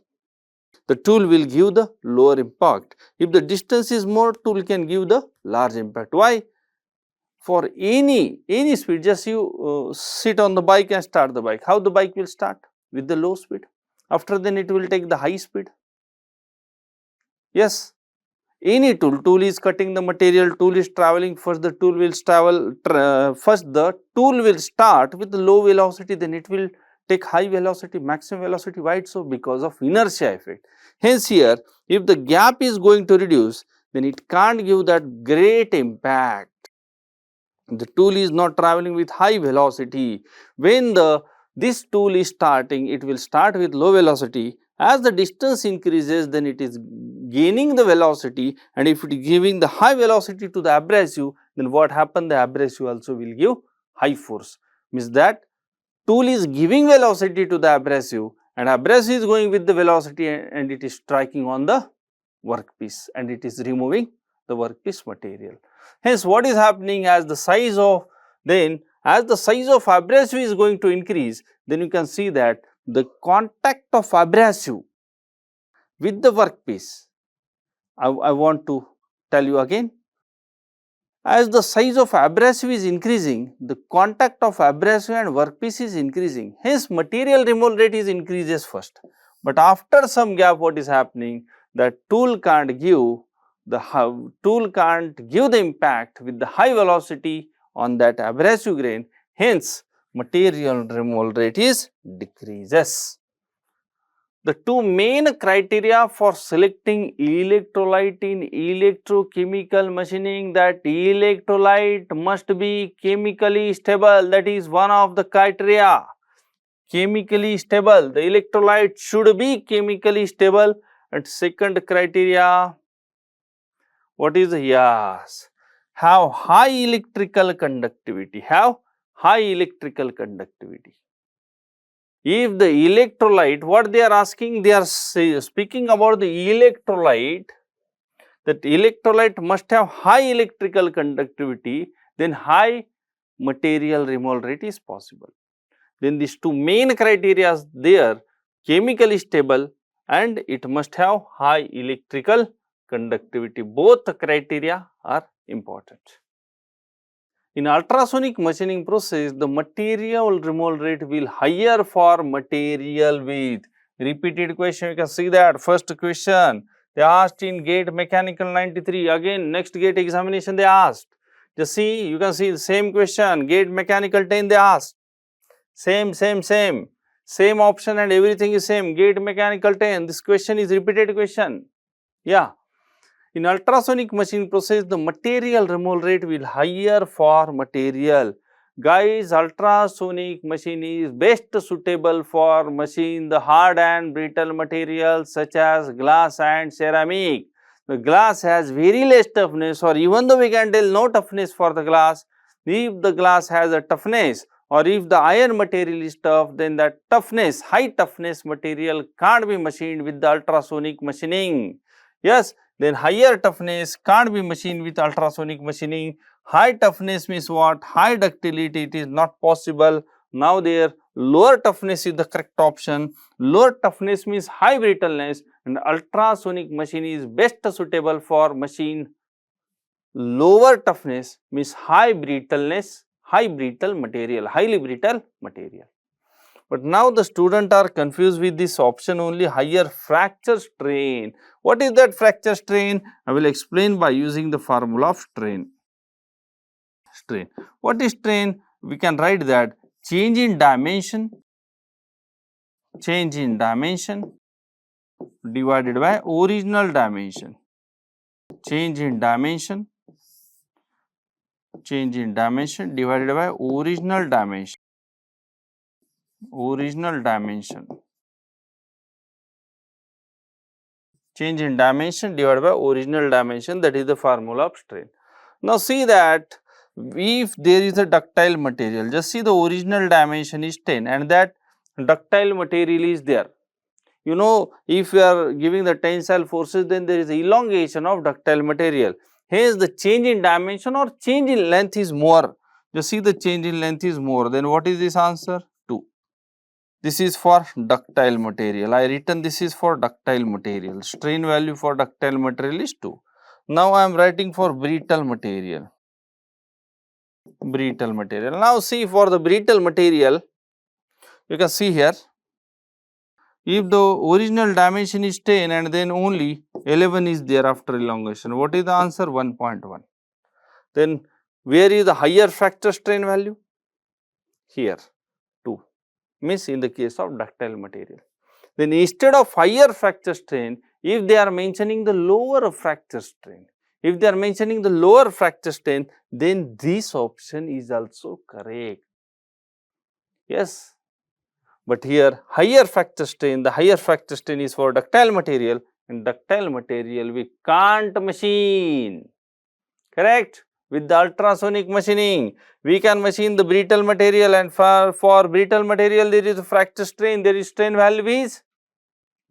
The tool will give the lower impact. If the distance is more, tool can give the large impact. Why? for any speed, just you sit on the bike and start the bike. How the bike will start? With the low speed. After then it will take the high speed. Yes. Any tool is cutting the material, tool is traveling, first the tool will first the tool will start with the low velocity, then it will take high velocity, maximum velocity. Why so? Because of inertia effect. Hence here, if the gap is going to reduce, then it can't give that great impact. The tool is not traveling with high velocity. When this tool is starting, it will start with low velocity. As the distance increases, then it is gaining the velocity, and if it is giving the high velocity to the abrasive, then what happens? The abrasive also will give high force. Means that tool is giving velocity to the abrasive, and abrasive is going with the velocity, and it is striking on the workpiece, and it is removing the workpiece material. Hence, what is happening, as the size of abrasive is going to increase, then you can see that the contact of abrasive with the workpiece, I want to tell you again, as the size of abrasive is increasing, the contact of abrasive and workpiece is increasing. Hence, material removal rate is increases first, but after some gap, what is happening, that tool can't give the impact with the high velocity on that abrasive grain. Hence, material removal rate is decreases. The two main criteria for selecting electrolyte in electrochemical machining, that electrolyte must be chemically stable. That is one of the criteria. Chemically stable. The electrolyte should be chemically stable. And second criteria, what is? Yes, have high electrical conductivity. Have high electrical conductivity. If the electrolyte, what they are asking, they are speaking about the electrolyte, that electrolyte must have high electrical conductivity, then high material removal rate is possible. Then these two main criteria are there, chemically stable and it must have high electrical conductivity. Both the criteria are important. In ultrasonic machining process, the material removal rate will higher for material width. Repeated question, you can see that. First question, they asked in GATE Mechanical 93. Again, next GATE examination they asked. Just see, you can see the same question, GATE Mechanical 10 they asked. Same option and everything is same. GATE Mechanical 10, this question is repeated question. Yeah. In ultrasonic machining process, the material removal rate will higher for material. Guys, ultrasonic machine is best suitable for machine the hard and brittle materials such as glass and ceramic. The glass has very less toughness, or even though we can tell no toughness for the glass, if the glass has a toughness, or if the iron material is tough, then that toughness, high toughness material can't be machined with the ultrasonic machining. Yes, then higher toughness can't be machined with ultrasonic machining. High toughness means what? High ductility, it is not possible. Now there, lower toughness is the correct option. Lower toughness means high brittleness, and ultrasonic machine is best suitable for machine. Lower toughness means high brittleness, high brittle material, highly brittle material. But now the students are confused with this option only, higher fracture strain. What is that fracture strain? I will explain by using the formula of strain. What is strain? We can write that change in dimension divided by original dimension. Change in dimension divided by original dimension. Change in dimension divided by original dimension, that is the formula of strain. Now see that if there is a ductile material, just see the original dimension is 10 and that ductile material is there. You know, if you are giving the tensile forces, then there is elongation of ductile material. Hence the change in dimension or change in length is more. Just see the change in length is more. Then what is this answer? 2. This is for ductile material. I written this is for ductile material. Strain value for ductile material is 2. Now I am writing for brittle material. brittle material. Now see, for the brittle material, you can see here, if the original dimension is 10 and then only 11 is there after elongation, what is the answer? 1.1. Then where is the higher fracture strain value? Here, 2, means in the case of ductile material. Then instead of higher fracture strain, if they are mentioning the lower fracture strain, then this option is also correct. Yes, but here higher fracture strain, the higher fracture strain is for ductile material, and ductile material we can't machine, correct? With the ultrasonic machining, we can machine the brittle material, and for brittle material there is a fracture strain, there is strain value is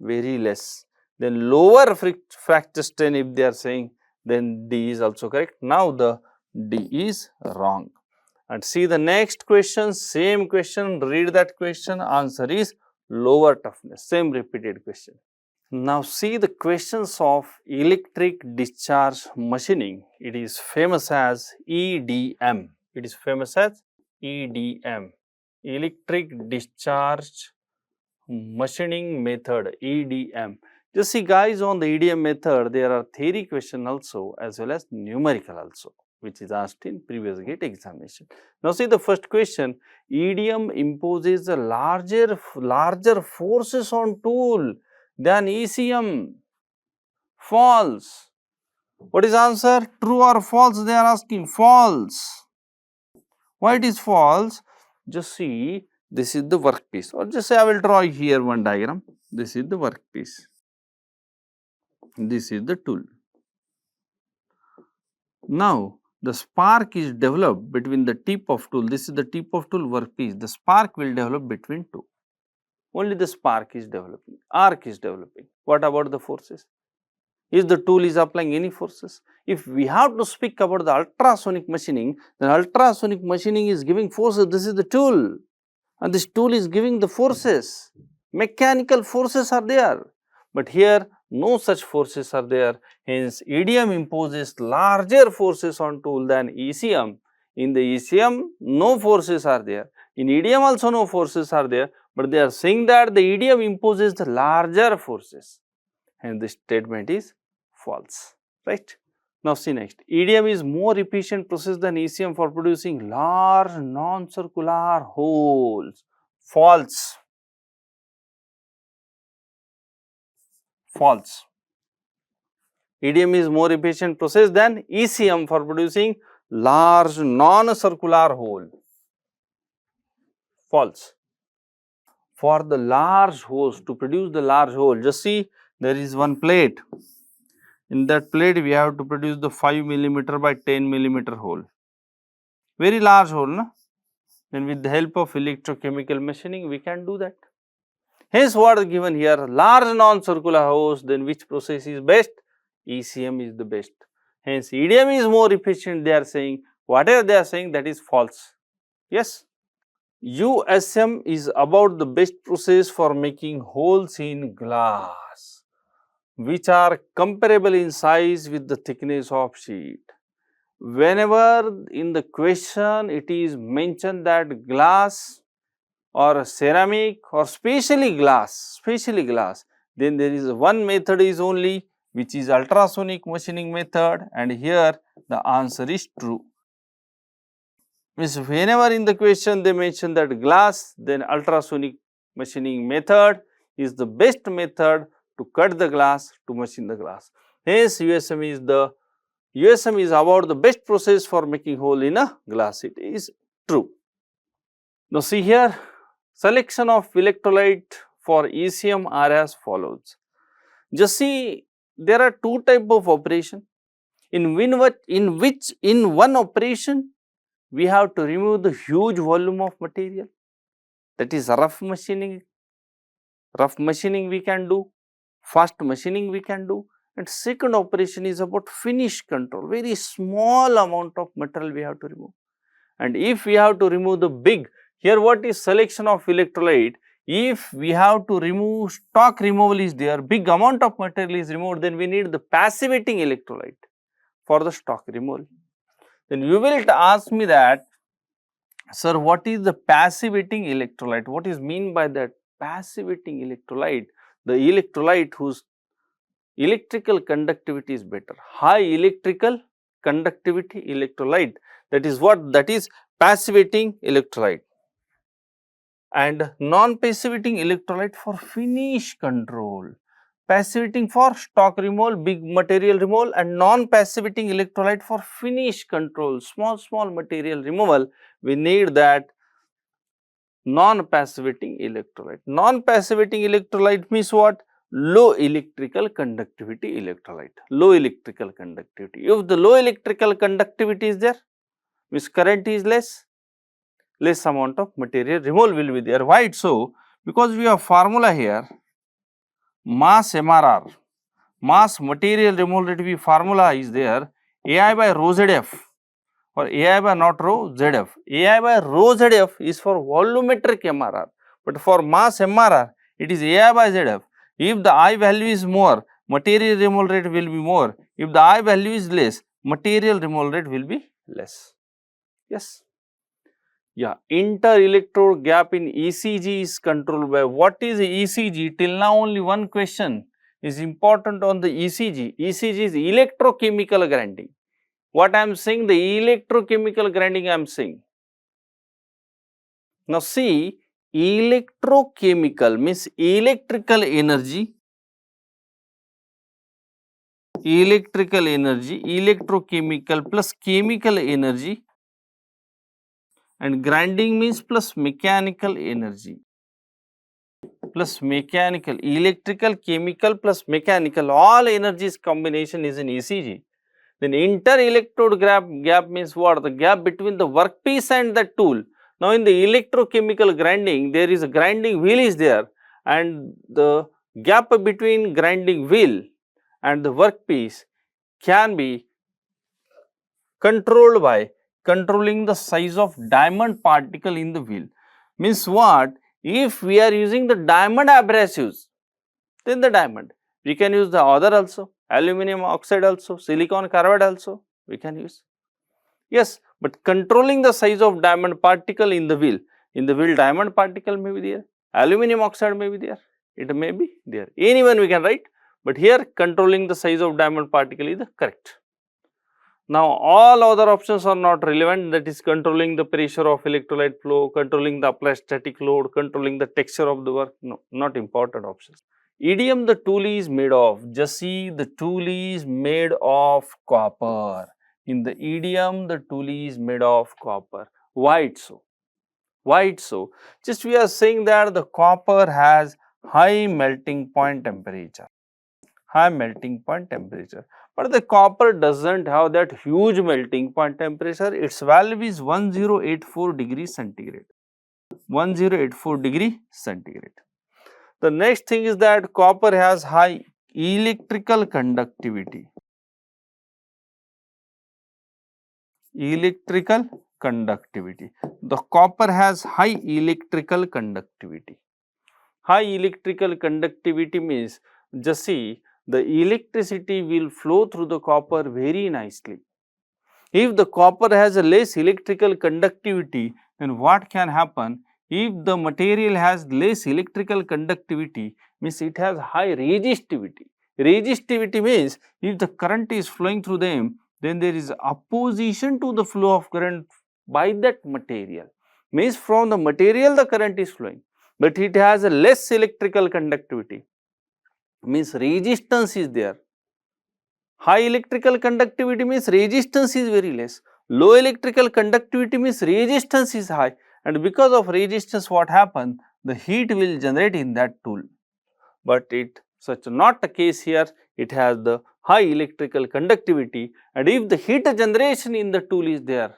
very less. Then lower fracture strain, if they are saying, then D is also correct. Now the D is wrong. And see the next question, same question, read that question, answer is lower toughness, same repeated question. Now see the questions of electric discharge machining. It is famous as EDM. It is famous as EDM, electric discharge machining method, EDM. Just see guys, on the EDM method there are theory question also as well as numerical also, which is asked in previous gate examination. Now see the first question, EDM imposes a larger forces on tool than ECM. False. What is answer? True or false? They are asking. False. Why it is false? Just see, this is the workpiece, or just say I will draw here one diagram. This is the workpiece. This is the tool. Now the spark is developed between the tip of tool. This is the tip of tool workpiece. The spark will develop between two. Only the spark is developing, arc is developing. What about the forces? Is the tool is applying any forces? If we have to speak about the ultrasonic machining, then ultrasonic machining is giving forces. This is the tool, and this tool is giving the forces. Mechanical forces are there, but here no such forces are there. Hence, EDM imposes larger forces on tool than ECM. In the ECM, no forces are there. In EDM also no forces are there, but they are saying that the EDM imposes the larger forces, and this statement is false, right? Now see next, EDM is more efficient process than ECM for producing large non-circular holes. False. False. EDM is more efficient process than ECM for producing large non-circular hole. False. For the large holes, to produce the large hole, just see, there is one plate. In that plate, we have to produce the 5 mm by 10 mm hole. Very large hole, no? Then with the help of electrochemical machining, we can do that. Hence, what is given here, large non-circular holes, then which process is best? ECM is the best. Hence, EDM is more efficient, they are saying. Whatever they are saying, that is false. Yes. USM is about the best process for making holes in glass, which are comparable in size with the thickness of sheet. Whenever in the question it is mentioned that glass or ceramic or specially glass, then there is one method is only, which is ultrasonic machining method, and here the answer is true. Means whenever in the question they mention that glass, then ultrasonic machining method is the best method to cut the glass, to machine the glass. Hence, USM is about the best process for making hole in a glass. It is true. Now see here, selection of electrolyte for ECM are as follows. Just see, there are two types of operation. In one operation, we have to remove the huge volume of material. That is rough machining. Rough machining we can do, fast machining we can do, and second operation is about finish control. Very small amount of material we have to remove. And if we have to remove the big, here what is selection of electrolyte? If we have to remove, stock removal is there, big amount of material is removed, then we need the passivating electrolyte for the stock removal. Then you will ask me that, sir, what is the passivating electrolyte? What is mean by that passivating electrolyte? The electrolyte whose electrical conductivity is better, high electrical conductivity electrolyte, that is what, that is passivating electrolyte. And non-passivating electrolyte for finish control, passivating for stock removal, big material removal, and non-passivating electrolyte for finish control, small material removal. We need that non-passivating electrolyte. Non-passivating electrolyte means what? Low electrical conductivity electrolyte, low electrical conductivity. If the low electrical conductivity is there, means current is less amount of material removal will be there. Why it so? Because we have formula here, mass MRR, mass material removal rate formula is there, AI by rho ZF, or AI by not rho ZF. AI by rho ZF is for volumetric MRR, but for mass MRR it is AI by ZF. If the I value is more, material removal rate will be more. If the I value is less, material removal rate will be less. Yes. Yeah, inter-electrode gap in ECG is controlled by, what is ECG? Till now only one question is important on the ECG. ECG is electrochemical grinding. What I am saying, the electrochemical grinding I am saying. Now see, electrochemical means electrical energy, electrochemical plus chemical energy, and grinding means plus mechanical energy, plus mechanical, electrical, chemical plus mechanical, all energies combination is in ECG. Then inter-electrode gap means what? The gap between the workpiece and the tool. Now in the electrochemical grinding, there is a grinding wheel is there, and the gap between grinding wheel and the workpiece can be controlled by controlling the size of diamond particle in the wheel. Means what? If we are using the diamond abrasives, then the diamond, we can use the other also, aluminum oxide also, silicon carbide also, we can use. Yes, but controlling the size of diamond particle in the wheel diamond particle may be there, aluminum oxide may be there, it may be there, anyone we can write, but here controlling the size of diamond particle is the correct. Now all other options are not relevant, that is controlling the pressure of electrolyte flow, controlling the applied static load, controlling the texture of the work, no, not important options. EDM the tool is made of, just see, the tool is made of copper. In the EDM the tool is made of copper. Why it so? Why it so? Just we are saying that the copper has high melting point temperature, but the copper doesn't have that huge melting point temperature. Its value is 1084 degrees centigrade, 1084 degree centigrade. The next thing is that copper has high electrical conductivity, the copper has high electrical conductivity. High electrical conductivity means, just see, the electricity will flow through the copper very nicely. If the copper has a less electrical conductivity, then what can happen? If the material has less electrical conductivity, means it has high resistivity. Resistivity means if the current is flowing through them, then there is opposition to the flow of current by that material. Means from the material the current is flowing, but it has a less electrical conductivity, means resistance is there. High electrical conductivity means resistance is very less. Low electrical conductivity means resistance is high, and because of resistance what happens? The heat will generate in that tool. But it such not the case here, it has the high electrical conductivity, and if the heat generation in the tool is there,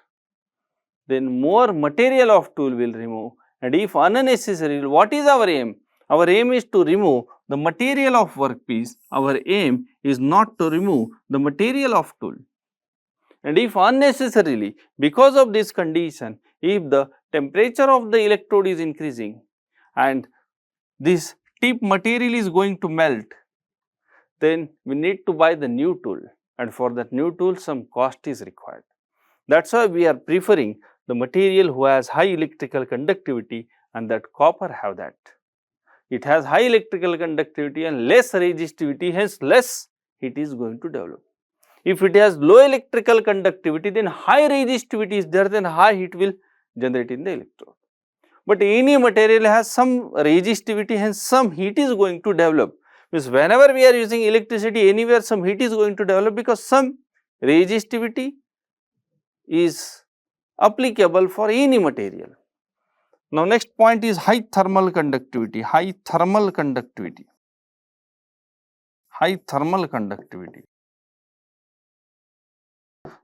then more material of tool will remove, and if unnecessary, what is our aim? Our aim is to remove the material of workpiece, our aim is not to remove the material of tool. And if unnecessarily, because of this condition, if the temperature of the electrode is increasing and this tip material is going to melt, then we need to buy the new tool, and for that new tool some cost is required. That is why we are preferring the material who has high electrical conductivity, and that copper have that. It has high electrical conductivity and less resistivity, hence less heat is going to develop. If it has low electrical conductivity, then high resistivity is there, then high heat will generate in the electrode. But any material has some resistivity, hence some heat is going to develop. Means whenever we are using electricity, anywhere some heat is going to develop, because some resistivity is applicable for any material. Now, next point is high thermal conductivity. High thermal conductivity. High thermal conductivity.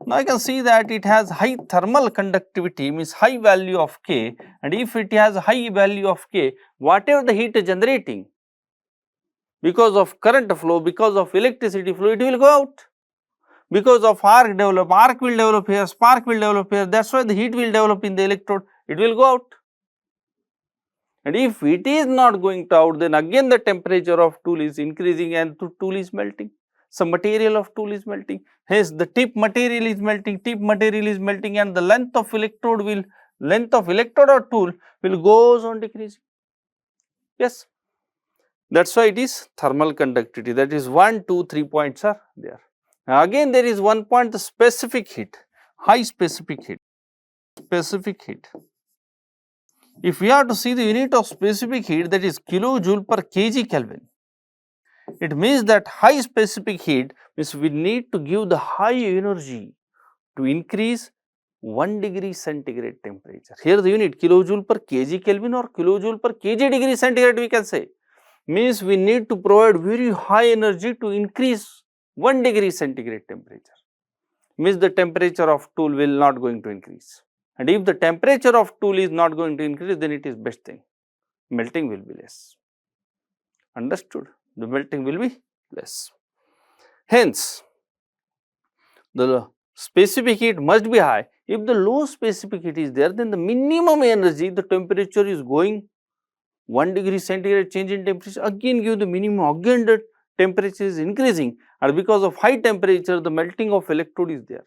Now, I can see that it has high thermal conductivity, means high value of K, and if it has high value of K, whatever the heat is generating, because of current flow, because of electricity flow, it will go out. Because of arc will develop here, spark will develop here, that is why the heat will develop in the electrode, it will go out. And if it is not going to out, then again the temperature of tool is increasing and the tool is melting. Some material of tool is melting. Hence, the tip material is melting, and the length of electrode or tool will goes on decreasing. Yes, that is why it is thermal conductivity. That is 1, 2, 3 points are there. Now, again there is one point, the specific heat, high specific heat. Specific heat. If we are to see the unit of specific heat, that is kilojoule per kg Kelvin, it means that high specific heat means we need to give the high energy to increase 1 degree centigrade temperature. Here the unit kilojoule per kg Kelvin or kilojoule per kg degree centigrade we can say, means we need to provide very high energy to increase 1 degree centigrade temperature, means the temperature of tool will not going to increase. And if the temperature of tool is not going to increase, then it is best thing, melting will be less. Understood? The melting will be less. Hence, the specific heat must be high. If the low specific heat is there, then the minimum energy, the temperature is going 1 degree centigrade change in temperature, again give the minimum, again the temperature is increasing, and because of high temperature, the melting of electrode is there.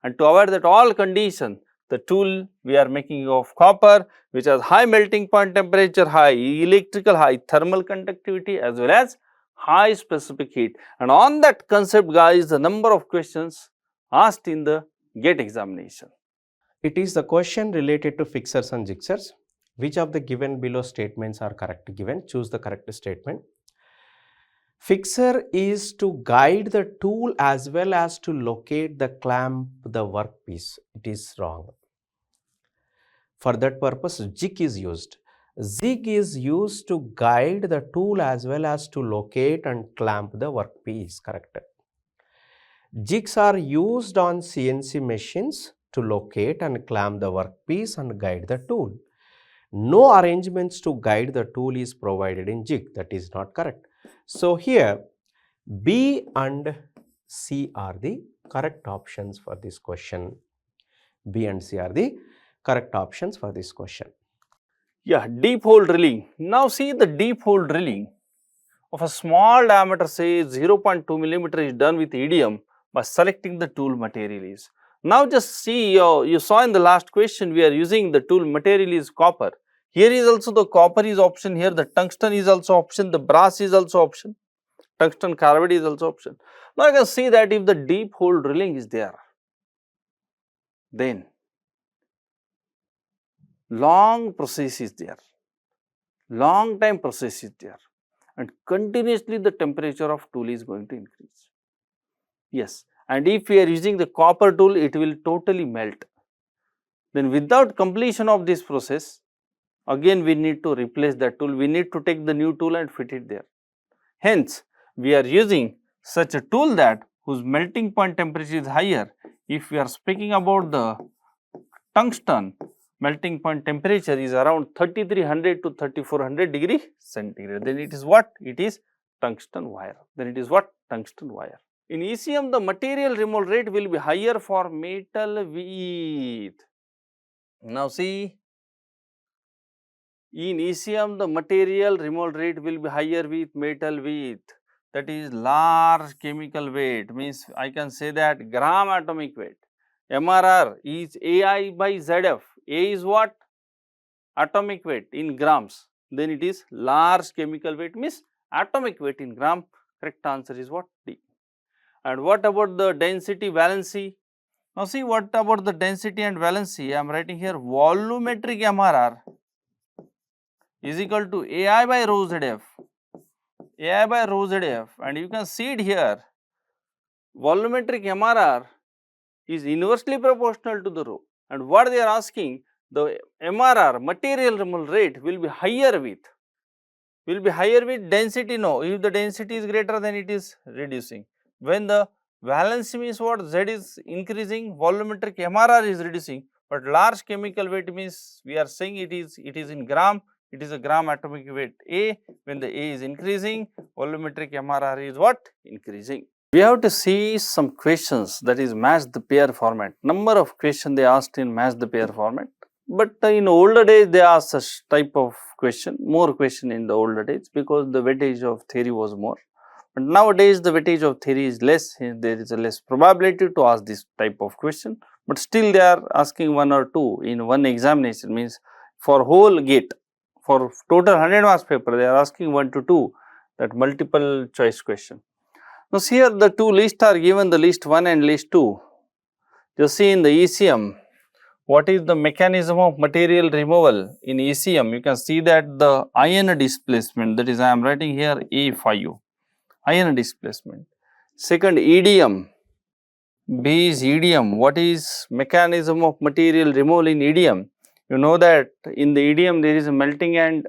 And to avoid that all condition, the tool we are making of copper, which has high melting point temperature, high electrical, high thermal conductivity, as well as high specific heat. And on that concept, guys, the number of questions asked in the GATE examination.
It is the question related to fixers and jigsaws. Which of the given below statements are correct given? Choose the correct statement. Fixer is to guide the tool as well as to locate the clamp, the workpiece. It is wrong. For that purpose, jig is used. Jig is used to guide the tool as well as to locate and clamp the workpiece. Correct. Jigs are used on CNC machines to locate and clamp the workpiece and guide the tool. No arrangements to guide the tool is provided in jig. That is not correct. So, here B and C are the correct options for this question. B and C are the correct options for this question.
Yeah, deep hole drilling. Now, see the deep hole drilling of a small diameter, say 0.2 millimeter, is done with EDM by selecting the tool material is. Now, just see, you saw in the last question we are using the tool material is copper. Here is also the copper is option, here the tungsten is also option, the brass is also option, tungsten carbide is also option. Now, you can see that if the deep hole drilling is there, then long process is there, long time process is there, and continuously the temperature of tool is going to increase. Yes, and if we are using the copper tool, it will totally melt. Then without completion of this process, again we need to replace that tool, we need to take the new tool and fit it there. Hence, we are using such a tool that whose melting point temperature is higher. If we are speaking about the tungsten, melting point temperature is around 3300 to 3400 degree centigrade. Then it is what? It is tungsten wire. Then it is what? Tungsten wire. In ECM, the material removal rate will be higher for metal width. Now, see, in ECM, the material removal rate will be higher with metal width. That is large chemical weight, means I can say that gram atomic weight. MRR is AI by ZF. A is what? Atomic weight in grams. Then it is large chemical weight means atomic weight in gram. Correct answer is what? D. And what about the density valency? Now see what about the density and valency? I am writing here volumetric MRR is equal to AI by rho ZF. AI by rho ZF, and you can see it here. Volumetric MRR is inversely proportional to the rho, and what they are asking, the MRR material removal rate will be higher with density. No, if the density is greater, then it is reducing. When the valence means what? Z is increasing, volumetric MRR is reducing, but large chemical weight means we are saying it is in gram, it is a gram atomic weight A. When the A is increasing, volumetric MRR is what? Increasing. We have to see some questions, that is match the pair format. Number of questions they asked in match the pair format, but in older days they asked such type of question, more question in the older days, because the weightage of theory was more. But nowadays the weightage of theory is less, there is a less probability to ask this type of question, but still they are asking 1 or 2 in one examination, means for whole gate, for total 100 marks paper they are asking 1 to 2, that multiple choice question. Now see here the two lists are given, the list 1 and list 2. Just see in the ECM, what is the mechanism of material removal in ECM? You can see that the ion displacement, that is I am writing here A5U, ion displacement. Second, EDM, B is EDM. What is mechanism of material removal in EDM? You know that in the EDM there is a melting and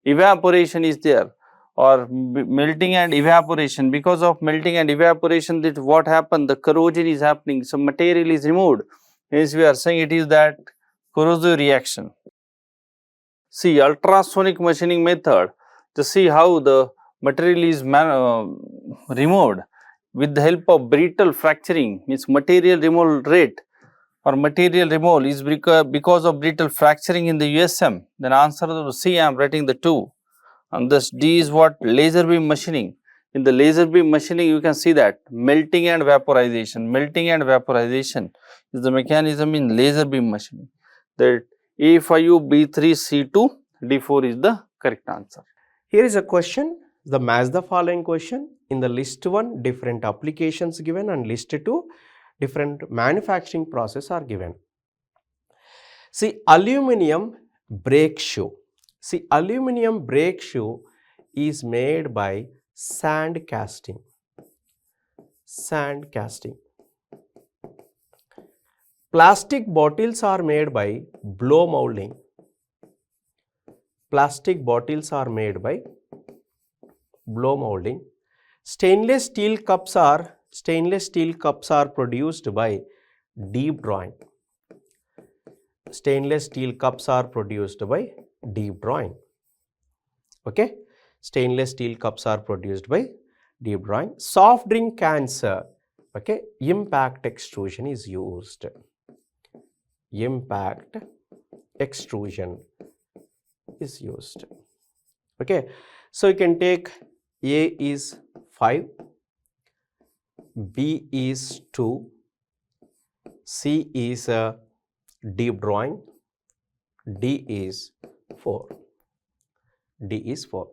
evaporation is there, or melting and evaporation. Because of melting and evaporation, that what happened, the corrosion is happening, some material is removed, hence we are saying it is that corrosive reaction. See ultrasonic machining method, to see how the material is removed with the help of brittle fracturing, means material removal rate or material removal is because of brittle fracturing in the USM. Then answer to C, I am writing the 2. And thus D is what? Laser beam machining. In the laser beam machining you can see that melting and vaporization. Melting and vaporization is the mechanism in laser beam machining. That A5U, B3, C2, D4 is the correct answer.
Here is a question, the match the following question. In the list 1, different applications given, and list 2, different manufacturing process are given. See, aluminum brake shoe. See, aluminum brake shoe is made by sand casting. Sand casting. Plastic bottles are made by blow molding. Plastic bottles are made by blow molding. Stainless steel cups are produced by deep drawing. Stainless steel cups are produced by deep drawing. Okay, stainless steel cups are produced by deep drawing. Soft drink cans, okay, impact extrusion is used. Impact extrusion is used. Okay, so you can take A is 5, B is 2, C is deep drawing, D is 4. D is 4.